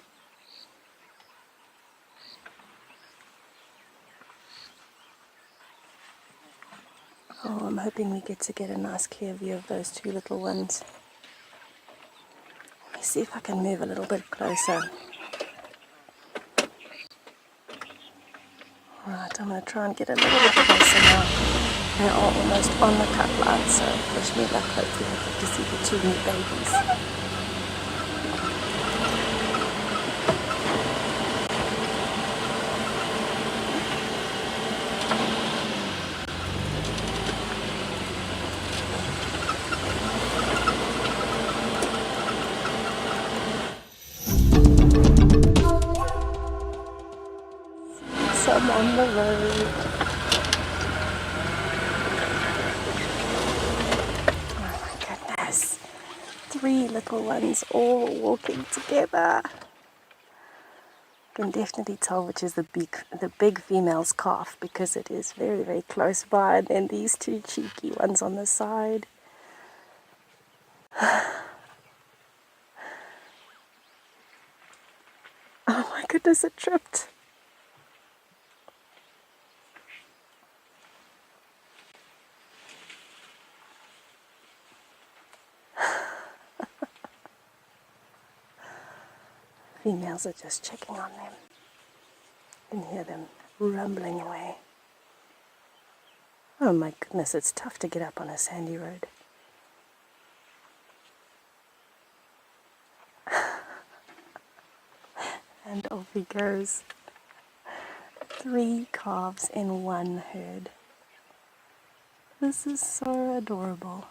Oh, I'm hoping we get a nice clear view of those 2 little ones. Let me see if I can move a little bit closer. Right, I'm going to try and get a little bit closer now. They are almost on the cut line, so wish me luck. Hopefully I get to see the 2 new babies. Some on the road. Oh my goodness. 3 little ones all walking together. You can definitely tell which is the big female's calf because it is very, very close by, and then these 2 cheeky ones on the side. Oh my goodness, it tripped. Females are just checking on them. You can hear them rumbling away. Oh my goodness, it's tough to get up on a sandy road. And off he goes. 3 calves in one herd. This is so adorable.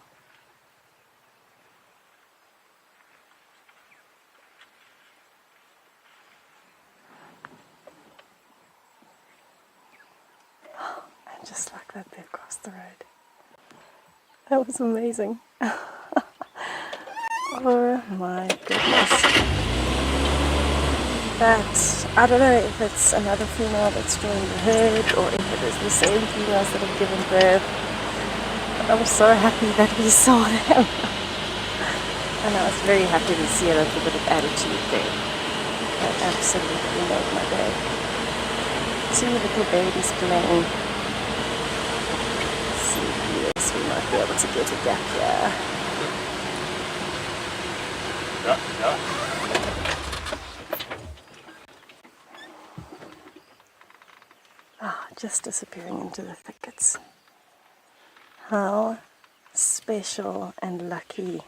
And just like that, they've crossed the road. That was amazing. Oh my goodness. That, I don't know if it's another female that's joined the herd or if it is the same females that have given birth. But I'm so happy that we saw them. And I was very happy to see a little bit of attitude there. That absolutely made my day. 2 little babies playing. Let's see, yes, we might be able to get a gap here. Just disappearing into the thickets. How special and lucky.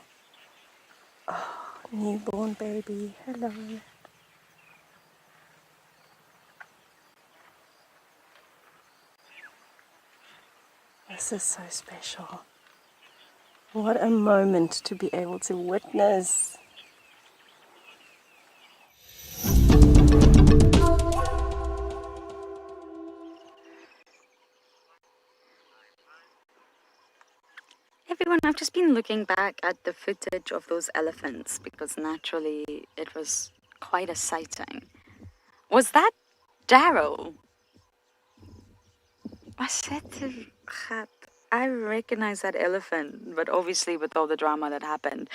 Oh, newborn baby. Hello. This is so special. What a moment to be able to witness. Everyone, I've just been looking back at the footage of those elephants because naturally it was quite a sighting. Was that Daryl? I said to Khat, I recognize that elephant, but obviously with all the drama that happened,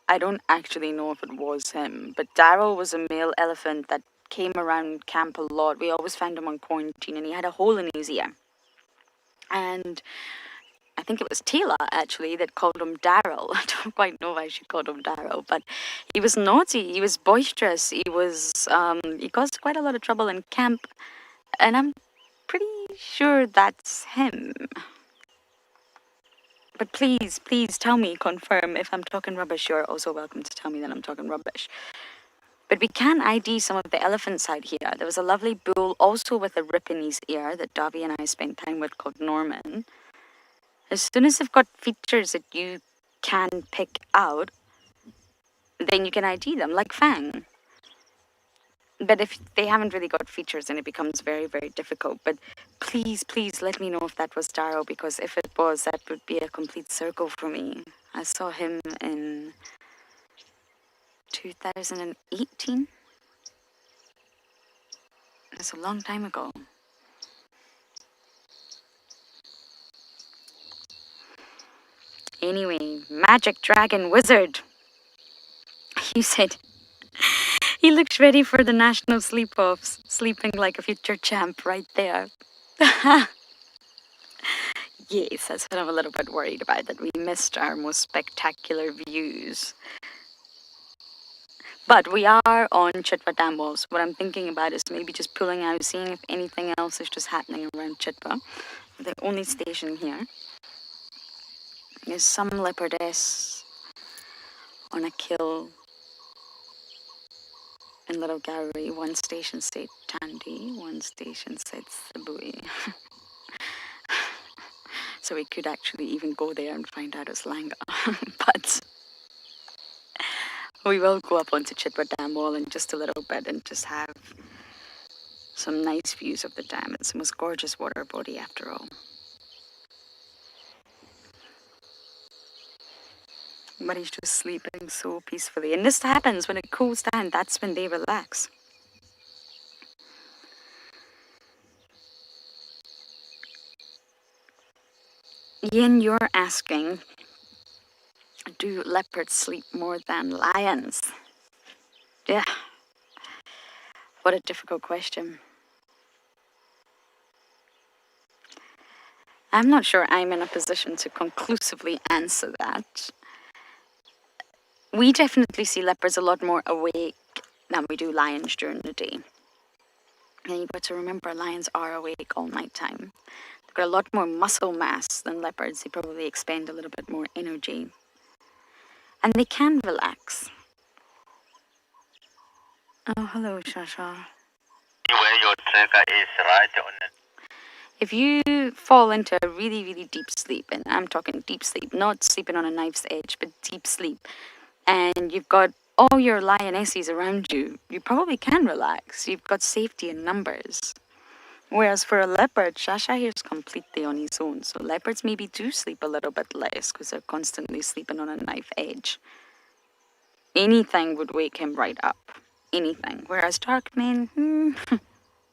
I don't actually know if it was him. But Daryl was a male elephant that came around camp a lot. We always found him on quarantine and he had a hole in his ear. And I think it was Tila actually that called him Daryl. I don't quite know why she called him Daryl, but he was naughty, he was boisterous, he caused quite a lot of trouble in camp, and I'm pretty sure that's him. But please, please tell me, confirm if I'm talking rubbish. You're also welcome to tell me that I'm talking rubbish. But we can ID some of the elephants out here. There was a lovely bull also with a rip in his ear that Davi and I spent time with called Norman. As soon as they've got features that you can pick out, then you can ID them, like Fang. But if they haven't really got features, then it becomes very, very difficult. But please, please let me know if that was Darrow, because if it was, that would be a complete circle for me. I saw him in 2018. That's a long time ago. Anyway, Magic Dragon Wizard. You said he looks ready for the national sleep-offs, sleeping like a future champ right there. Yes, that's what I'm a little bit worried about, that we missed our most spectacular views. But we are on Chitwa Dam Walls. What I'm thinking about is maybe just pulling out, seeing if anything else is just happening around Chitwa. The only station here is some leopardess on a kill in Little Gowrie. One station said Tandy, one station said Sabui. So we could actually even go there and find out it's Langa. But we will go up onto Chitwa Dam Wall in just a little bit and just have some nice views of the dam. It's the most gorgeous water body after all. But he's just sleeping so peacefully. And this happens when it cools down. That's when they relax. Ian, you're asking, do leopards sleep more than lions? Yeah. What a difficult question. I'm not sure I'm in a position to conclusively answer that. We definitely see leopards a lot more awake than we do lions during the day. And you've got to remember, lions are awake all night time. They've got a lot more muscle mass than leopards. They probably expend a little bit more energy. And they can relax. Oh, hello, Shasha. Where your tracker is right on it. If you fall into a really, really deep sleep, and I'm talking deep sleep, not sleeping on a knife's edge, but deep sleep, and you've got all your lionesses around you, you probably can relax. You've got safety in numbers. Whereas for a leopard, Shasha here is completely on his own. So leopards maybe do sleep a little bit less because they're constantly sleeping on a knife edge. Anything would wake him right up. Anything. Whereas Darkmane,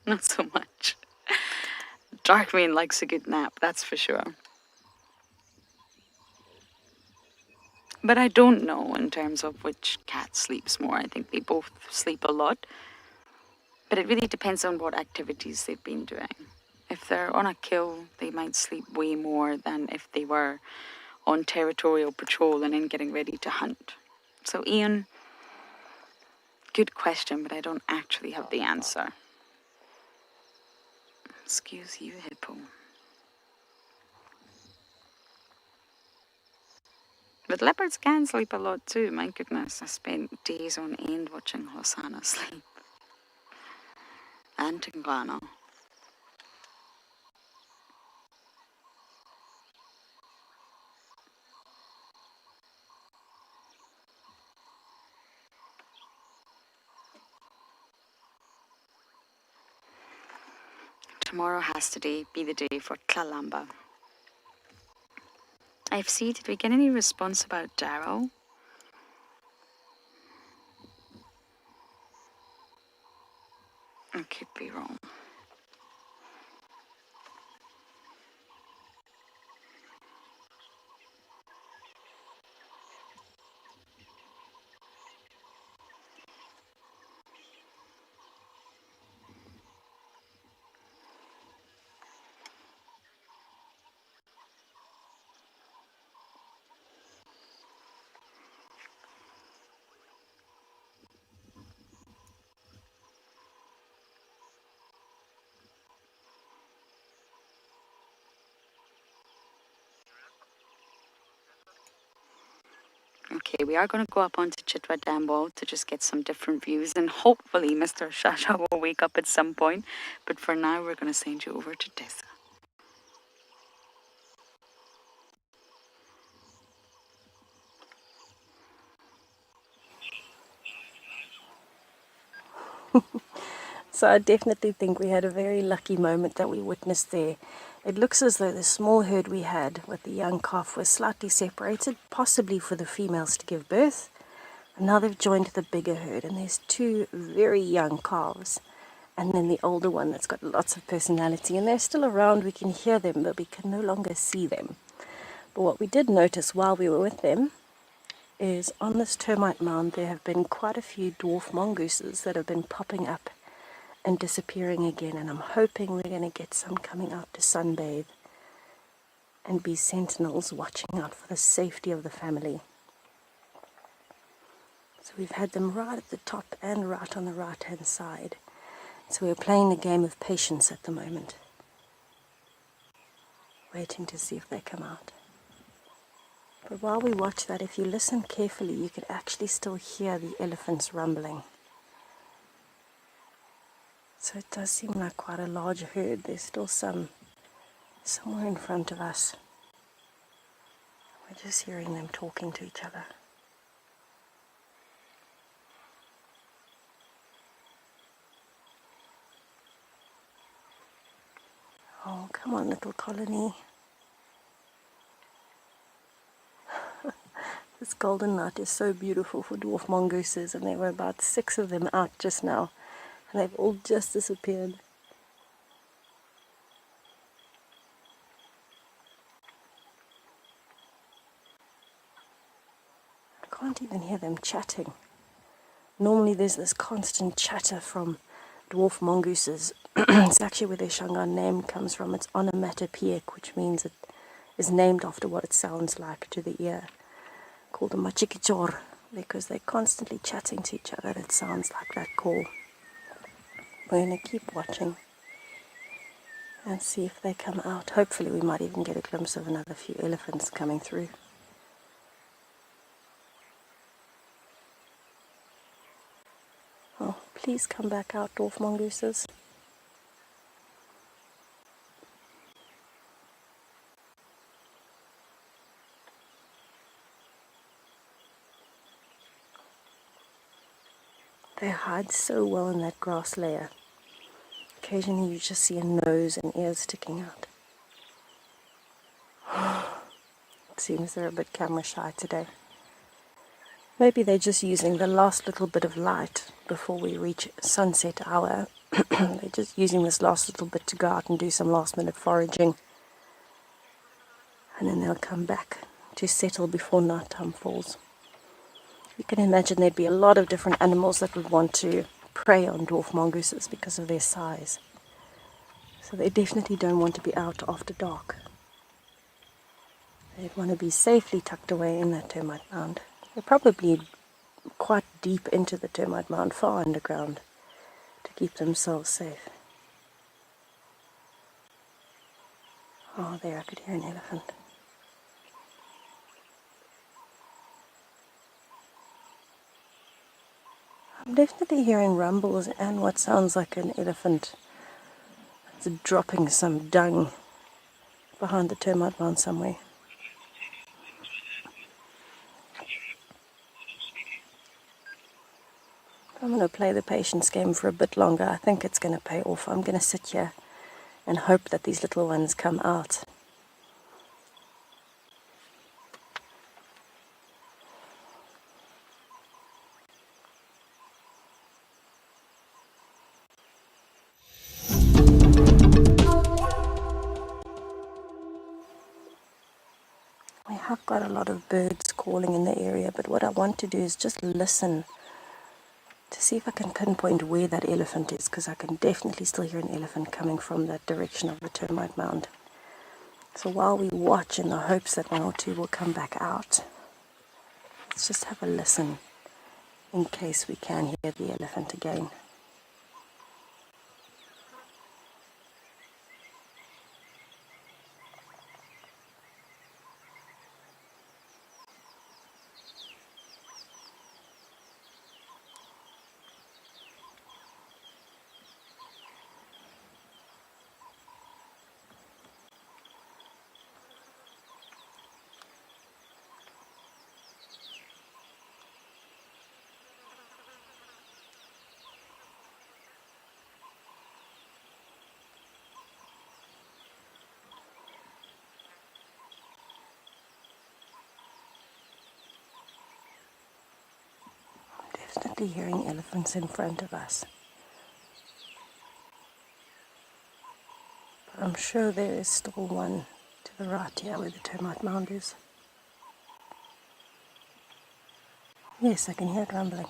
not so much. Darkmane likes a good nap, that's for sure. But I don't know in terms of which cat sleeps more. I think they both sleep a lot. But it really depends on what activities they've been doing. If they're on a kill, they might sleep way more than if they were on territorial patrol and then getting ready to hunt. So Ian, good question, but I don't actually have the answer. Excuse you, hippo. But leopards can sleep a lot too, my goodness. I spent days on end watching Hosanna sleep. And Tingana. Tomorrow has to be the day for Tlalamba. IFC, did we get any response about Darrow? I could be wrong. Okay, we are going to go up onto Chitwa Dam Wall to just get some different views, and hopefully Mr. Shasha will wake up at some point. But for now, we're going to send you over to Tessa. So I definitely think we had a very lucky moment that we witnessed there. It looks as though the small herd we had with the young calf was slightly separated, possibly for the females to give birth. And now they've joined the bigger herd, and there's two very young calves. And then the older one that's got lots of personality, and they're still around. We can hear them, but we can no longer see them. But what we did notice while we were with them is on this termite mound there have been quite a few dwarf mongooses that have been popping up and disappearing again, and I'm hoping we're going to get some coming out to sunbathe and be sentinels watching out for the safety of the family. So we've had them right at the top and right on the right hand side. So we're playing a game of patience at the moment, waiting to see if they come out. But while we watch that, if you listen carefully, you can actually still hear the elephants rumbling. So it does seem like quite a large herd. There's still some somewhere in front of us. We're just hearing them talking to each other. Oh, come on, little colony. This golden nut is so beautiful for dwarf mongooses, and there were about 6 of them out just now, and they've all just disappeared. I can't even hear them chatting. Normally there's this constant chatter from dwarf mongooses. It's actually where their Shangaan name comes from. It's onomatopoeic, which means it is named after what it sounds like to the ear, called a machikichor, because they're constantly chatting to each other. It sounds like that call. We're going to keep watching and see if they come out. Hopefully we might even get a glimpse of another few elephants coming through. Oh, please come back out, dwarf mongooses. They hide so well in that grass layer. Occasionally you just see a nose and ears sticking out. It seems they're a bit camera shy today. Maybe they're just using the last little bit of light before we reach sunset hour. They're just using this last little bit to go out and do some last minute foraging. And then they'll come back to settle before nighttime falls. You can imagine there'd be a lot of different animals that would want to prey on dwarf mongooses because of their size. So they definitely don't want to be out after dark. They'd want to be safely tucked away in that termite mound. They're probably quite deep into the termite mound, far underground, to keep themselves safe. Oh, there, I could hear an elephant. I'm definitely hearing rumbles and what sounds like an elephant that's dropping some dung behind the termite mound somewhere. I'm going to play the patience game for a bit longer. I think it's going to pay off. I'm going to sit here and hope that these little ones come out. We have got a lot of birds calling in the area, but what I want to do is just listen to see if I can pinpoint where that elephant is, because I can definitely still hear an elephant coming from that direction of the termite mound. So while we watch in the hopes that one or two will come back out, let's just have a listen in case we can hear the elephant again. Definitely hearing elephants in front of us. But I'm sure there is still one to the right here where the termite mound is. Yes, I can hear it rumbling.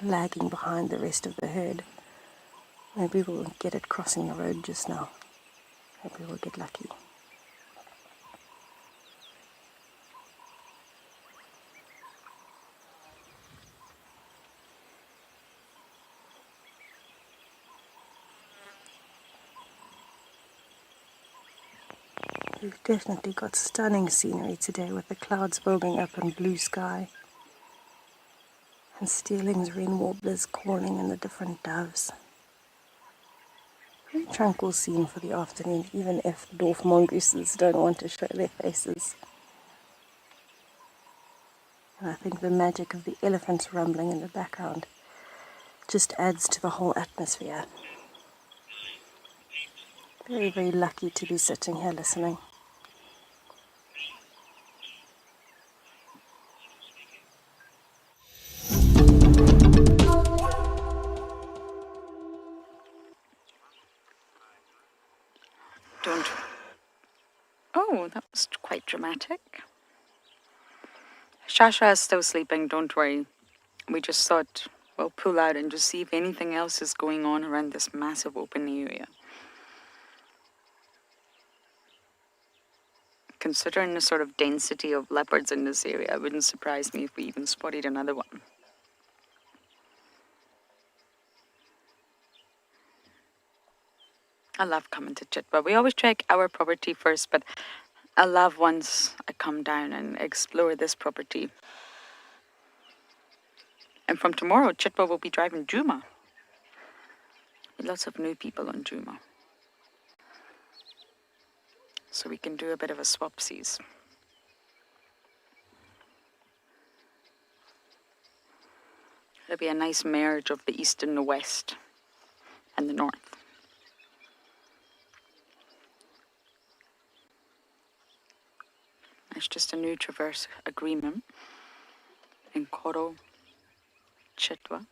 Lagging behind the rest of the herd. Maybe we'll get it crossing the road just now. Maybe we'll get lucky. We've definitely got stunning scenery today with the clouds building up and blue sky. And Steeling's wren warblers calling and the different doves. Very tranquil scene for the afternoon, even if the dwarf mongooses don't want to show their faces. And I think the magic of the elephants rumbling in the background just adds to the whole atmosphere. Very, very lucky to be sitting here listening. Don't. Oh, that was quite dramatic. Shasha is still sleeping, don't worry. We just thought we'll pull out and just see if anything else is going on around this massive open area. Considering the sort of density of leopards in this area, it wouldn't surprise me if we even spotted another one. I love coming to Chitwa. We always check our property first, but I love once I come down and explore this property. And from tomorrow, Chitwa will be driving Juma. Lots of new people on Juma. So we can do a bit of a swapsies. It'll be a nice merge of the east and the west and the north. It's just a new traverse agreement in Koro, Chitwa,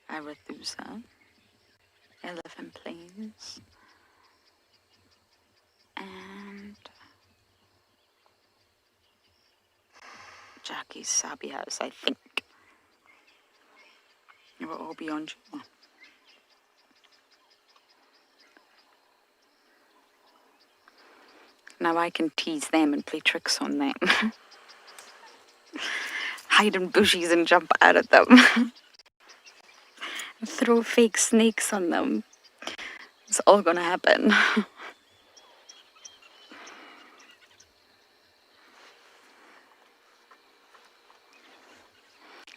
Arathusa, Elephant Plains, lucky Sabi has, I think. It will all be on you. Now I can tease them and play tricks on them. Hide in bushes and jump out at them. Throw fake snakes on them. It's all gonna happen.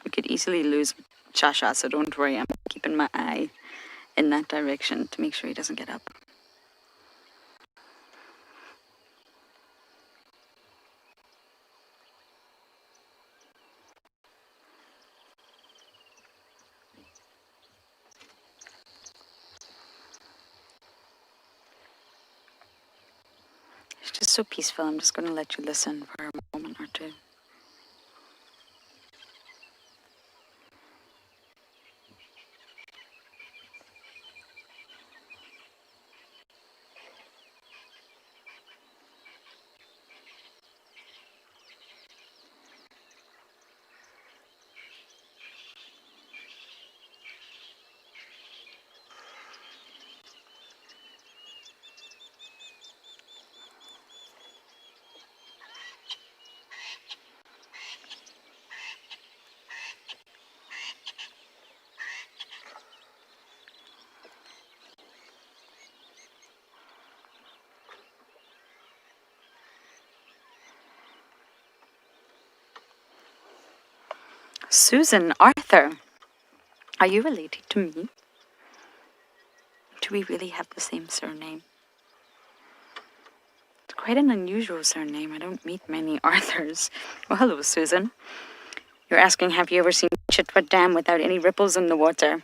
We could easily lose Shasha, so don't worry. I'm keeping my eye in that direction to make sure he doesn't get up. It's just so peaceful. I'm just going to let you listen for a moment or two. Susan Arthur, are you related to me? Do we really have the same surname? It's quite an unusual surname. I don't meet many Arthurs. Well, hello, Susan. You're asking, have you ever seen Chitwa Dam without any ripples in the water?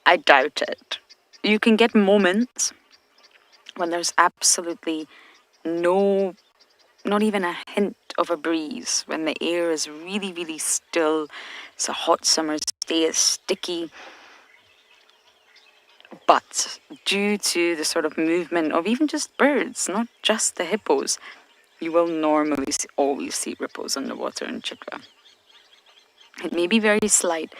I doubt it. You can get moments when there's absolutely no, not even a hint of a breeze, when the air is really, really still. It's a hot summer's day, it's sticky. But due to the sort of movement of even just birds, not just the hippos, you will normally always see ripples in the water in Chitwa. It may be very slight,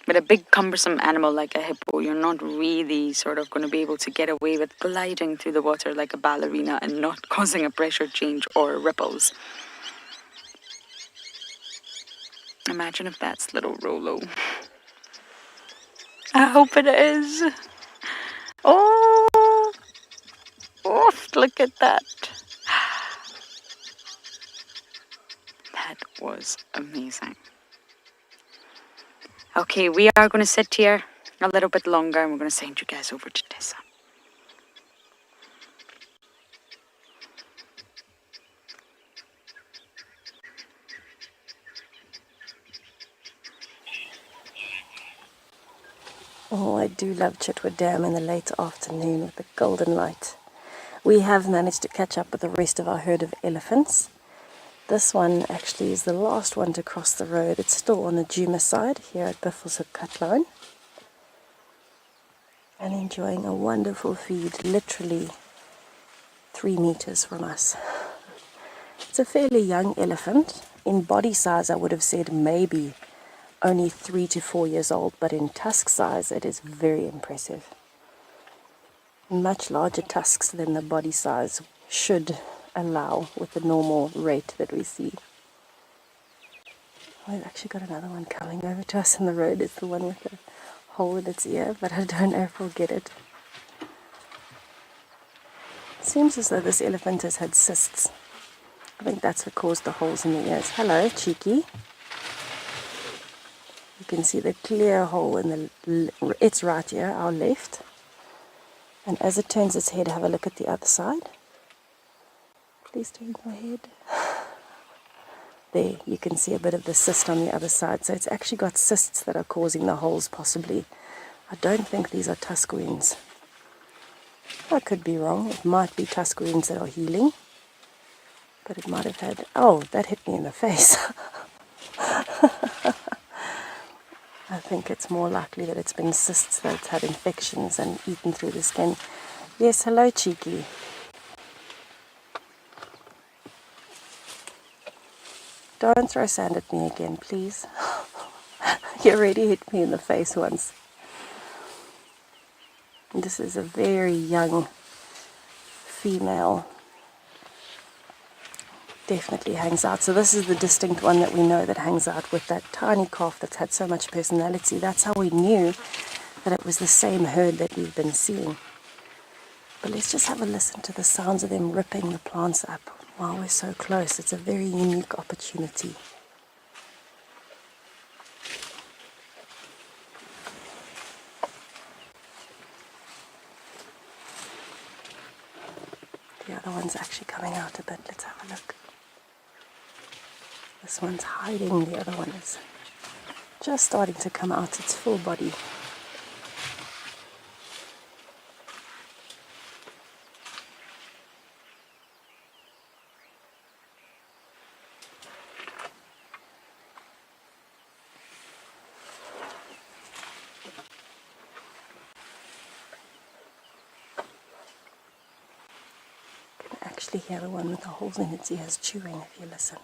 but a big cumbersome animal like a hippo, you're not really sort of going to be able to get away with gliding through the water like a ballerina and not causing a pressure change or ripples. Imagine if that's little Rolo. I hope it is. Oh, look at that. That was amazing. Okay, we are going to sit here a little bit longer and we're going to send you guys over to Tessa. Oh, I do love Chitwa Dam in the late afternoon with the golden light. We have managed to catch up with the rest of our herd of elephants. This one actually is the last one to cross the road. It's still on the Djuma side here at Buffelshoek Cut Line. And enjoying a wonderful feed, literally 3 meters from us. It's a fairly young elephant. In body size, I would have said maybe only 3 to 4 years old, but in tusk size, it is very impressive. Much larger tusks than the body size should allow with the normal rate that we see. We've actually got another one coming over to us in the road. It's the one with the hole in its ear, but I don't know if we'll get it. It seems as though this elephant has had cysts. I think that's what caused the holes in the ears. Hello, Cheeky. You can see the clear hole in it's right here, our left. And as it turns its head, have a look at the other side. Please turn your head. There, you can see a bit of the cyst on the other side. So it's actually got cysts that are causing the holes, possibly. I don't think these are tusk wounds. I could be wrong. It might be tusk wounds that are healing. But it might have had... Oh, that hit me in the face. I think it's more likely that it's been cysts that's had infections and eaten through the skin. Yes, hello, Cheeky. Don't throw sand at me again, please. You already hit me in the face once. This is a very young female. Definitely hangs out. So this is the distinct one that we know that hangs out with that tiny calf that's had so much personality. That's how we knew that it was the same herd that we've been seeing. But let's just have a listen to the sounds of them ripping the plants up while we're so close. It's a very unique opportunity. The other one's actually coming out a bit. Let's have a look. This one's hiding. The other one is just starting to come out its full body. You can actually hear the one with the holes in its ears chewing if you listen.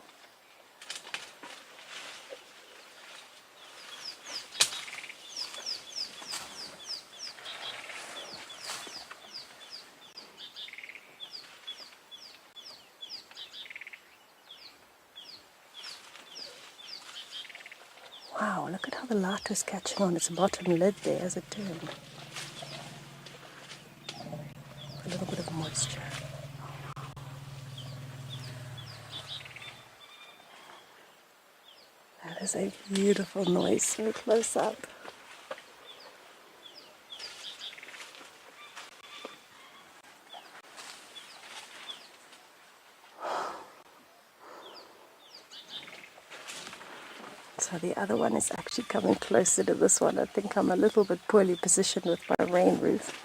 Wow, look at how the light was catching on its bottom lid there as it turned. A little bit of moisture. That is a beautiful noise, so close up. So the other one is actually coming closer to this one. I think I'm a little bit poorly positioned with my rain roof.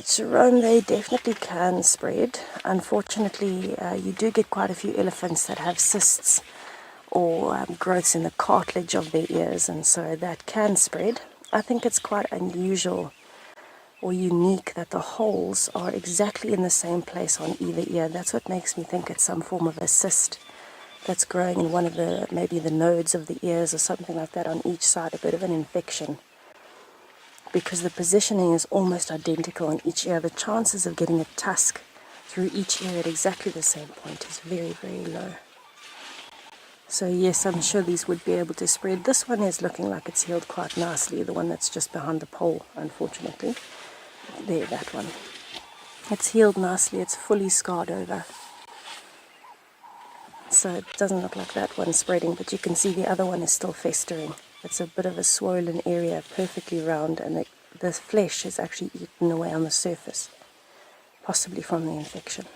Sharon, they definitely can spread. Unfortunately, you do get quite a few elephants that have cysts or growths in the cartilage of their ears, and so that can spread. I think it's quite unusual or unique that the holes are exactly in the same place on either ear. That's what makes me think it's some form of a cyst that's growing in one of the, maybe the nodes of the ears or something like that on each side, a bit of an infection. Because the positioning is almost identical on each ear, the chances of getting a tusk through each ear at exactly the same point is very, very low. So yes, I'm sure these would be able to spread. This one is looking like it's healed quite nicely, the one that's just behind the pole, unfortunately. There, that one. It's healed nicely, it's fully scarred over. So it doesn't look like that one's spreading, but you can see the other one is still festering. It's a bit of a swollen area, perfectly round, and the flesh is actually eaten away on the surface, possibly from the infection.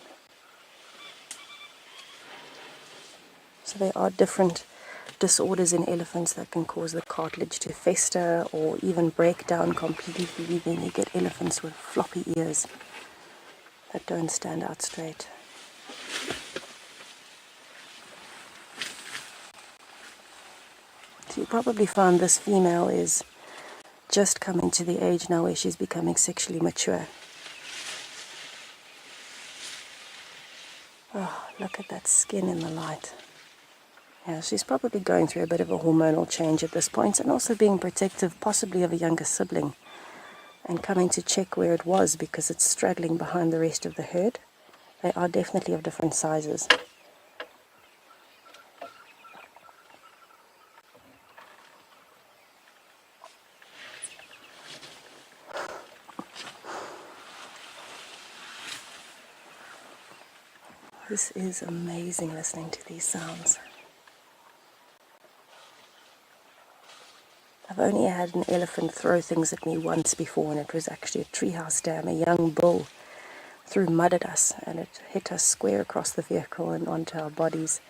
So there are different disorders in elephants that can cause the cartilage to fester or even break down completely. Then you get elephants with floppy ears that don't stand out straight. So you probably found this female is just coming to the age now where she's becoming sexually mature. Oh, look at that skin in the light. Yeah, she's probably going through a bit of a hormonal change at this point, and also being protective possibly of a younger sibling and coming to check where it was because it's straggling behind the rest of the herd. They are definitely of different sizes. This is amazing listening to these sounds. I've only had an elephant throw things at me once before, and it was actually a treehouse dam. A young bull threw mud at us, and it hit us square across the vehicle and onto our bodies.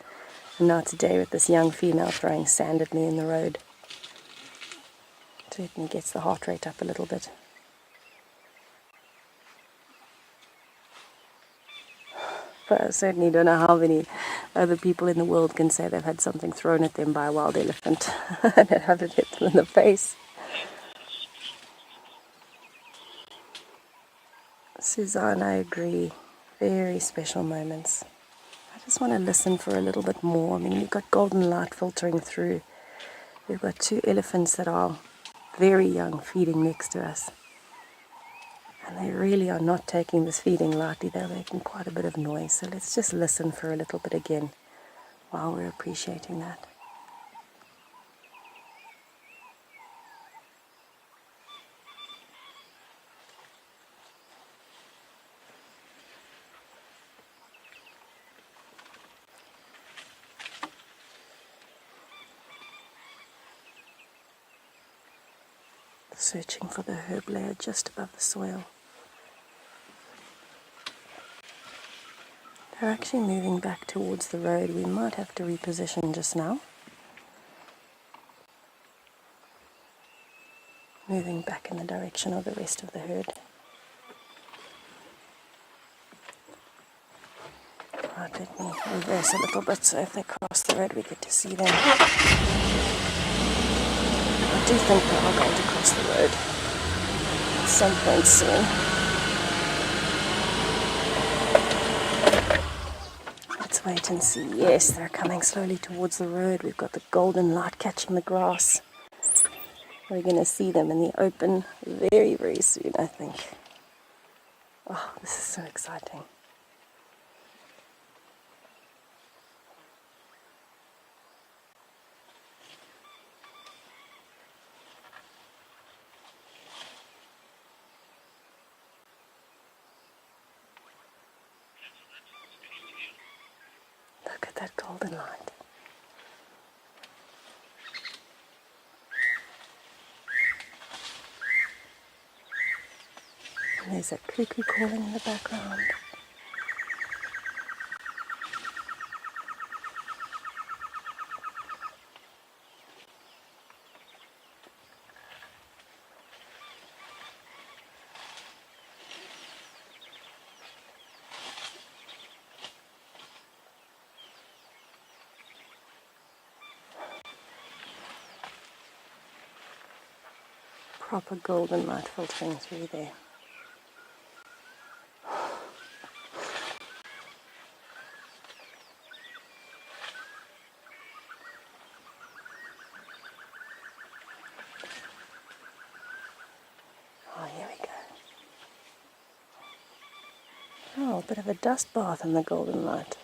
And now today with this young female throwing sand at me in the road. It certainly gets the heart rate up a little bit. But I certainly don't know how many other people in the world can say they've had something thrown at them by a wild elephant and it hasn't hit them in the face. Suzanne, I agree. Very special moments. I just want to listen for a little bit more. I mean, we've got golden light filtering through. We've got 2 elephants that are very young feeding next to us. And they really are not taking this feeding lightly. They're making quite a bit of noise. So let's just listen for a little bit again while we're appreciating that. Searching for the herb layer just above the soil. They're actually moving back towards the road. We might have to reposition just now. Moving back in the direction of the rest of the herd. Right, let me reverse a little bit so if they cross the road we get to see them. I do think they are going to cross the road at some point soon. Let's wait and see. Yes, they're coming slowly towards the road. We've got the golden light catching the grass. We're going to see them in the open very, very soon, I think. Oh, this is so exciting. Look at that golden light. And there's a cuckoo calling in the background. Proper golden light filtering through there. Oh, here we go. Oh, a bit of a dust bath in the golden light.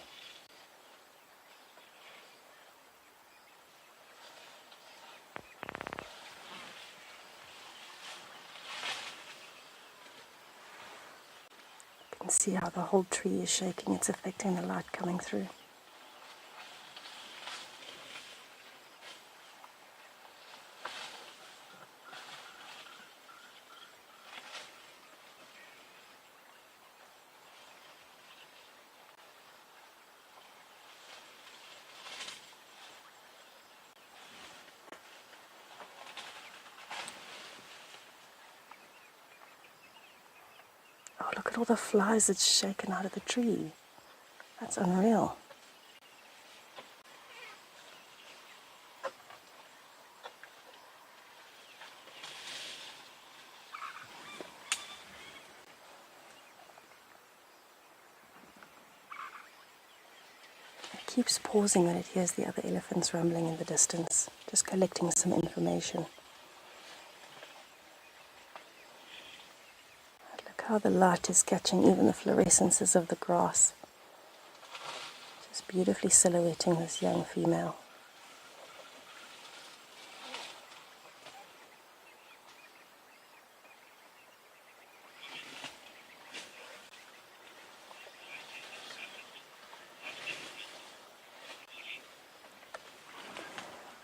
You can see how the whole tree is shaking. It's affecting the light coming through. Oh, look at all the flies that's shaken out of the tree. That's unreal. It keeps pausing when it hears the other elephants rumbling in the distance, just collecting some information. Look how the light is catching even the fluorescences of the grass. Just beautifully silhouetting this young female.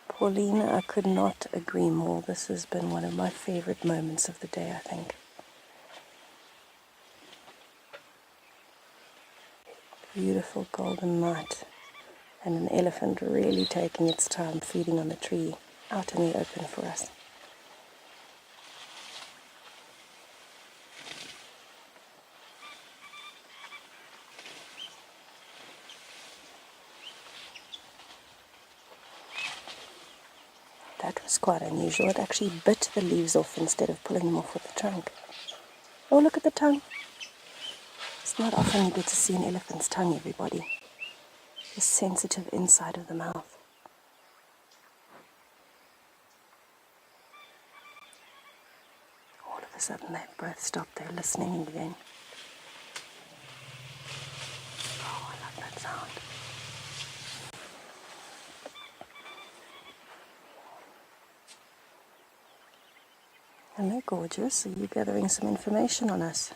Paulina, I could not agree more. This has been one of my favorite moments of the day, I think. Beautiful golden light, and an elephant really taking its time feeding on the tree out in the open for us. That was quite unusual. It actually bit the leaves off instead of pulling them off with the trunk. Oh, look at the tongue. It's not often you get to see an elephant's tongue, everybody. The sensitive inside of the mouth. All of a sudden they both stopped there listening again. Oh, I love that sound. Hello, gorgeous. Are you gathering some information on us?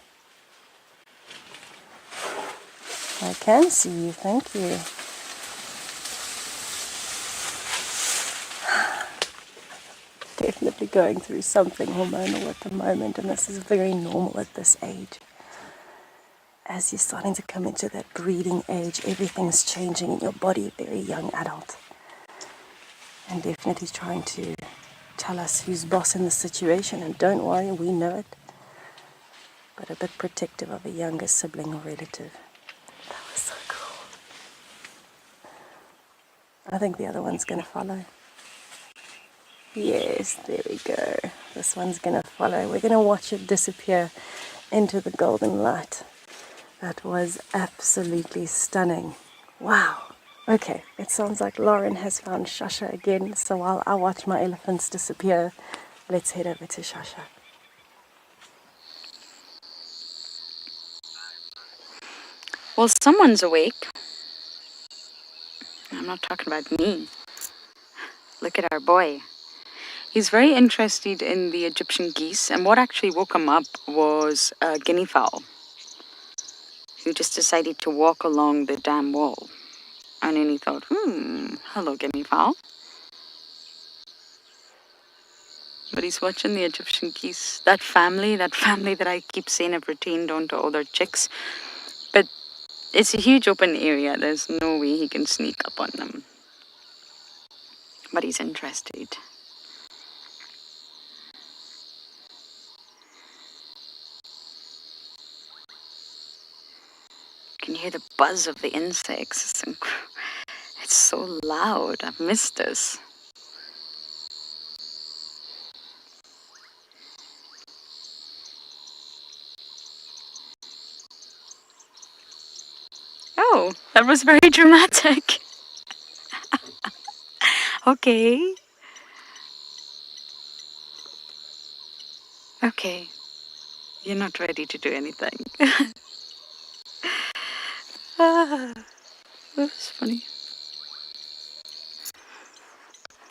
I can see you, thank you. Definitely going through something hormonal at the moment, and this is very normal at this age. As you're starting to come into that breeding age, everything's changing in your body, very young adult. And definitely trying to tell us who's boss in the situation, and don't worry, we know it. But a bit protective of a younger sibling or relative. That was so cool. I think the other one's going to follow. Yes, there we go. This one's going to follow. We're going to watch it disappear into the golden light. That was absolutely stunning. Wow. Okay, it sounds like Lauren has found Shasha again. So while I watch my elephants disappear, let's head over to Shasha. Well, someone's awake. I'm not talking about me. Look at our boy. He's very interested in the Egyptian geese, and what actually woke him up was a guinea fowl who just decided to walk along the dam wall. And then he thought, hello, guinea fowl. But he's watching the Egyptian geese. That family that I keep saying have retained onto all their chicks. But it's a huge open area. There's no way he can sneak up on them. But he's interested. You can hear the buzz of the insects. It's so loud. I've missed this. Oh, that was very dramatic. Okay. Okay. You're not ready to do anything. That was funny.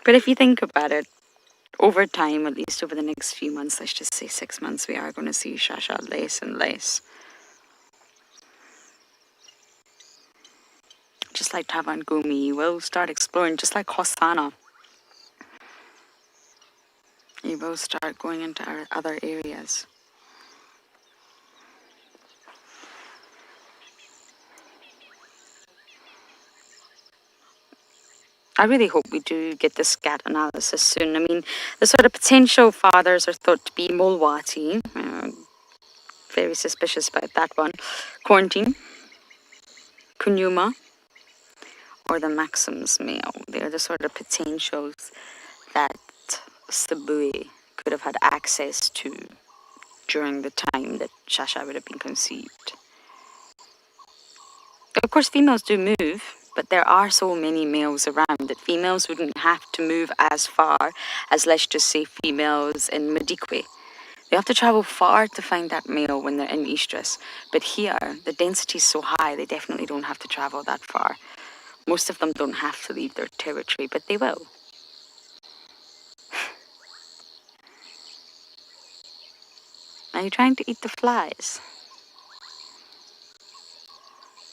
But if you think about it, over time, at least over the next few months, let's just say 6 months, we are going to see Shasha less and less. Just like Tava and Gumi, we'll start exploring, just like Hosanna. You will start going into our other areas. I really hope we do get the scat analysis soon. I mean, the sort of potential fathers are thought to be Molwati. Very suspicious about that one. Quarantine, Kunyuma, or the Maxim's male. They're the sort of potentials that Sabui could have had access to during the time that Shasha would have been conceived. Of course, females do move, but there are so many males around that females wouldn't have to move as far as, let's just say, females in Madikwe. They have to travel far to find that male when they're in estrus. But here, the density is so high, they definitely don't have to travel that far. Most of them don't have to leave their territory, but they will. Are you trying to eat the flies?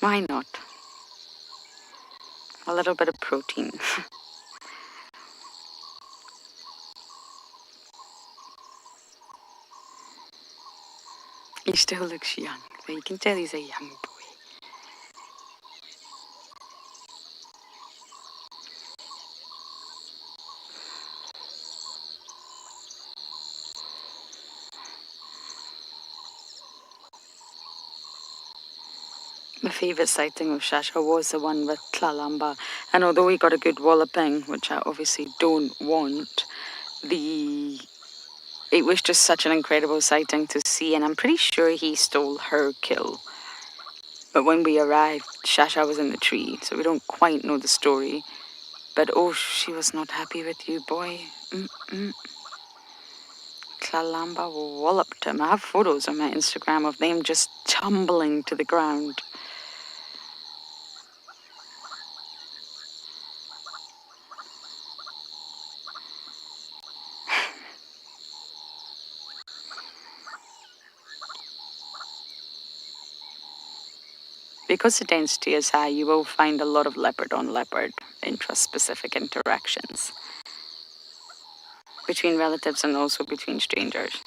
Why not? A little bit of protein. He still looks young, but you can tell he's a young boy. My favourite sighting of Shasha was the one with Tlalamba. And although we got a good walloping, which I obviously don't want, it was just such an incredible sighting to see, and I'm pretty sure he stole her kill. But when we arrived, Shasha was in the tree, so we don't quite know the story. But oh, she was not happy with you, boy. Tlalamba walloped him. I have photos on my Instagram of them just tumbling to the ground. Because the density is high, you will find a lot of leopard on leopard intraspecific interactions between relatives and also between strangers.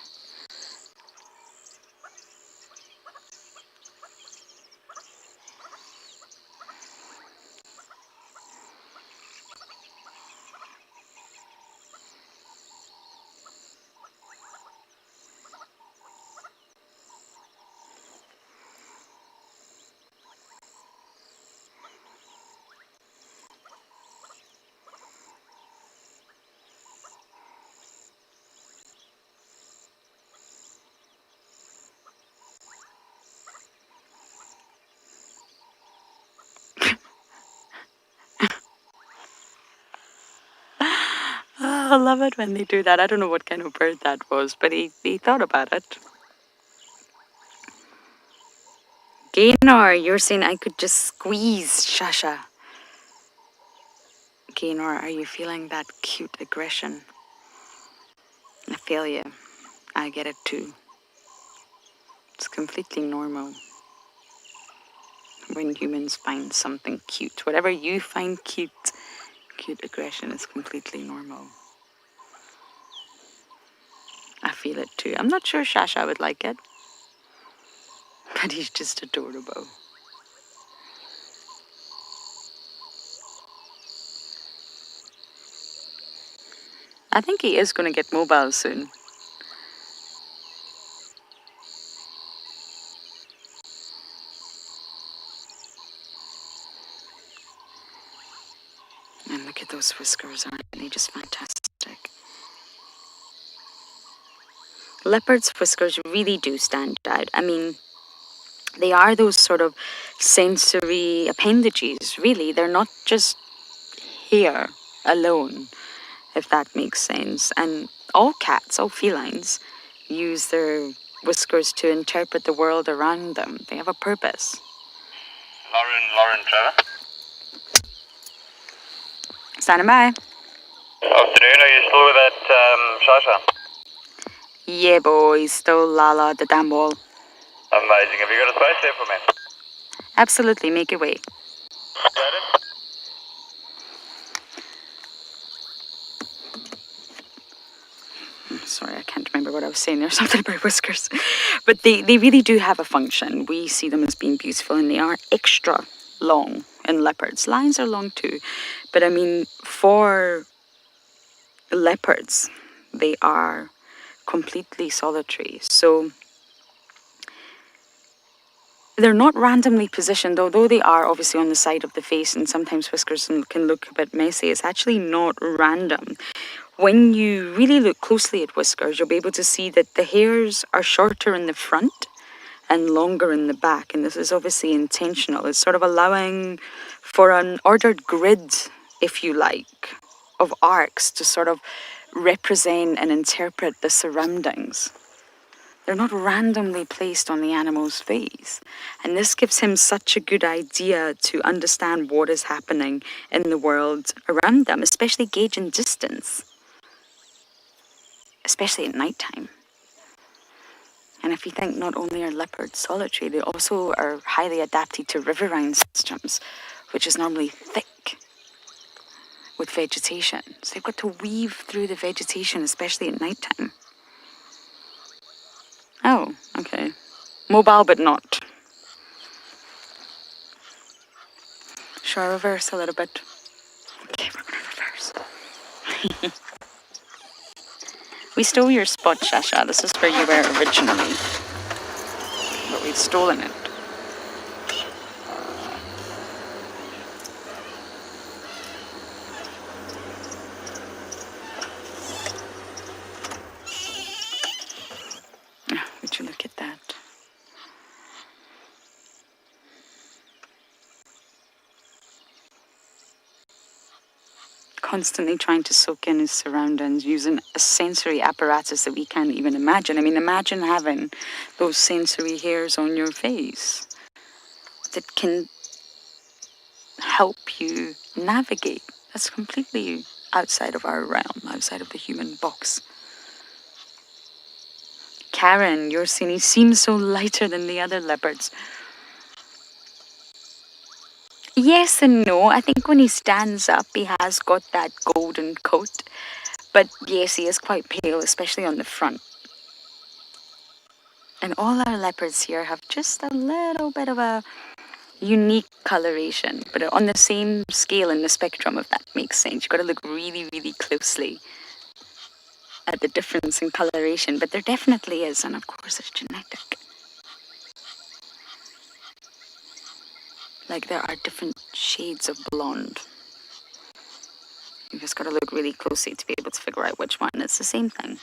I love it when they do that. I don't know what kind of bird that was, but he thought about it. Gaynor, you're saying I could just squeeze Shasha. Gaynor, are you feeling that cute aggression? I feel you. I get it too. It's completely normal when humans find something cute. Whatever you find cute, cute aggression is completely normal. I feel it too. I'm not sure Shasha would like it, but he's just adorable. I think he is going to get mobile soon. And look at those whiskers, aren't they just fantastic? Leopard's whiskers really do stand out. I mean, they are those sort of sensory appendages, really. They're not just hair alone, if that makes sense. And all cats, all felines, use their whiskers to interpret the world around them. They have a purpose. Lauren, Trevor. Standing by. Afternoon, are you still with that Shasha? Yeah, boy, still Lala at the damn wall. Amazing. Have you got a space there for me? Absolutely, make your way. Sorry, I can't remember what I was saying. There's something about whiskers. But they really do have a function. We see them as being beautiful, and they are extra long in leopards. Lions are long too. But I mean, for leopards, they are completely solitary. So they're not randomly positioned, although they are obviously on the side of the face, and sometimes whiskers can look a bit messy. It's actually not random. When you really look closely at whiskers, you'll be able to see that the hairs are shorter in the front and longer in the back. And this is obviously intentional. It's sort of allowing for an ordered grid, if you like, of arcs to sort of represent and interpret the surroundings. They're not randomly placed on the animal's face. And this gives him such a good idea to understand what is happening in the world around them, especially gauging distance. Especially at nighttime. And if you think not only are leopards solitary, they also are highly adapted to riverine systems, which is normally thick with vegetation. So they've got to weave through the vegetation, especially at nighttime. Oh, okay. Mobile, but not. Shall I reverse a little bit? Okay, we're going to reverse. We stole your spot, Shasha. This is where you were originally. But we've stolen it. constantly trying to soak in his surroundings using a sensory apparatus that we can't even imagine. I mean, imagine having those sensory hairs on your face that can help you navigate. That's completely outside of our realm, outside of the human box. Karen, your Cine seems so lighter than the other leopards. Yes and no. I think when he stands up, he has got that golden coat. But yes, he is quite pale, especially on the front. And all our leopards here have just a little bit of a unique coloration, but on the same scale in the spectrum, if that makes sense. You've got to look really, really closely at the difference in coloration, but there definitely is, and of course it's genetic. Like there are different shades of blonde. You've just got to look really closely to be able to figure out which one. It's the same thing.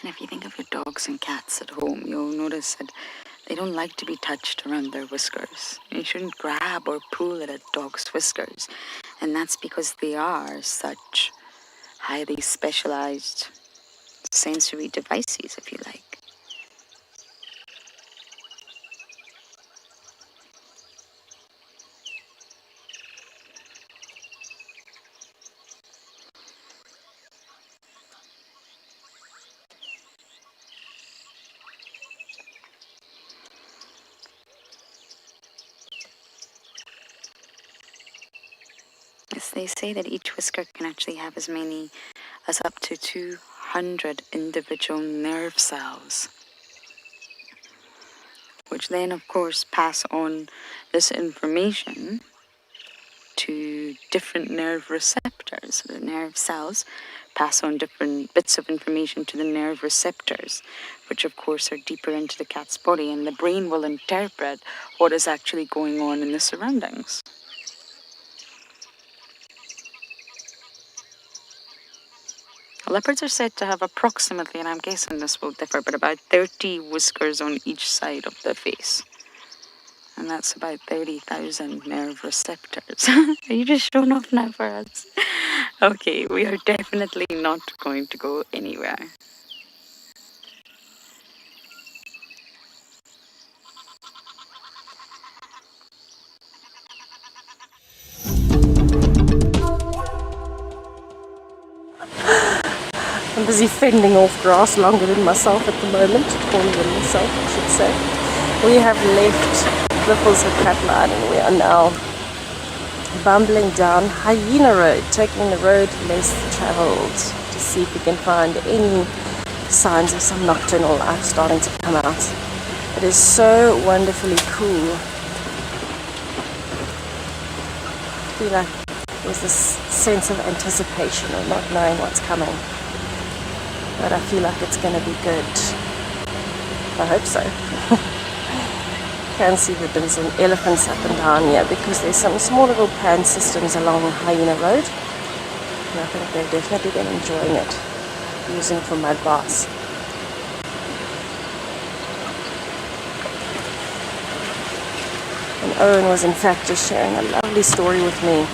And if you think of your dogs and cats at home, you'll notice that they don't like to be touched around their whiskers. You shouldn't grab or pull at a dog's whiskers. And that's because they are such highly specialized sensory devices, if you like. Yes, they say that each whisker can actually have as many as up to 200 individual nerve cells, which then, of course, pass on this information to different nerve receptors. The nerve cells pass on different bits of information to the nerve receptors, which, of course, are deeper into the cat's body, and the brain will interpret what is actually going on in the surroundings. Leopards are said to have approximately, and I'm guessing this will differ, but about 30 whiskers on each side of the face. And that's about 30,000 nerve receptors. Are you just showing off now for us? Okay, we are definitely not going to go anywhere. I'm busy fending off grass longer than myself at the moment, taller than myself, I should say. We have left Ripples of Catline and we are now bumbling down Hyena Road, taking the road less travelled to see if we can find any signs of some nocturnal life starting to come out. It is so wonderfully cool. I feel like there's this sense of anticipation of not knowing what's coming. But I feel like it's going to be good. I hope so. Can see that there's elephants up and down here because there's some small little pan systems along Hyena Road. And I think they've definitely been enjoying it, using for mud baths. And Owen was in fact just sharing a lovely story with me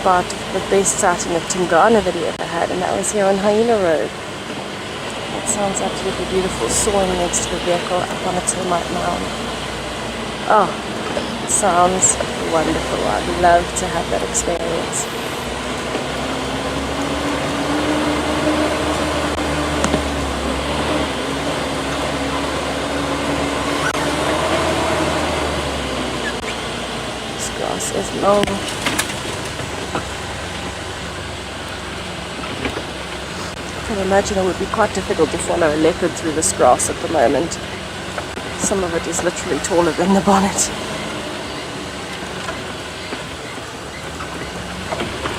about the best sighting of Tingana that he ever had, and that was here on Hyena Road. It sounds absolutely beautiful, soaring next to the vehicle up on a termite mound. Oh, it sounds wonderful. I'd love to have that experience. This grass is long. can imagine it would be quite difficult to follow a leopard through this grass at the moment. Some of it is literally taller than the bonnet.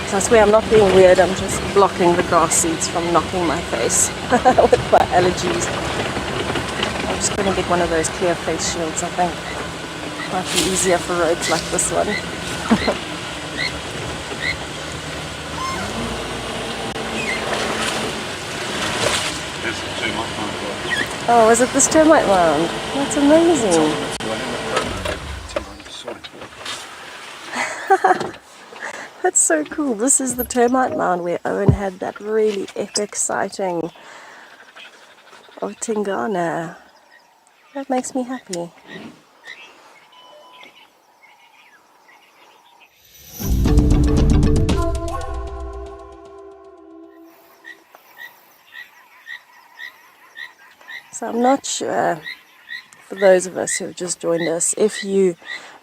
So I swear I'm not being weird, I'm just blocking the grass seeds from knocking my face with my allergies. I'm just going to get one of those clear face shields, I think. Might be easier for roads like this one. Oh, is it this termite mound? That's amazing. That's so cool. This is the termite mound where Owen had that really epic sighting of Tingana. That makes me happy. So I'm not sure, for those of us who have just joined us, if you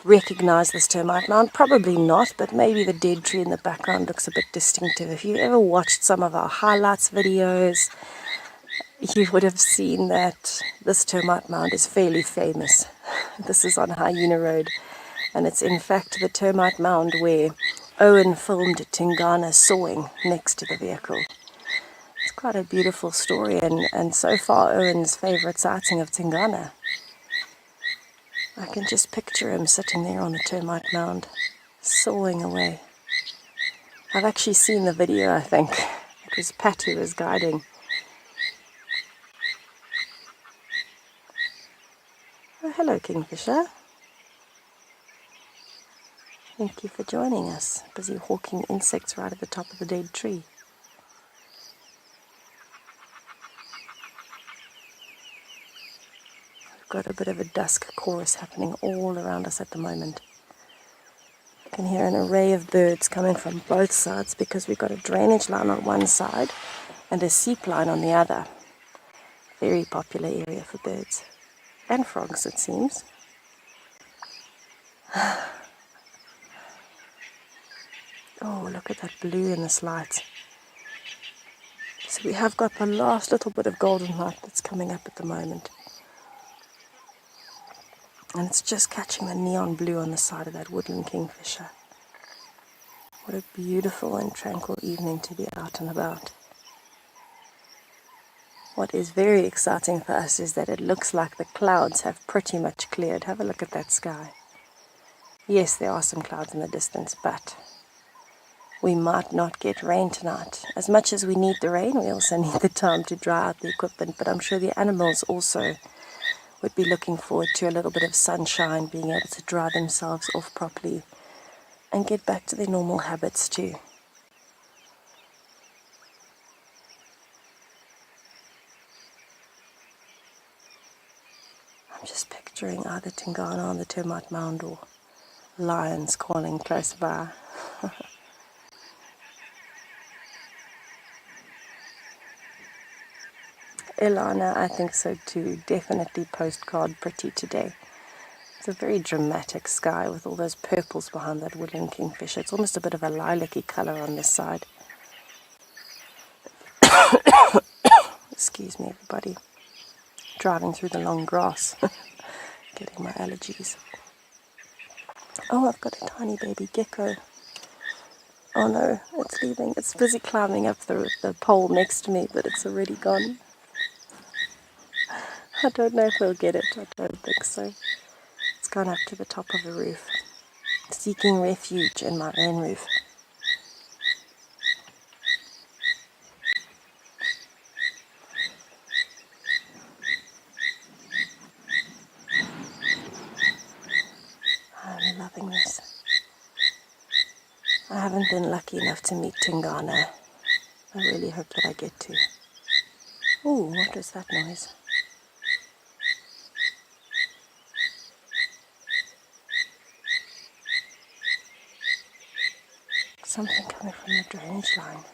recognize this termite mound. Probably not, but maybe the dead tree in the background looks a bit distinctive. If you ever watched some of our highlights videos, you would have seen that this termite mound is fairly famous. This is on Hyena Road, and it's in fact the termite mound where Owen filmed Tingana sawing next to the vehicle. It's quite a beautiful story, and so far Owen's favourite sighting of Tingana. I can just picture him sitting there on the termite mound, sawing away. I've actually seen the video, I think. It was Pat who was guiding. Oh, hello, Kingfisher. Thank you for joining us. Busy hawking insects right at the top of the dead tree. Got a bit of a dusk chorus happening all around us at the moment. You can hear an array of birds coming from both sides because we've got a drainage line on one side and a seep line on the other. Very popular area for birds. And frogs, it seems. Oh, look at that blue in this light. So we have got the last little bit of golden light that's coming up at the moment. And it's just catching the neon blue on the side of that woodland kingfisher. What a beautiful and tranquil evening to be out and about. What is very exciting for us is that it looks like the clouds have pretty much cleared. Have a look at that sky. Yes, there are some clouds in the distance, but we might not get rain tonight. As much as we need the rain, we also need the time to dry out the equipment, but I'm sure the animals also would be looking forward to a little bit of sunshine, being able to dry themselves off properly and get back to their normal habits too. I'm just picturing either Tingana on the termite mound or lions calling close by. Ilana, I think so too. Definitely postcard pretty today. It's a very dramatic sky with all those purples behind that woodland kingfisher. It's almost a bit of a lilac-y colour on this side. Excuse me, everybody. Driving through the long grass. Getting my allergies. Oh, I've got a tiny baby gecko. Oh no, it's leaving. It's busy climbing up the pole next to me, but it's already gone. I don't know if we'll get it. I don't think so. It's gone up to the top of the roof, seeking refuge in my own roof. I'm loving this. I haven't been lucky enough to meet Tingana. I really hope that I get to. Ooh, what was that noise? Something coming from the drainage line.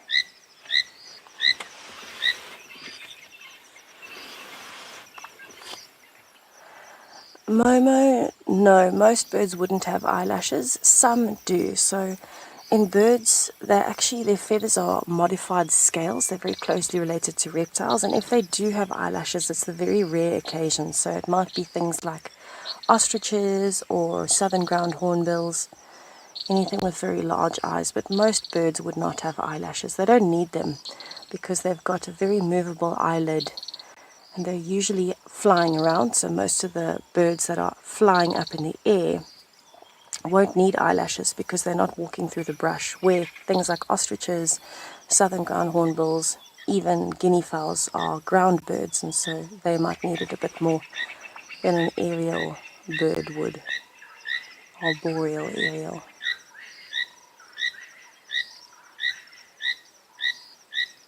Momo, no, most birds wouldn't have eyelashes. Some do. So In birds, their feathers are modified scales. They're very closely related to reptiles, and if they do have eyelashes, it's a very rare occasion. So it might be things like ostriches or southern ground hornbills, anything with very large eyes. But most birds would not have eyelashes. They don't need them because they've got a very movable eyelid, and they're usually flying around. So most of the birds that are flying up in the air won't need eyelashes because they're not walking through the brush, where things like ostriches, southern ground hornbills, even guinea fowls are ground birds, and so they might need it a bit more than an aerial bird would, arboreal aerial.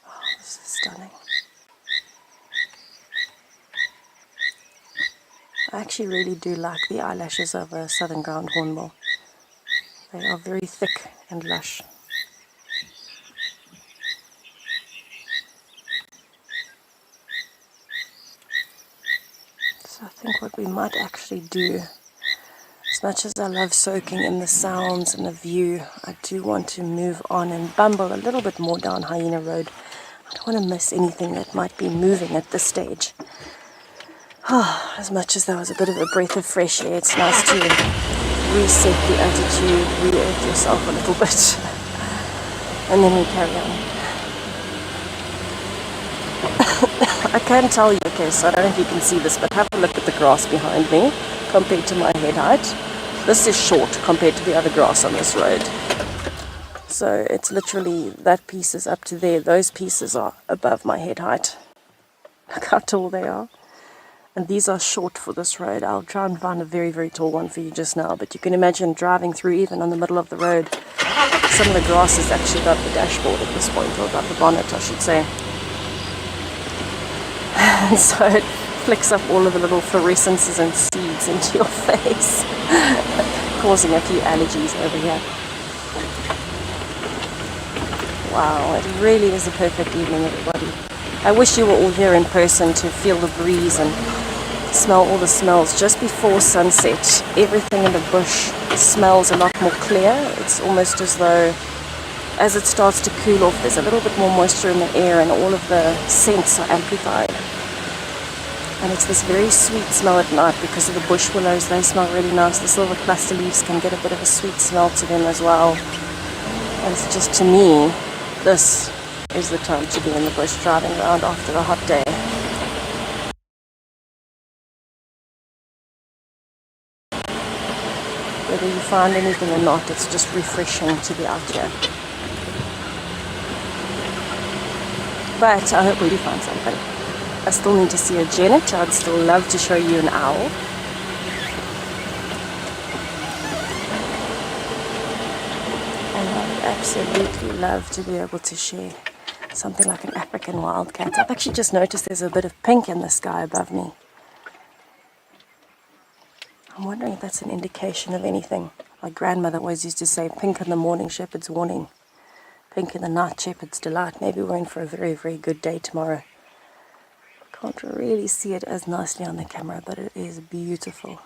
Oh, this is stunning. I actually really do like the eyelashes of a southern ground hornbill. They are very thick and lush. So I think what we might actually do, as much as I love soaking in the sounds and the view, I do want to move on and bumble a little bit more down Hyena Road. I don't want to miss anything that might be moving at this stage. As much as that was a bit of a breath of fresh air, it's nice to reset the attitude, re-earth yourself a little bit, and then we carry on. I can tell you, okay, so I don't know if you can see this, but have a look at the grass behind me compared to my head height. This is short compared to the other grass on this road. So it's literally, that piece is up to there. Those pieces are above my head height. Look how tall they are. And these are short for this road. I'll try and find a very, very tall one for you just now. But you can imagine driving through even on the middle of the road. Some of the grass is actually above the dashboard at this point, or above the bonnet, I should say. And so it flicks up all of the little fluorescences and seeds into your face, causing a few allergies over here. Wow, it really is a perfect evening, everybody. I wish you were all here in person to feel the breeze and smell all the smells. Just before sunset, everything in the bush smells a lot more clear. It's almost as though, as it starts to cool off, there's a little bit more moisture in the air and all of the scents are amplified. And it's this very sweet smell at night because of the bush willows. They smell really nice. The silver cluster leaves can get a bit of a sweet smell to them as well. And it's just, to me, this is the time to be in the bush driving around after a hot day. Whether you find anything or not, it's just refreshing to be out here. But I hope we do find something. I still need to see a genet. I'd still love to show you an owl. And I would absolutely love to be able to share something like an African wildcat. I've actually just noticed there's a bit of pink in the sky above me. I'm wondering if that's an indication of anything. My grandmother always used to say, pink in the morning, shepherd's warning. Pink in the night, shepherd's delight. Maybe we're in for a very, very good day tomorrow. Can't really see it as nicely on the camera, but it is beautiful.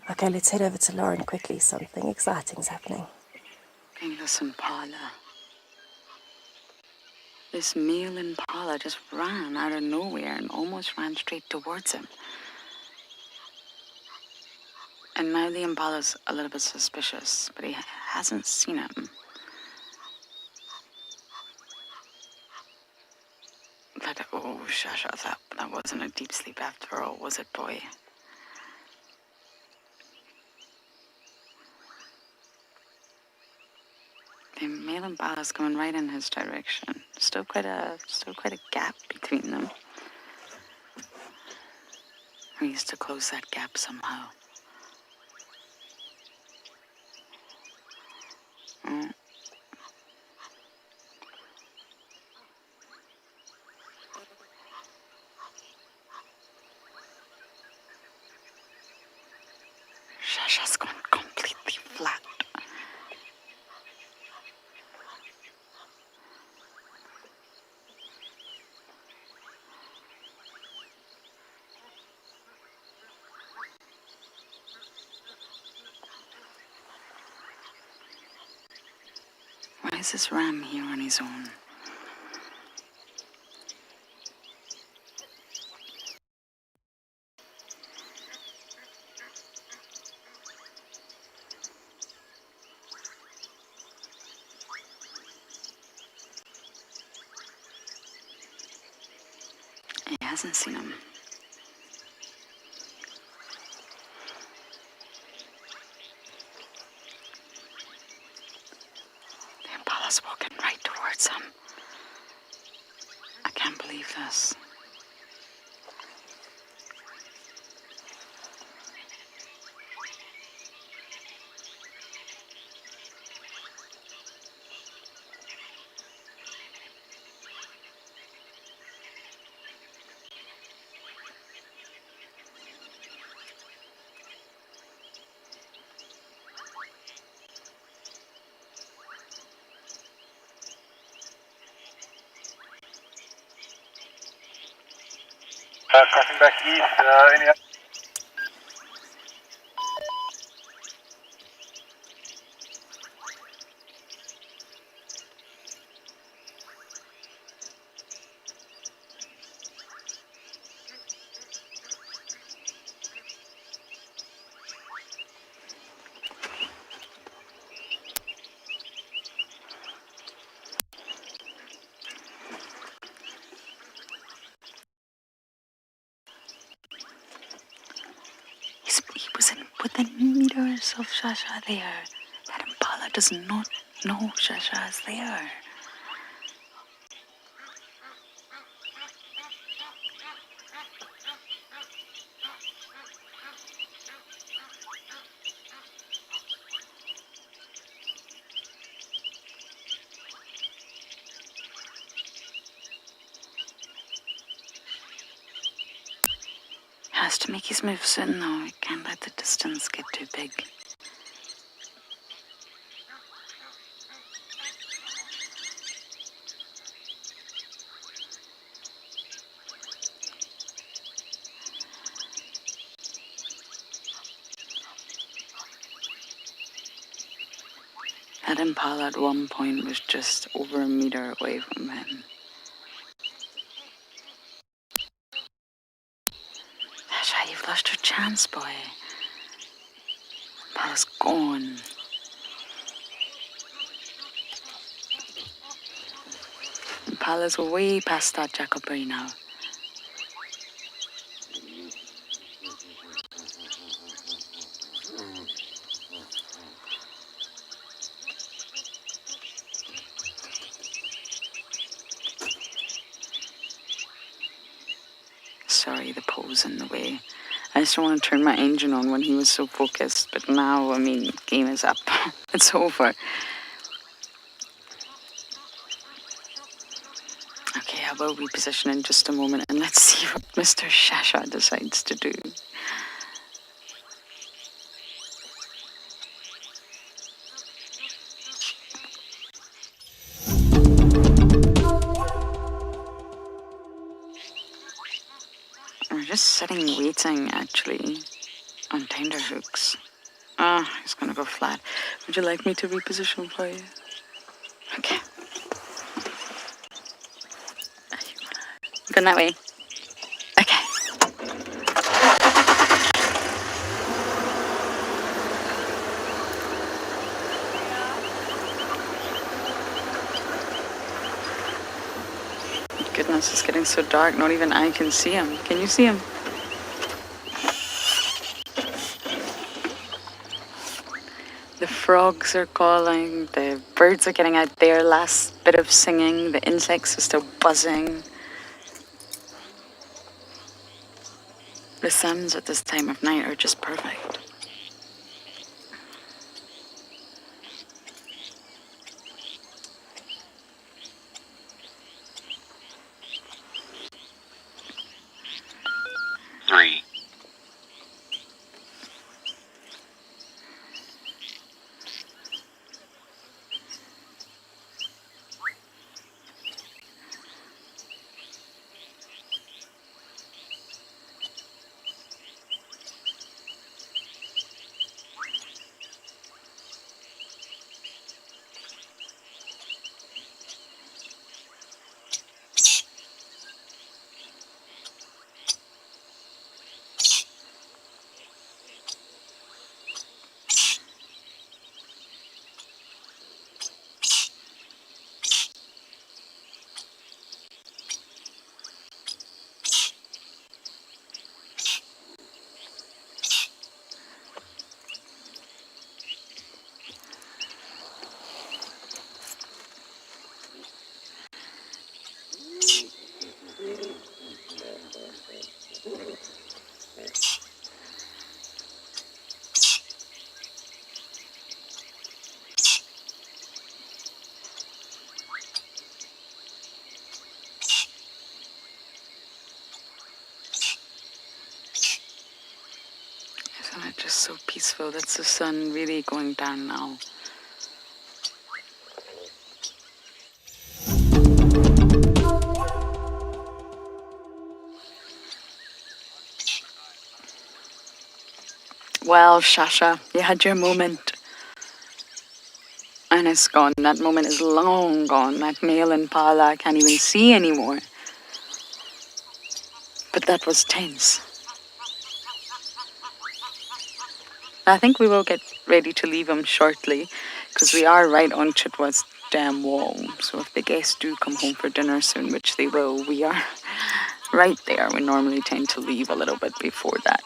Okay, let's head over to Lauren quickly. Something exciting's happening. Okay, this impala. This male impala just ran out of nowhere and almost ran straight towards him. And now the impala's a little bit suspicious, but he hasn't seen him. But, oh, Shasha, that wasn't a deep sleep after all, was it, boy? The male impala's coming right in his direction. Still quite a gap between them. We used to close that gap somehow. Shasha's gone completely flat. is this ram here on his own? He hasn't seen him. The impala's walking right towards him. I can't believe this. Crossing back east, any other? He was within meters of Shasha there. That impala does not know Shasha is there. Has to make his move soon though. He can't let the distance get too big. That impala at one point was just over a meter away from him. Sasha, you've lost your chance, boy. Impala's gone. Impala's way past that jackalberry now. Sorry, the pole's in the way. I just don't want to turn my engine on when he was so focused, but now, I mean, game is up. It's over. Okay, I will reposition in just a moment, and let's see what Mr. Shasha decides to do. We're just sitting waiting, actually, on tender hooks. Ah, he's gonna go flat. Would you like me to reposition for you? Okay. Going that way. Okay. Goodness, it's getting so dark, not even I can see him. Can you see him? The frogs are calling, the birds are getting out their last bit of singing, the insects are still buzzing. The sounds at this time of night are just perfect. just so peaceful. That's the sun really going down now. Well, Shasha, you had your moment. And it's gone. That moment is long gone. That male impala I can't even see anymore. But that was tense. I think we will get ready to leave him shortly, because we are right on Chitwa's dam wall. So if the guests do come home for dinner soon, which they will, we are right there. We normally tend to leave a little bit before that.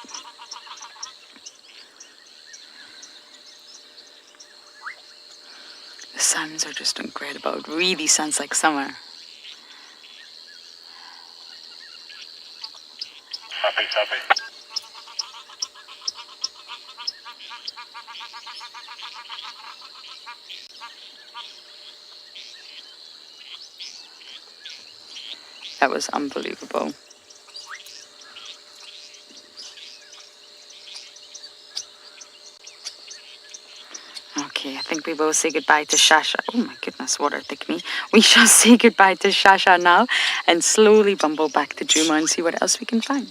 The suns are just incredible. It really sounds like summer. Copy. That was unbelievable. Okay, I think we will say goodbye to Shasha. Oh my goodness, water thick me. We shall say goodbye to Shasha now and slowly bumble back to Juma and see what else we can find.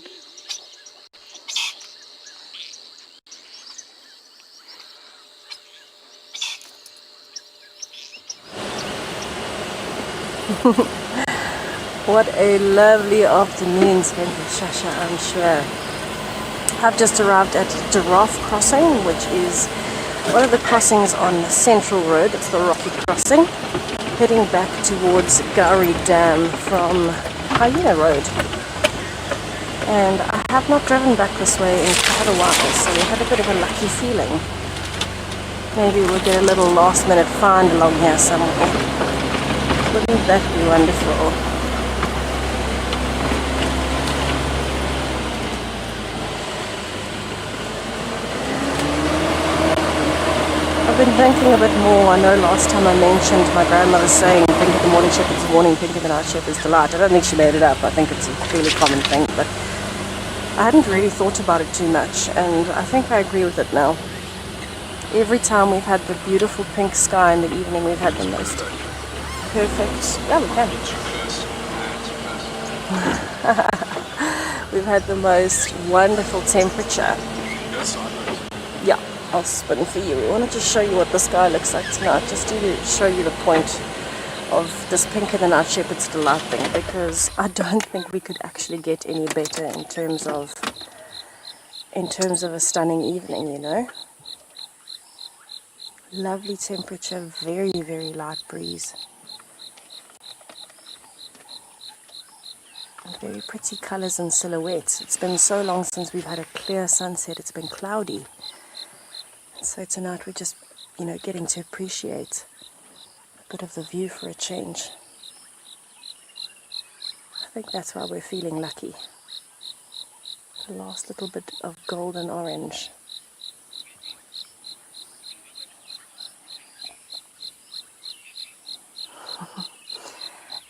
What a lovely afternoon spent with Shasha, I'm sure. I've just arrived at Giraffe Crossing, which is one of the crossings on Central Road. It's the Rocky Crossing, heading back towards Gowrie Dam from Hyena Road. And I have not driven back this way in quite a while, so we had a bit of a lucky feeling. Maybe we'll get a little last minute find along here somewhere. Wouldn't that be wonderful? I've been drinking a bit more. I know last time I mentioned my grandmother saying, think of the morning shepherd's warning, think of the night shepherd's delight. I don't think she made it up. I think it's a fairly common thing, but I hadn't really thought about it too much, and I think I agree with it now. Every time we've had the beautiful pink sky in the evening, we've had the most perfect... Yeah, we can. We've had the most wonderful temperature. Yeah, I'll spin for you. We wanted to show you what the sky looks like tonight, just to show you the point of this pink in the night shepherd's delight thing, because I don't think we could actually get any better in terms of a stunning evening, you know. Lovely temperature, very, very light breeze. And very pretty colours and silhouettes. It's been so long since we've had a clear sunset, it's been cloudy. So tonight we're just, you know, getting to appreciate a bit of the view for a change. I think that's why we're feeling lucky. The last little bit of golden orange.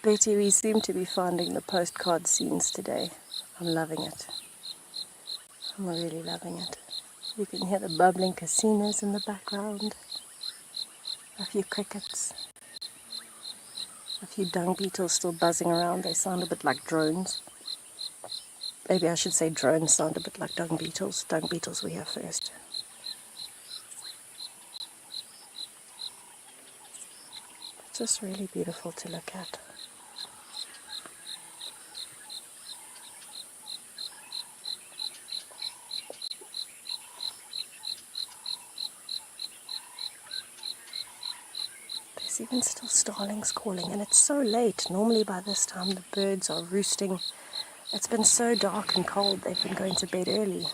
Betty, we seem to be finding the postcard scenes today. I'm loving it. I'm really loving it. You can hear the bubbling casinos in the background. A few crickets. A few dung beetles still buzzing around. They sound a bit like drones. Maybe I should say drones sound a bit like dung beetles. Dung beetles were here first. It's just really beautiful to look at. There's even still starlings calling, and it's so late. Normally by this time the birds are roosting. It's been so dark and cold, they've been going to bed early.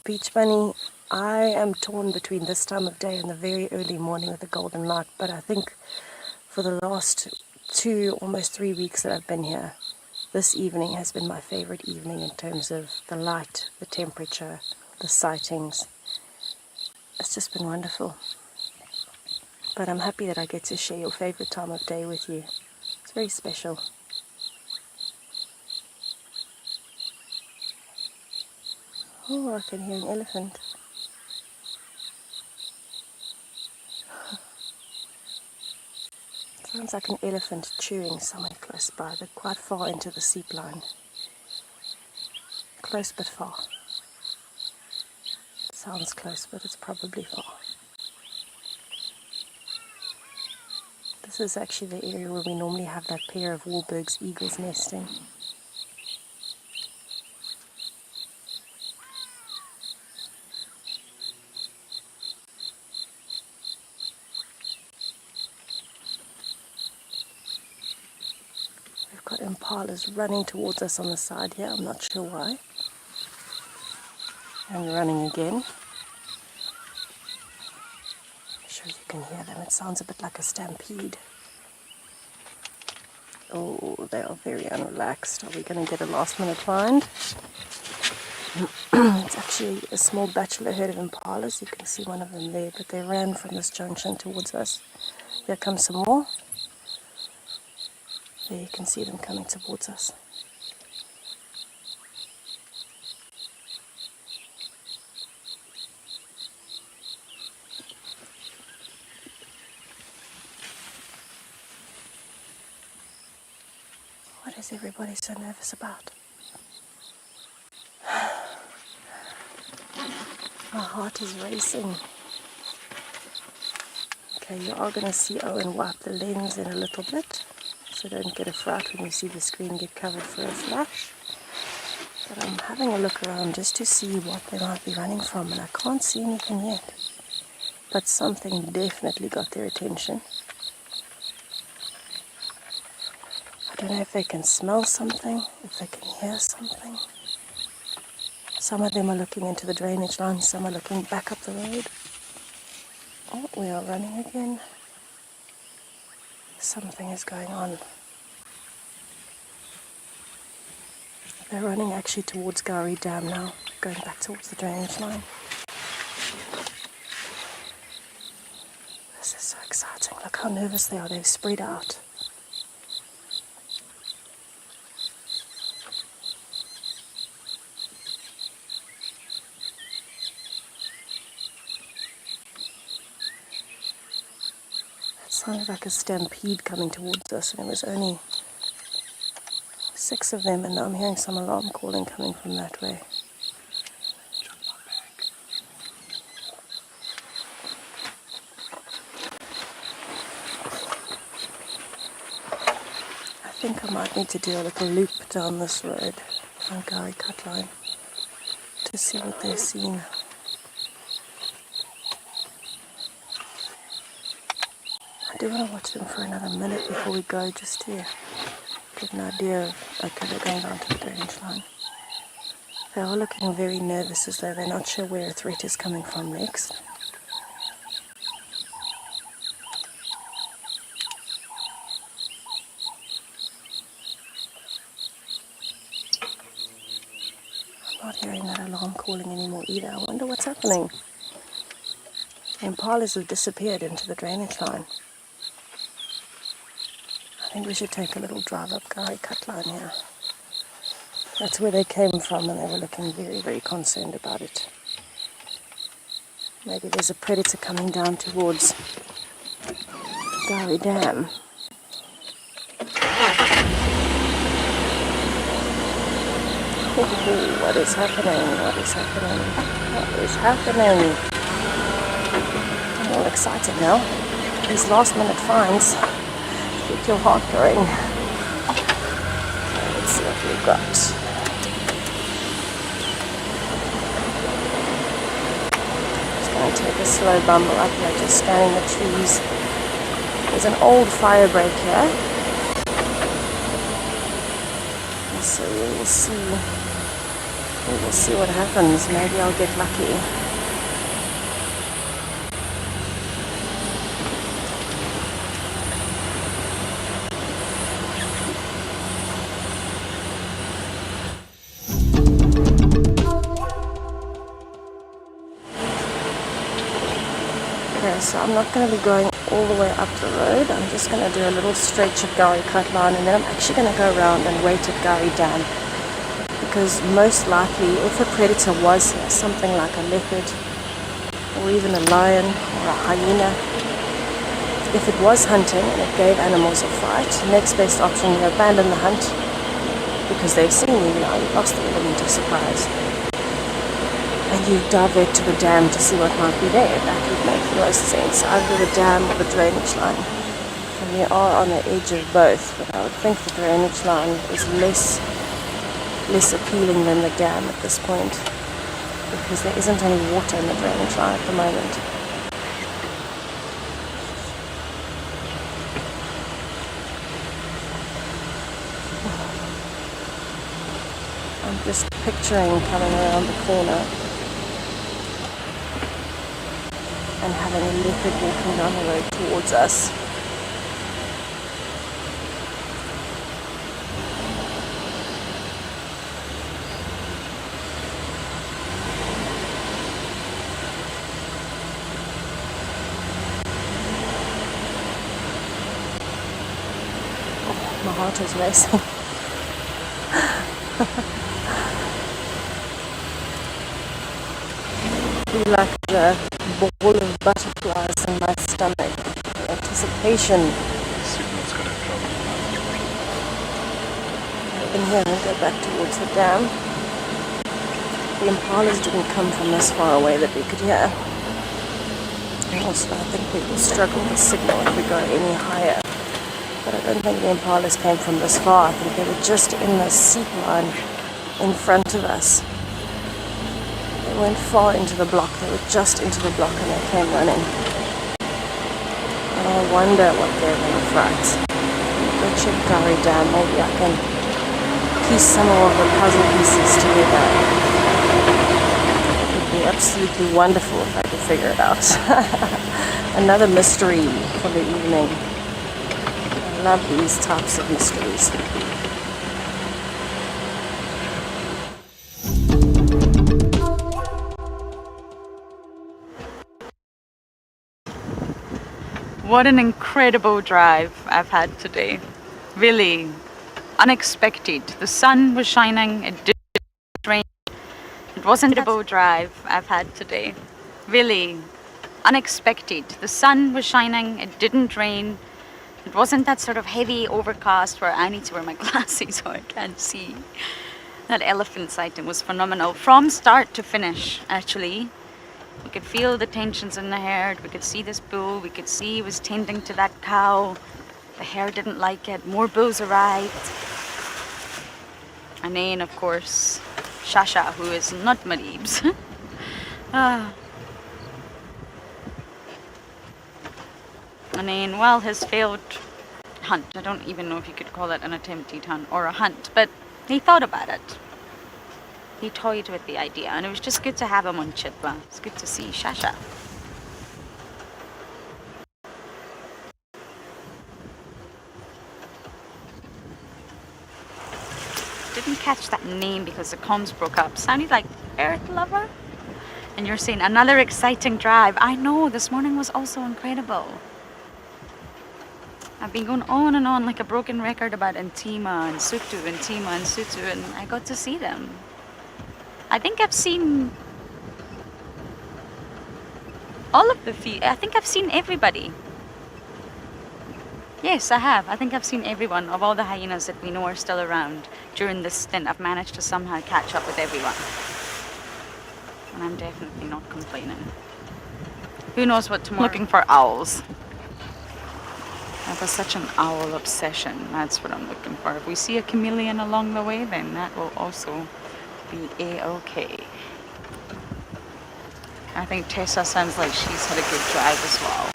Beach Bunny, I am torn between this time of day and the very early morning with the golden light, but I think for the last 2, almost 3 weeks that I've been here, this evening has been my favorite evening in terms of the light, the temperature, the sightings. It's just been wonderful. But I'm happy that I get to share your favorite time of day with you. It's very special. Oh, I can hear an elephant. Sounds like an elephant chewing somewhere close by, but quite far into the seep line. Close but far. Sounds close, but it's probably far. This is actually the area where we normally have that pair of Wahlberg's eagles nesting. We've got impalas running towards us on the side here, I'm not sure why. And running again. I'm sure you can hear them, it sounds a bit like a stampede. Oh, they are very unrelaxed. Are we going to get a last minute find? It's actually a small bachelor herd of impalas. You can see one of them there, but they ran from this junction towards us. Here comes some more. There you can see them coming towards us. What is everybody so nervous about? My heart is racing. Okay, you are going to see Owen wipe the lens in a little bit, so don't get a fright when you see the screen get covered for a flash. But I'm having a look around just to see what they might be running from, and I can't see anything yet. But something definitely got their attention. I don't know if they can smell something, if they can hear something. Some of them are looking into the drainage line, some are looking back up the road. Oh, we are running again. Something is going on. They're running actually towards Gowrie Dam now, going back towards the drainage line. This is so exciting. Look how nervous they are. They've spread out. It sounded like a stampede coming towards us, and it was only 6 of them, and now I'm hearing some alarm calling coming from that way. I think I might need to do a little loop down this road on Gowrie Cut Line to see what they've seen. I do want to watch them for another minute before we go, just to get an idea of, okay, they're going down to the drainage line. They are looking very nervous, as though they're not sure where a threat is coming from next. I'm not hearing that alarm calling anymore either. I wonder what's happening. The impalas have disappeared into the drainage line. I think we should take a little drive up Gowrie Cut Line here. That's where they came from, and they were looking very, very concerned about it. Maybe there's a predator coming down towards Gowrie Dam. Oh, what is happening? What is happening? What is happening? I'm all excited now. These last minute finds get your heart going. Let's see what we've got. Just going to take a slow bumble up here, just scanning the trees. There's an old fire break here. And so we will see what happens. Maybe I'll get lucky. So I'm not going to be going all the way up the road. I'm just going to do a little stretch of Gowrie Cut Line, and then I'm actually going to go around and wait at Gowrie Dam. because most likely if a predator was here, something like a leopard or even a lion or a hyena, if it was hunting and it gave animals a fight, the next best option, you abandon the hunt because they've seen you now, you've lost the element of surprise. And you divert to the dam to see what might be there. That would make the most sense, either the dam or the drainage line. And we are on the edge of both, but I would think the drainage line is less appealing than the dam at this point, because there isn't any water in the drainage line at the moment. I'm just picturing coming around the corner and having a leopard walking down the road towards us. Oh, my heart is racing. Be like the ball of butterflies in my stomach. The anticipation. Signal's gonna come. In here and go back towards the dam. The impalas didn't come from this far away that we could hear. And also I think we will struggle with signal if we go any higher. But I don't think the impalas came from this far. I think they were just in the seep line in front of us. They weren't far into the block, they were just into the block and they came running. And I wonder what they're going to fight. Go check Gowrie Dam, maybe I can piece some of the puzzle pieces together. It would be absolutely wonderful if I could figure it out. Another mystery for the evening. I love these types of mysteries. What an incredible drive I've had today. Really unexpected. The sun was shining, it didn't rain. It wasn't a incredible drive I've had today. Really unexpected. The sun was shining, it didn't rain. It wasn't that sort of heavy overcast where I need to wear my glasses so I can't see. That elephant sighting was phenomenal from start to finish, actually. We could feel the tensions in the herd. We could see this bull. We could see he was tending to that cow. The herd didn't like it. More bulls arrived. And then, of course, Shasha, who is not Marib's. And then, well, his failed hunt. I don't even know if you could call it an attempted hunt or a hunt, but he thought about it. He toyed with the idea, and it was just good to have him on Chitwa. It's good to see Shasha. Didn't catch that name because the comms broke up. Sounded like Earth Lover. And you're saying another exciting drive. I know, this morning was also incredible. I've been going on and on like a broken record about Ntima and Sutu and Tima and Sutu, and I got to see them. I think I've seen all of the I think I've seen everybody. Yes, I have. I think I've seen everyone of all the hyenas that we know are still around during this stint. I've managed to somehow catch up with everyone. And I'm definitely not complaining. Who knows what tomorrow... Looking for owls. I have such an owl obsession. That's what I'm looking for. If we see a chameleon along the way, then that will also be a-okay. I think Tessa sounds like she's had a good drive as well.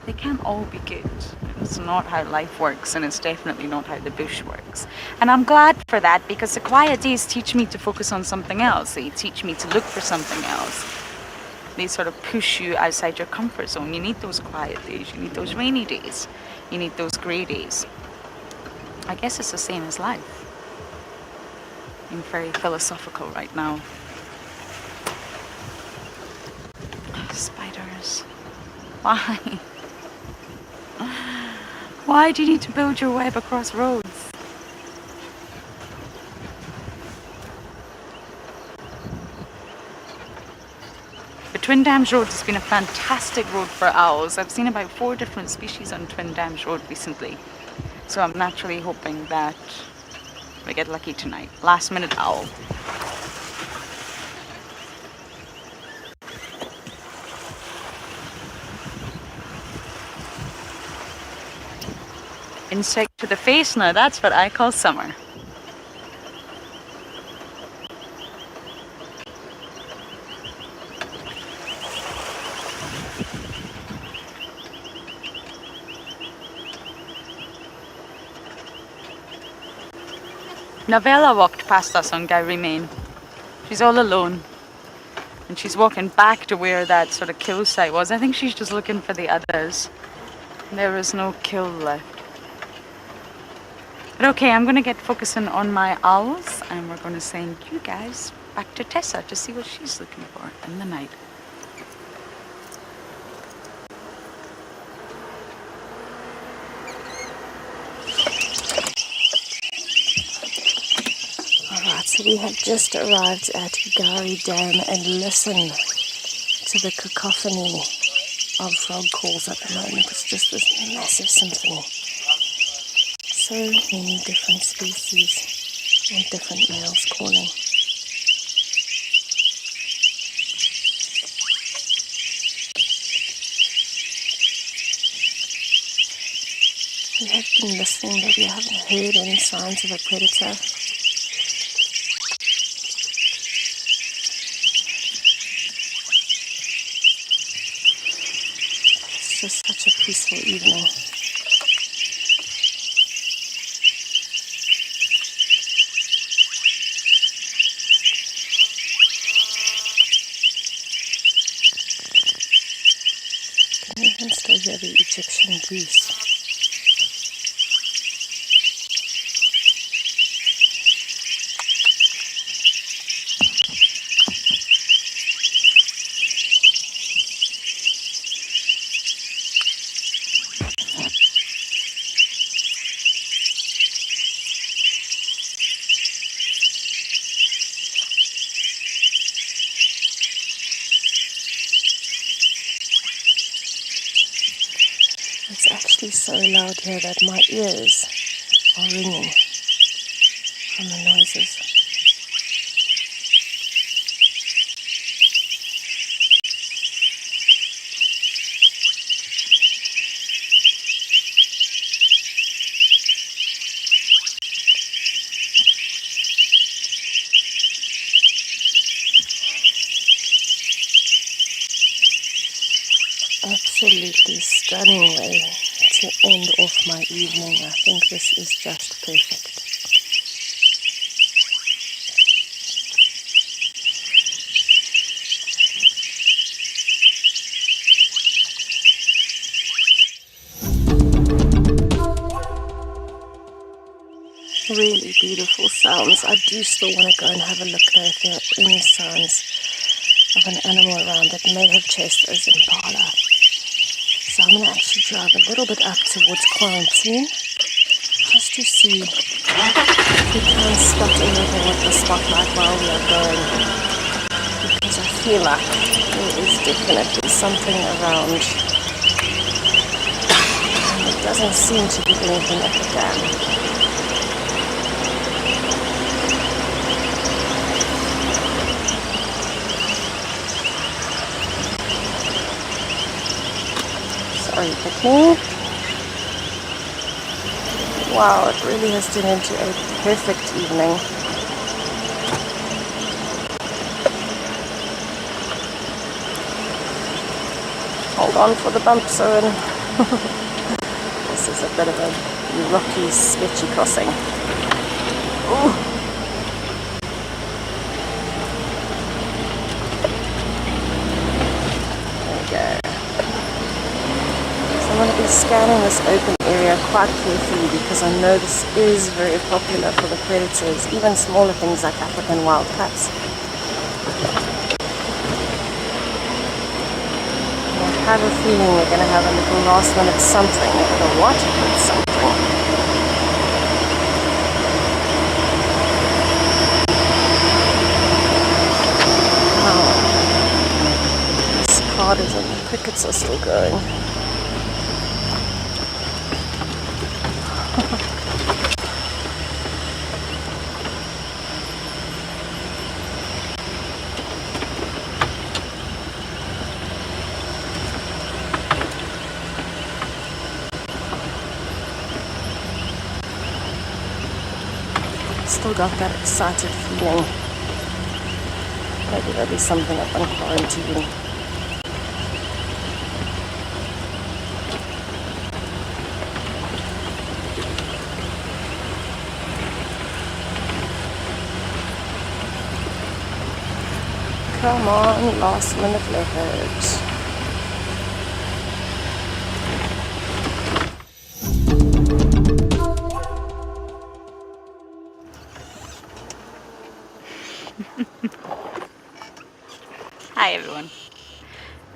They can't all be good. It's not how life works, and it's definitely not how the bush works. And I'm glad for that, because the quiet days teach me to focus on something else. They teach me to look for something else. They sort of push you outside your comfort zone. You need those quiet days. You need those rainy days. You need those grey days. I guess it's the same as life. I'm very philosophical right now. Spiders. Why? Why do you need to build your web across roads? Twin Dams Road has been a fantastic road for owls. I've seen about 4 different species on Twin Dams Road recently. So I'm naturally hoping that we get lucky tonight. Last minute owl. Insect to the face, now that's what I call summer. Novella walked past us on Gowrie Main. She's all alone. And she's walking back to where that sort of kill site was. I think she's just looking for the others. There is no kill left. But okay, I'm going to get focusing on my owls. And we're going to send you guys back to Tessa to see what she's looking for in the night. So we have just arrived at Gowrie Dam, and listen to the cacophony of frog calls at the moment. It's just this massive symphony. So many different species and different males calling. We have been listening, but we haven't heard any signs of a predator. Just such a peaceful evening. You can even still hear the Egyptian geese. It's actually so loud here that my ears are ringing from the noises. Absolutely stunning way to end off my evening. I think this is just perfect. Really beautiful sounds. I do still want to go and have a look there if there are any signs of an animal around that may have chased those impala. So I'm going to actually drive a little bit up towards Quarantine just to see if we can spot anything with the spotlight while we are going, because I feel like there is definitely something around, and it doesn't seem to be anything at the dam. Sorry, picking. Wow, it really has turned into a perfect evening. Hold on for the bumps, Owen. This is a bit of a rocky, sketchy crossing. Ooh. I'm going to be scanning this open area quite carefully because I know this is very popular for the predators, even smaller things like African wildcats. I have a feeling we're going to have a little last minute something. I don't know what, but something. Wow. going. Still got that excited feeling. Maybe there'll be something up on quarantine. Come on, last minute leopard. Hi everyone.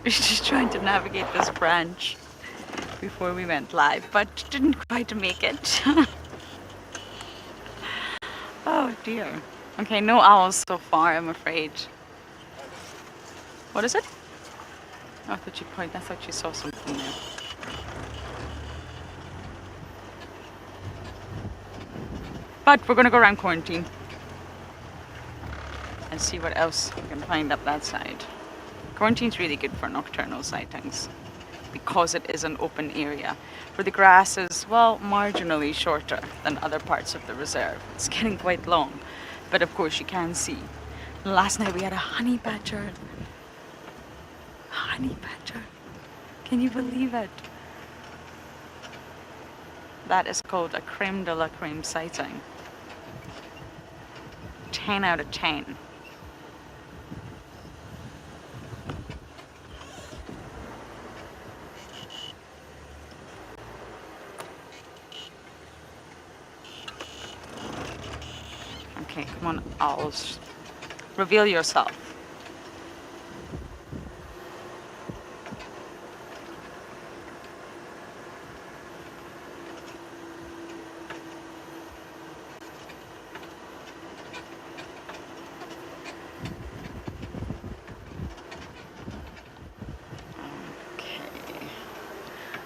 We're just trying to navigate this branch before we went live, but didn't quite make it. Oh dear. Okay, no owls so far, I'm afraid. What is it? Oh, I thought you pointed. I thought you saw something there. But we're gonna go around quarantine and see what else we can find up that side. Quarantine's really good for nocturnal sightings because it is an open area where the grass is, well, marginally shorter than other parts of the reserve. It's getting quite long, but of course you can see. Last night we had a honey badger. Honey badger. Can you believe it? That is called a creme de la creme sighting. 10 out of 10. Okay, come on, owls. Reveal yourself.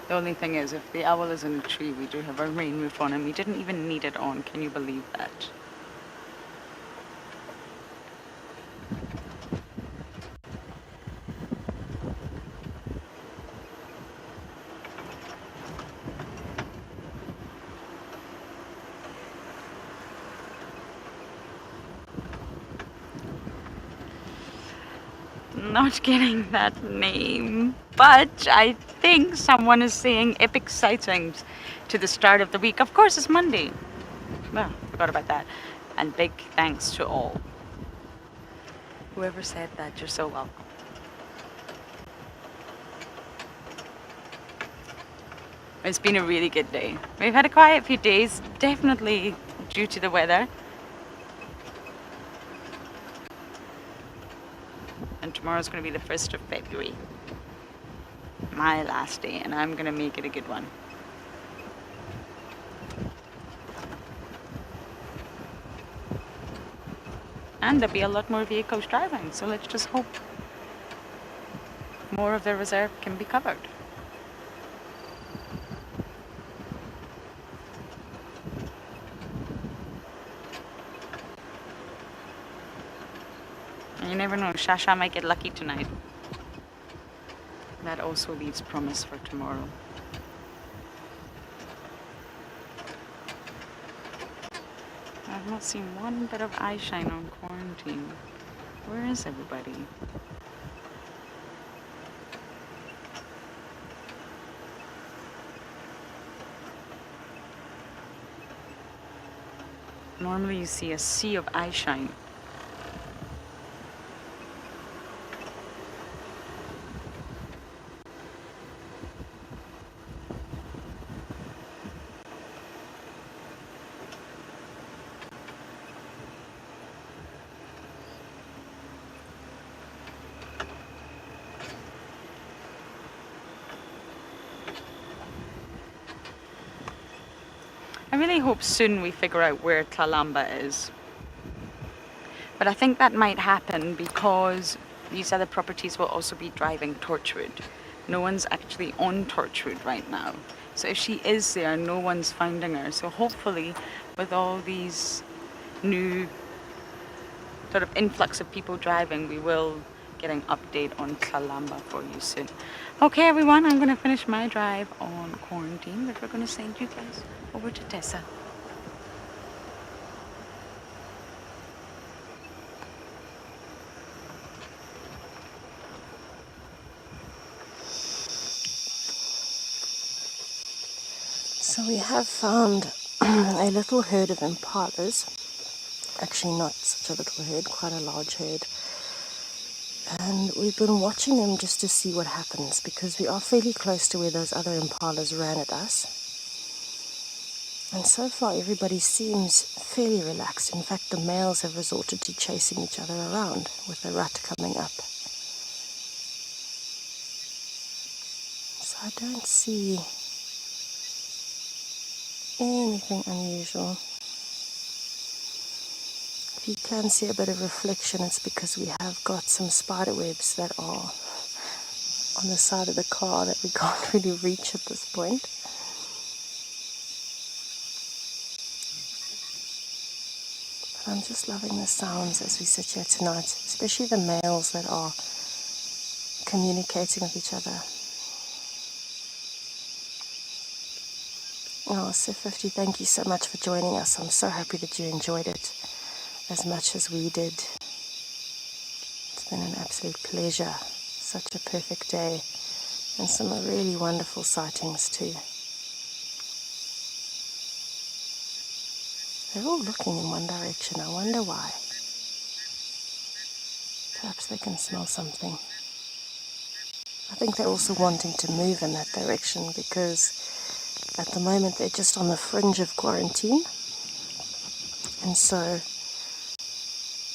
The only thing is, if the owl is in a tree, we do have our rain roof on, and we didn't even need it on. Can you believe that? Not getting that name, but I think someone is saying epic sightings to the start of the week. Of course, it's Monday. Well, forgot about that. And big thanks to all. Whoever said that, you're so welcome. It's been a really good day. We've had a quiet few days, definitely due to the weather. And tomorrow's going to be the 1st of February. My last day, and I'm going to make it a good one. And there'll be a lot more vehicles driving, so let's just hope more of the reserve can be covered. And you never know, Shasha might get lucky tonight. That also leaves promise for tomorrow. I've not seen one bit of eye shine on quarantine. Where is everybody? Normally you see a sea of eye shine. I really hope soon we figure out where Tlalamba is. But I think that might happen because these other properties will also be driving Torchwood, no one's actually on Torchwood right now. So if she is there, no one's finding her. So hopefully with all these new sort of influx of people driving, we will get an update on Kalamba for you soon. Okay everyone, I'm going to finish my drive on quarantine, but we're going to send you guys over to Tessa. So we have found a little herd of impalas. Actually not such a little herd, quite a large herd. And we've been watching them just to see what happens, because we are fairly close to where those other impalas ran at us. And so far everybody seems fairly relaxed. In fact, the males have resorted to chasing each other around with the rut coming up. So I don't see anything unusual. If you can see a bit of reflection, it's because we have got some spider webs that are on the side of the car that we can't really reach at this point. But I'm just loving the sounds as we sit here tonight, especially the males that are communicating with each other. Oh, Sir50, thank you so much for joining us. I'm so happy that you enjoyed it as much as we did. It's been an absolute pleasure. Such a perfect day, and some really wonderful sightings too. They're all looking in one direction. I wonder why. Perhaps they can smell something. I think they're also wanting to move in that direction because at the moment they're just on the fringe of quarantine, and so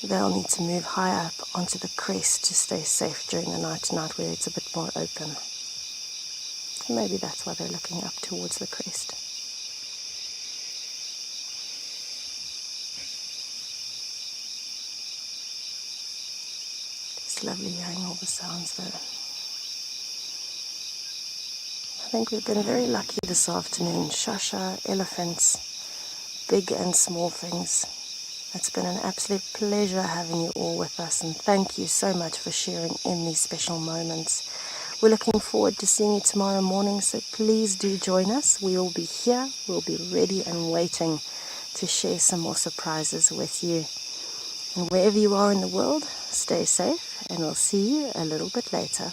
they'll need to move higher up onto the crest to stay safe during the night tonight where it's a bit more open. So maybe that's why they're looking up towards the crest. It's lovely hearing all the sounds though. I think we've been very lucky this afternoon. Shasha, elephants, big and small things. It's been an absolute pleasure having you all with us, and thank you so much for sharing in these special moments. We're looking forward to seeing you tomorrow morning, so please do join us. We will be here, we'll be ready and waiting to share some more surprises with you. And wherever you are in the world, stay safe, and we'll see you a little bit later.